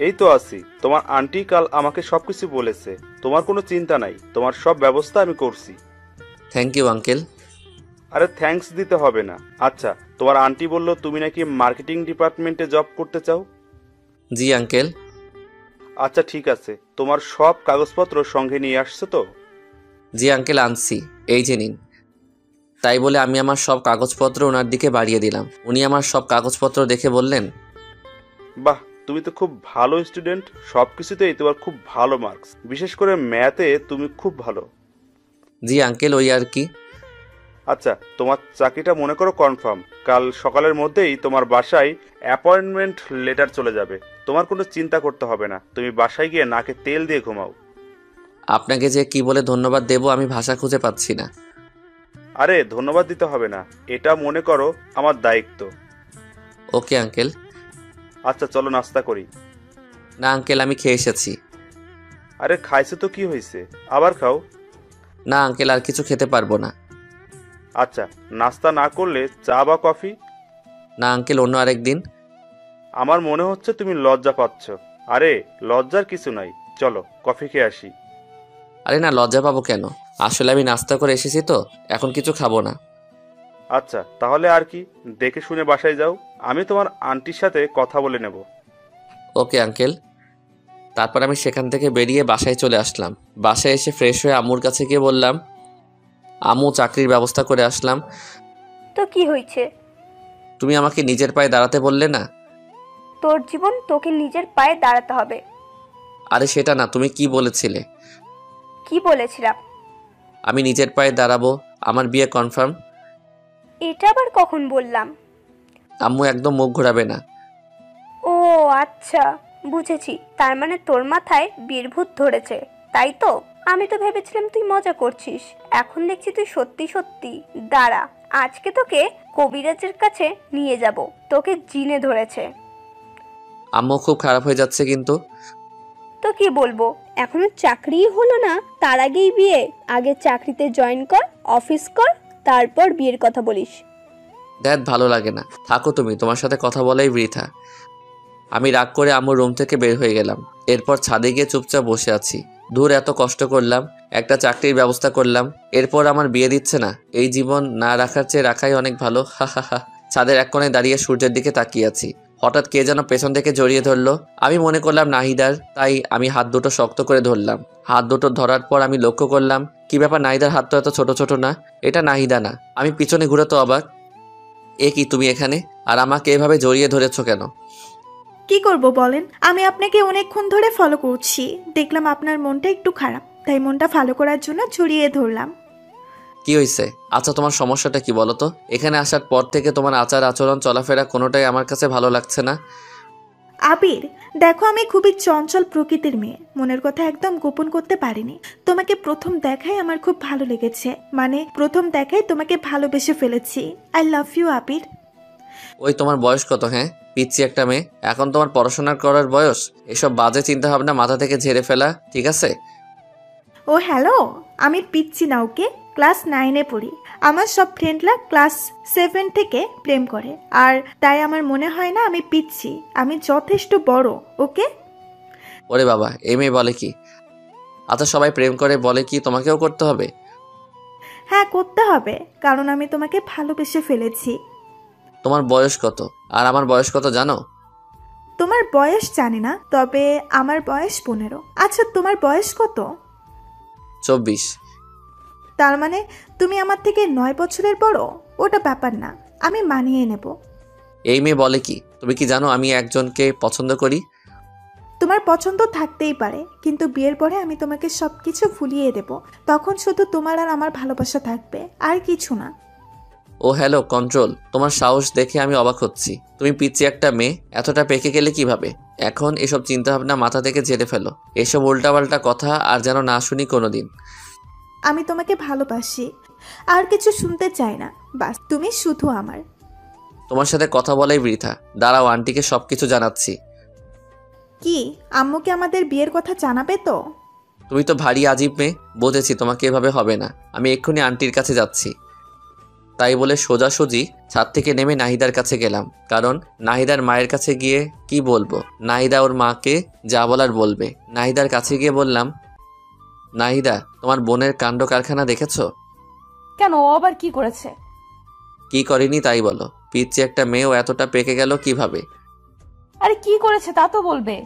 এই তো আছি। তোমার আন্টি কাল আমাকে সবকিছু বলেছে, তোমার কোনো চিন্তা নাই, তোমার সব ব্যবস্থা আমি করছি। Thank you uncle. আরে থ্যাঙ্কস দিতে হবে না। আচ্ছা, তোমার আন্টি বলল তুমি নাকি মার্কেটিং ডিপার্টমেন্টে জব করতে চাও? জি আঙ্কেল। আচ্ছা ঠিক আছে, তোমার সব কাগজপত্র সঙ্গে নিয়ে আসছো তো? জি আঙ্কেল আনছি, এই যে নিন। তাই বলে আমি আমার সব কাগজপত্র ওনার দিকে বাড়িয়ে দিলাম। উনি আমার সব কাগজপত্র দেখে বললেন, বাহ, তুমি তো খুব ভালো স্টুডেন্ট, সব কিছুতেই তোমার খুব ভালো মার্কস, বিশেষ করে ম্যাথে তুমি খুব ভালো। জি আঙ্কেল ওই আর কি। আচ্ছা, তোমার চাকরিটা মনে করো কনফার্ম। কাল সকালের মধ্যেই তোমার বাসায় অ্যাপয়েন্টমেন্ট লেটার চলে যাবে। তোমার কোনো চিন্তা করতে হবে না, তুমি বাসায় গিয়ে নাকে তেল দিয়ে ঘুমাও। আপনাকে যে কি বলে ধন্যবাদ দেব আমি ভাষা খুঁজে পাচ্ছি না। আরে ধন্যবাদ দিতে হবে না, এটা মনে করো আমার দায়িত্ব। Okay uncle. আচ্ছা চলো নাস্তা করি। না আঙ্কেল আমি খেয়ে এসেছি। আরে খাইছে তো কি হয়েছে, আবার খাও। না আঙ্কেল আর কিছু খেতে পারবো না। আচ্ছা, নাস্তা না করলে চা বা কফি? না আঙ্কেল অন্য আরেকদিন। আমার মনে হচ্ছে তুমি লজ্জা পাচ্ছ। আরে লজ্জার কিছু নাই, চলো কফি খেয়ে আসি। আরে না লজ্জা পাবো কেন, আসলে আমি নাস্তা করে এসেছি তো, এখন কিছু খাবো না। আচ্ছা তাহলে আর কি, দেখে শুনে বাসায় যাও, আমি তোমার আন্টির সাথে কথা বলে নেব। Okay uncle. তারপর আমি সেখান থেকে বেরিয়ে বাসায় চলে আসলাম। বাসায় এসে ফ্রেশ হয়ে আম্মুর কাছে গিয়ে বললাম, আম্মু চাকরির ব্যবস্থা করে আসলাম। তো কি হয়েছে? তুমি আমাকে নিজের পায়ে দাঁড়াতে বললে না? তোর জীবন তোকে নিজের পায়ে দাঁড়াতে হবে। আরে সেটা না, তুমি কি বলেছিলে? কি বলেছিলাম? আমি নিজের পায়ে দাঁড়াবো, আমার বিয়ে কনফার্ম। এটা আবার কখন বললাম? আম্মু একদম মুখ ঘোরাবে না। ও আচ্ছা, বুঝেছি। তার মানে তোর মাথায় বীরভূত ধরেছে, তাই তো? আমি তো ভেবেছিলাম তুই মজা করছিস, এখন দেখছি তুই সত্যি সত্যি। দাঁড়া, আজকে তোকে কবিরাজের কাছে নিয়ে যাব, তোকে জিনে ধরেছে। আম্মু খুব খারাপ হয়ে যাচ্ছে কিন্তু। তো কি বলবো, এখনো চাকরিই হলো না, তার আগেই বিয়ে? আগে চাকরিতে জয়েন কর, অফিস কর, তারপর বিয়ের কথা বলিস। দেখ ভালো লাগে না, থাকো তুমি, তোমার সাথে কথা বলাই বৃথা। আমি রাগ করে আম্মুর রুম থেকে বের হয়ে গেলাম। এরপর ছাদে গিয়ে চুপচাপ বসে আছি। দূর এত কষ্ট করলাম, একটা চাকরির ব্যবস্থা করলাম, এরপর আমার বিয়ে দিচ্ছে না। এই জীবন না রাখার চেয়ে রাখাই অনেক ভালো। হা হা হা। ছাদের এক কোণে দাঁড়িয়ে সূর্যের দিকে তাকিয়ে আছি। হঠাৎ কে যেন পেছন থেকে জড়িয়ে ধরলো। আমি মনে করলাম নাহিদার, তাই আমি হাত দুটো শক্ত করে ধরলাম। হাত দুটো ধরার পর আমি লক্ষ্য করলাম, কি ব্যাপার, নাহিদার হাত তো এত ছোট ছোট না, এটা নাহিদা না। আমি পিছনে ঘুরে তো অবাক, এ কি তুমি এখানে, আর আমাকে এভাবে জড়িয়ে ধরেছো কেন? কি করব বলেন, আমি আপনাকে অনেকক্ষণ ধরে ফলো করছি, দেখলাম আপনার মনটা একটু খারাপ, তাই মনটা ভালো করার জন্য জড়িয়ে ধরলাম। কি হয়েছে? আচ্ছা তোমার সমস্যাটা কি বলো তো? এখানে আসার পর থেকে তোমার আচার আচরণ চলাফেরা কোনোটাই আমার কাছে ভালো লাগছে না। আবির দেখো, আমি খুবই চঞ্চল প্রকৃতির মেয়ে, মনের কথা একদম গোপন করতে পারিনি। তোমাকে প্রথম দেখায় আমার খুব ভালো লেগেছে, মানে প্রথম দেখায় তোমাকে ভালোবেসে ফেলেছি। আই লাভ ইউ আবির। ওই তোমার বয়স কত? হ্যাঁ পিচ্ছি একটা মেয়ে, এখন তোমার পড়াশোনা করার বয়স। এসব বাজে চিন্তা ভাবনা মাথা থেকে ঝেড়ে ফেলা, ঠিক আছে? ও হ্যালো, আমি পিচ্ছি না, ওকে? ক্লাস 9-এ পড়ি। আমার সব ফ্রেন্ডরা ক্লাস 7 থেকে প্রেম করে, আর তাই আমার মনে হয় না আমি পিচ্ছি, আমি যথেষ্ট বড়, ওকে? ওরে বাবা, এই মেয়ে বলে কি? আচ্ছা সবাই প্রেম করে বলে কি তোমাকেও করতে হবে? হ্যাঁ করতে হবে, কারণ আমি তোমাকে ভালোবেসে ফেলেছি। তোমার বয়স কত আর আমার বয়স কত জানো? তোমার বয়স জানি না, তবে আমার বয়স 15। আচ্ছা তোমার বয়স কত? 24। তার মানে তুমি আমার থেকে 9 বছরের বড়। ওটা ব্যাপার না, আমি মানিয়ে নেব। এই মেয়ে বলে কি? তুমি কি জানো আমি একজনকে পছন্দ করি? তোমার পছন্দ থাকতেই পারে, কিন্তু বিয়ের পরে আমি তোমাকে সবকিছু ভুলিয়ে দেব, তখন শুধু তোমার আর আমার ভালোবাসা থাকবে, আর কিছু না। ও হ্যালো কন্ট্রোল, তোমার সাহস দেখে আমি অবাক হচ্ছি। তুমি পিচ্ছি একটা মেয়ে, এতটা পেকে গেলে কিভাবে? এখন এসব চিন্তাভাবনা মাথা থেকে ঝেড়ে ফেলো, এসব উল্টাপাল্টা কথা আর যেন না শুনি কোনোদিন। আমি তোমাকে ভালোবাসি, আর কিছু শুনতে চাই না, বাস তুমি শুধু আমার। তোমার সাথে কথা বলাই বৃথা, দাঁড়াও আন্টিকে সবকিছু জানাচ্ছি। কি আম্মুকে আমাদের বিয়ের কথা জানাবে তো? তুমি তো ভারী আজীব মেয়ে, বুঝেছি তোমাকে এভাবে হবে না। আমি এক্ষুনি আন্টির কাছে যাচ্ছি। তাই বলে সোজাসুজি ছাদ থেকে নেমে নাহিদার কাছে গেলাম, কারণ নাহিদার মায়ের কাছে গিয়ে কি বলবো, নাহিদা ওর মাকে যা বলার বলবে। নাহিদার কাছে গিয়ে বললাম, নাহিদা, তোমার বোনের কাণ্ড কারখানা দেখেছো? কেন, ও আবার কি করেছে? কি করেনি তাই বলো। পিচ্ছি একটা মেয়েও এতটা পেকে গেল কিভাবে? আরে কি করেছে তা তো বলবে।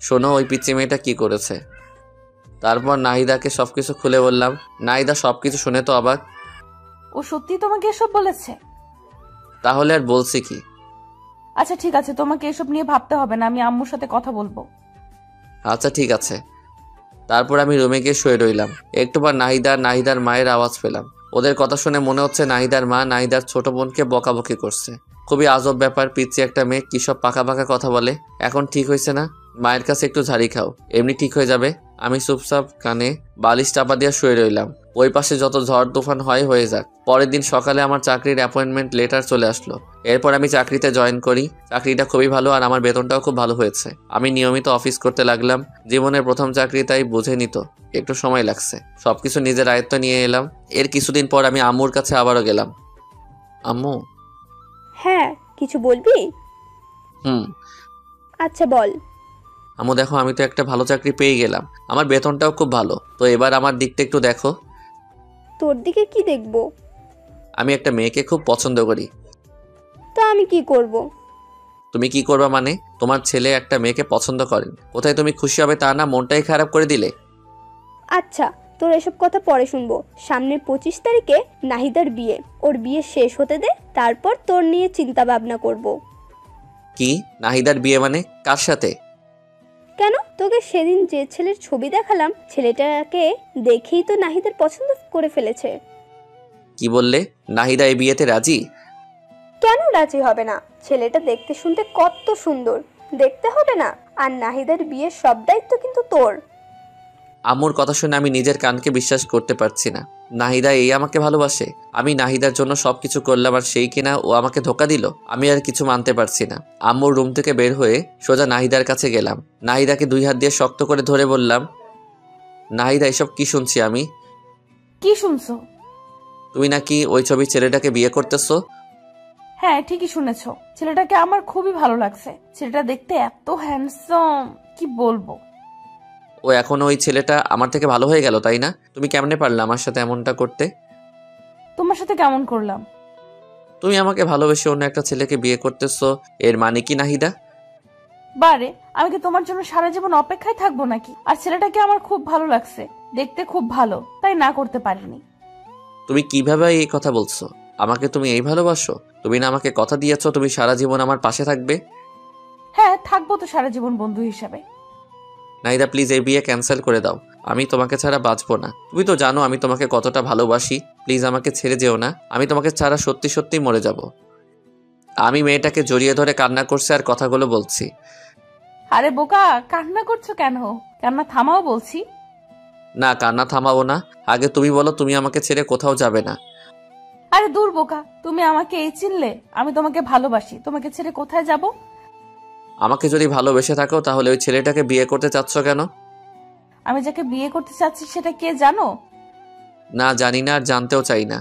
শোনো, ওই পিচ্ছি মেয়েটা কি করেছে। তারপর নাহিদাকে সবকিছু খুলে বললাম। নাহিদা সবকিছু শুনে তো অবাক। ও সত্যি তোমাকে এসব বলেছে? তাহলে আর বলছি কি। আচ্ছা ঠিক আছে, তোমাকে এসব নিয়ে ভাবতে হবে না, আমি আম্মুর সাথে কথা বলবো। আচ্ছা ঠিক আছে। তারপর আমি রুমে গিয়ে শুয়ে রইলাম। একটু পর নাহিদার মায়ের আওয়াজ পেলাম। ওদের কথা শুনে মনে হচ্ছে নাহিদার মা নাহিদার ছোট বোনকে বকাবকি করছে। খুবই আজব ব্যাপার, পিচ্ছি একটা মেয়ে কি সব পাকা পাকা কথা বলে। এখন ঠিক হয়েছে না? মায়ের কাছে একটু ঝাড়ি খাও, এমনি ঠিক হয়ে যাবে। আমি চুপচাপ কানে বালিশ চাপা দিয়ে শুয়ে রইলাম। ওই পাশে যত ঝড় তুফান হয় হয়ে যাক। পরের দিন সকালে আমার চাকরির অ্যাপয়েন্টমেন্ট লেটার চলে আসলো। এরপর আমি চাকরিতে জয়েন করি। চাকরিটা খুবই ভালো আর আমার বেতনটাও খুব ভালো হয়েছে। আমি নিয়মিত অফিস করতে লাগলাম। জীবনের প্রথম চাকরি, তাই বুঝে নিত একটু সময় লাগছে। সবকিছু নিজের আয়ত্ত নিয়ে এলাম। এর কিছুদিন পর আমি আম্মুর কাছে আবারও গেলাম। আম্মু। হ্যাঁ, কিছু বলবি? আচ্ছা বল। আম্মু দেখো, আমি তো একটা ভালো চাকরি পেয়ে গেলাম। আমার বেতনটাও খুব ভালো। তো এবার আমার দিকটা একটু দেখো। তোর দিকে কি দেখবো? আমি একটা মেয়েকে খুব পছন্দ করি। তো আমি কি করব? তুমি কি করবা মানে? তোমার ছেলে একটা মেয়েকে পছন্দ করেন, কোথায় তুমি খুশি হবে তা না মনটাই খারাপ করে দিলে। আচ্ছা, তোর এসব কথা পরে শুনবো। সামনের 25 তারিখে নাহিদার বিয়ে। ওর বিয়ে শেষ হতে দে, তারপর তোর নিয়ে চিন্তা ভাবনা করব। কি? নাহিদার বিয়ে মানে? কার সাথে? কেন, তোকে সেদিন যে ছেলের ছবি দেখালাম, ছেলেটাকে দেখেই তো নাহিদার পছন্দ করে ফেলেছে। কি বললে? নাহিদা এই বিয়েতে রাজি? কেন রাজি হবে না? ছেলেটা দেখতে শুনতে কত সুন্দর, দেখতে হবে না? আর নাহিদার বিয়ের সব দায়িত্ব কিন্তু তোর। আম্মুর কথা শুনে আমি নিজের কানকে বিশ্বাস করতে পারছি না। নাহিদা এই আমাকে ভালোবাসে? আমি নাহিদার জন্য সবকিছু করলাম আর সেই কিনা ও আমাকে ধোকা দিল। আমি আর কিছু মানতে পারছি না। আম্মুর রুম থেকে বের হয়ে সোজা নাহিদার কাছে গেলাম। নাহিদাকে 2 হাত দিয়ে শক্ত করে ধরে বললাম, নাহিদা, এসব কি শুনছি আমি? কি শুনছো? তুমি নাকি ওই ছবি ছেলেটাকে বিয়ে করতেছো? হ্যাঁ ঠিকই শুনেছো, ছেলেটাকে আমার খুবই ভালো লাগছে। ছেলেটা দেখতে এত হ্যান্ডসাম, কি বলবো। ও এখনো ওই ছেলেটা আমার থেকে ভালো হয়ে গেল, তাই না? তুমি কেমনে পারলে আমার সাথে এমনটা করতে? তোমার সাথে কেমন করলাম? তুমি আমাকে ভালোবেসে অন্য একটা ছেলেকে বিয়ে করতেছো, এর মানে কি নাহিদা? বারে, আমি কি তোমার জন্য সারা জীবন অপেক্ষায় থাকবো নাকি? আর ছেলেটাকে আমার খুব ভালো লাগছে, দেখতে খুব ভালো, তাই না করতে পারিনি। তুমি কিভাবে এই কথা বলছো? আমাকে তুমি এই ভালোবাসো? তুমি না আমাকে কথা দিয়েছো তুমি সারা জীবন আমার পাশে থাকবে? হ্যাঁ থাকবো তো সারা জীবন বন্ধু হিসাবে। নাহিদা প্লিজ এই বিয়ে ক্যান্সেল করে দাও। আমি তোমাকে ছাড়া বাঁচবো না। তুমি তো জানো আমি তোমাকে কতটা ভালোবাসি। প্লিজ আমাকে ছেড়ে যেও না। আমি তোমাকে ছাড়া সত্যি সত্যি মরে যাব। আমি মেয়েটাকে জড়িয়ে ধরে কান্না করছে আর কথাগুলো বলছি। আরে বোকা, কান্না করছো কেন? কান্না থামাও বলছি। না, কান্না থামাবো না। আগে তুমি বলো তুমি আমাকে ছেড়ে কোথাও যাবে না। আরে দূর বোকা, তুমি আমাকে এই চিনলে? আমি তোমাকে ভালোবাসি, তোমাকে ছেড়ে কোথায় যাব? আমাকে যদি ভালোবেসে থাকো তাহলে ওই ছেলেটাকে বিয়ে করতে চাচ্ছ কেন? আমি যাকে বিয়ে করতে চাচ্ছি সেটা কে জানো? না, জানি না আর জানতেও চাই না।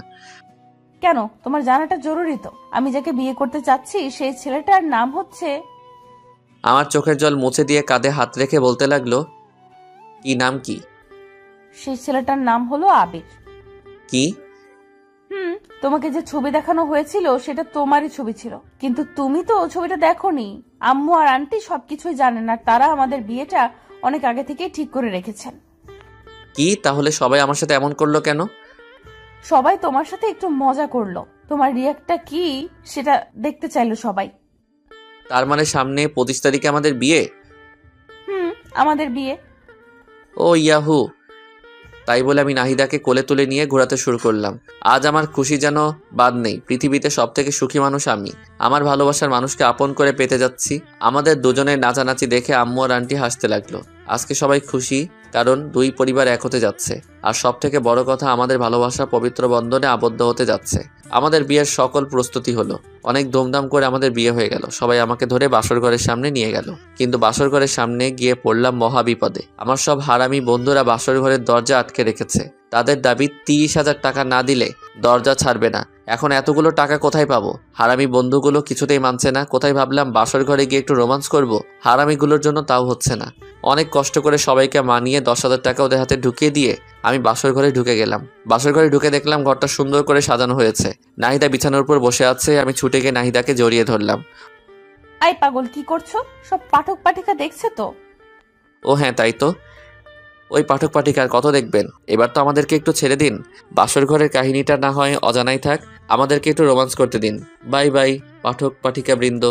কেন, তোমার জানাটা জরুরি তো। আমি যাকে বিয়ে করতে চাচ্ছি সেই ছেলেটার নাম হচ্ছে... আমার চোখের জল মুছে দিয়ে কাঁধে হাত রেখে বলতে লাগলো, কি নাম কি? সেই ছেলেটার নাম হলো আবির। কি? তোমাকে যে ছবি দেখানো হয়েছিল সেটা তোমারই ছবি ছিল, কিন্তু তুমি তো ছবিটা দেখোনি। আম্মু আর আন্টি সবকিছুই জানেন আর তারা আমাদের বিয়েটা অনেক আগে থেকেই ঠিক করে রেখেছেন। কি? তাহলে সবাই আমার সাথে এমন করলো কেন? সবাই তোমার সাথে একটু মজা করলো, তোমার রিয়াক্টটা কি সেটা দেখতে চাইলো সবাই। তার মানে সামনে 25 তারিখে আমাদের বিয়ে? আমাদের বিয়ে। ও ইয়াহু! তাই বলে আমি নাহিদাকে কোলে তুলে নিয়ে ঘোরাতে শুরু করলাম। আজ আমার খুশি যেন বাদ নেই। পৃথিবীতে সব থেকে সুখী মানুষ আমি। আমার ভালোবাসার মানুষকে আপন করে পেতে যাচ্ছি। আমাদের দুজনের নাচানাচি দেখে আম্মু আর আন্টি হাসতে লাগলো। আজকে সবাই খুশি, কারণ 2 পরিবার এক হতে যাচ্ছে। আর সব থেকে বড় কথা, আমাদের ভালোবাসা পবিত্র বন্ধনে আবদ্ধ হতে যাচ্ছে। আমাদের বিয়ের সকল প্রস্তুতি হলো। অনেক দমদাম করে আমাদের বিয়ে হয়ে গেল। সবাই আমাকে ধরে বাসর ঘরের সামনে নিয়ে গেল, কিন্তু বাসর ঘরের সামনে গিয়ে পড়লাম মহা বিপদে। আমার সব হারামি বন্ধুরা বাসর ঘরের দরজা আটকে রেখেছে। তাদের দাবি 30,000 টাকা না দিলে দরজা ছাড়বে না। এখন এতগুলো টাকা কোথায় পাবো? হারামি বন্ধুগুলো কিছুতেই মানছে না। কোথায় ভাবলাম বাসর ঘরে গিয়ে একটু রোমান্স করব, হারামিগুলোর জন্য তাও হচ্ছে না। অনেক কষ্ট করে সবাইকে মানিয়ে 10,000 টাকা ওদের হাতে ঢুকিয়ে দিয়ে আমি বাসর ঘরে ঢুকে গেলাম। বাসর ঘরে ঢুকে দেখলাম ঘরটা সুন্দর করে সাজানো হয়েছে। নাহিদা বিছানার উপর বসে আছে। আমি ছুটে গিয়ে নাহিদাকে জড়িয়ে ধরলাম। আই পাগল, কি করছো? সব পাঠক পাঠিকা দেখছে তো? ও হ্যাঁ, তাই তো। ওই পাঠক পাঠিকার কত দেখবেন? এবার তো আমাদেরকে একটু ছেড়ে দিন। বাসর ঘরের কাহিনীটা না হয় অজানাই থাক, আমাদেরকে একটু রোমান্স করতে দিন। বাই বাই পাঠক পাঠিকা বৃন্দ।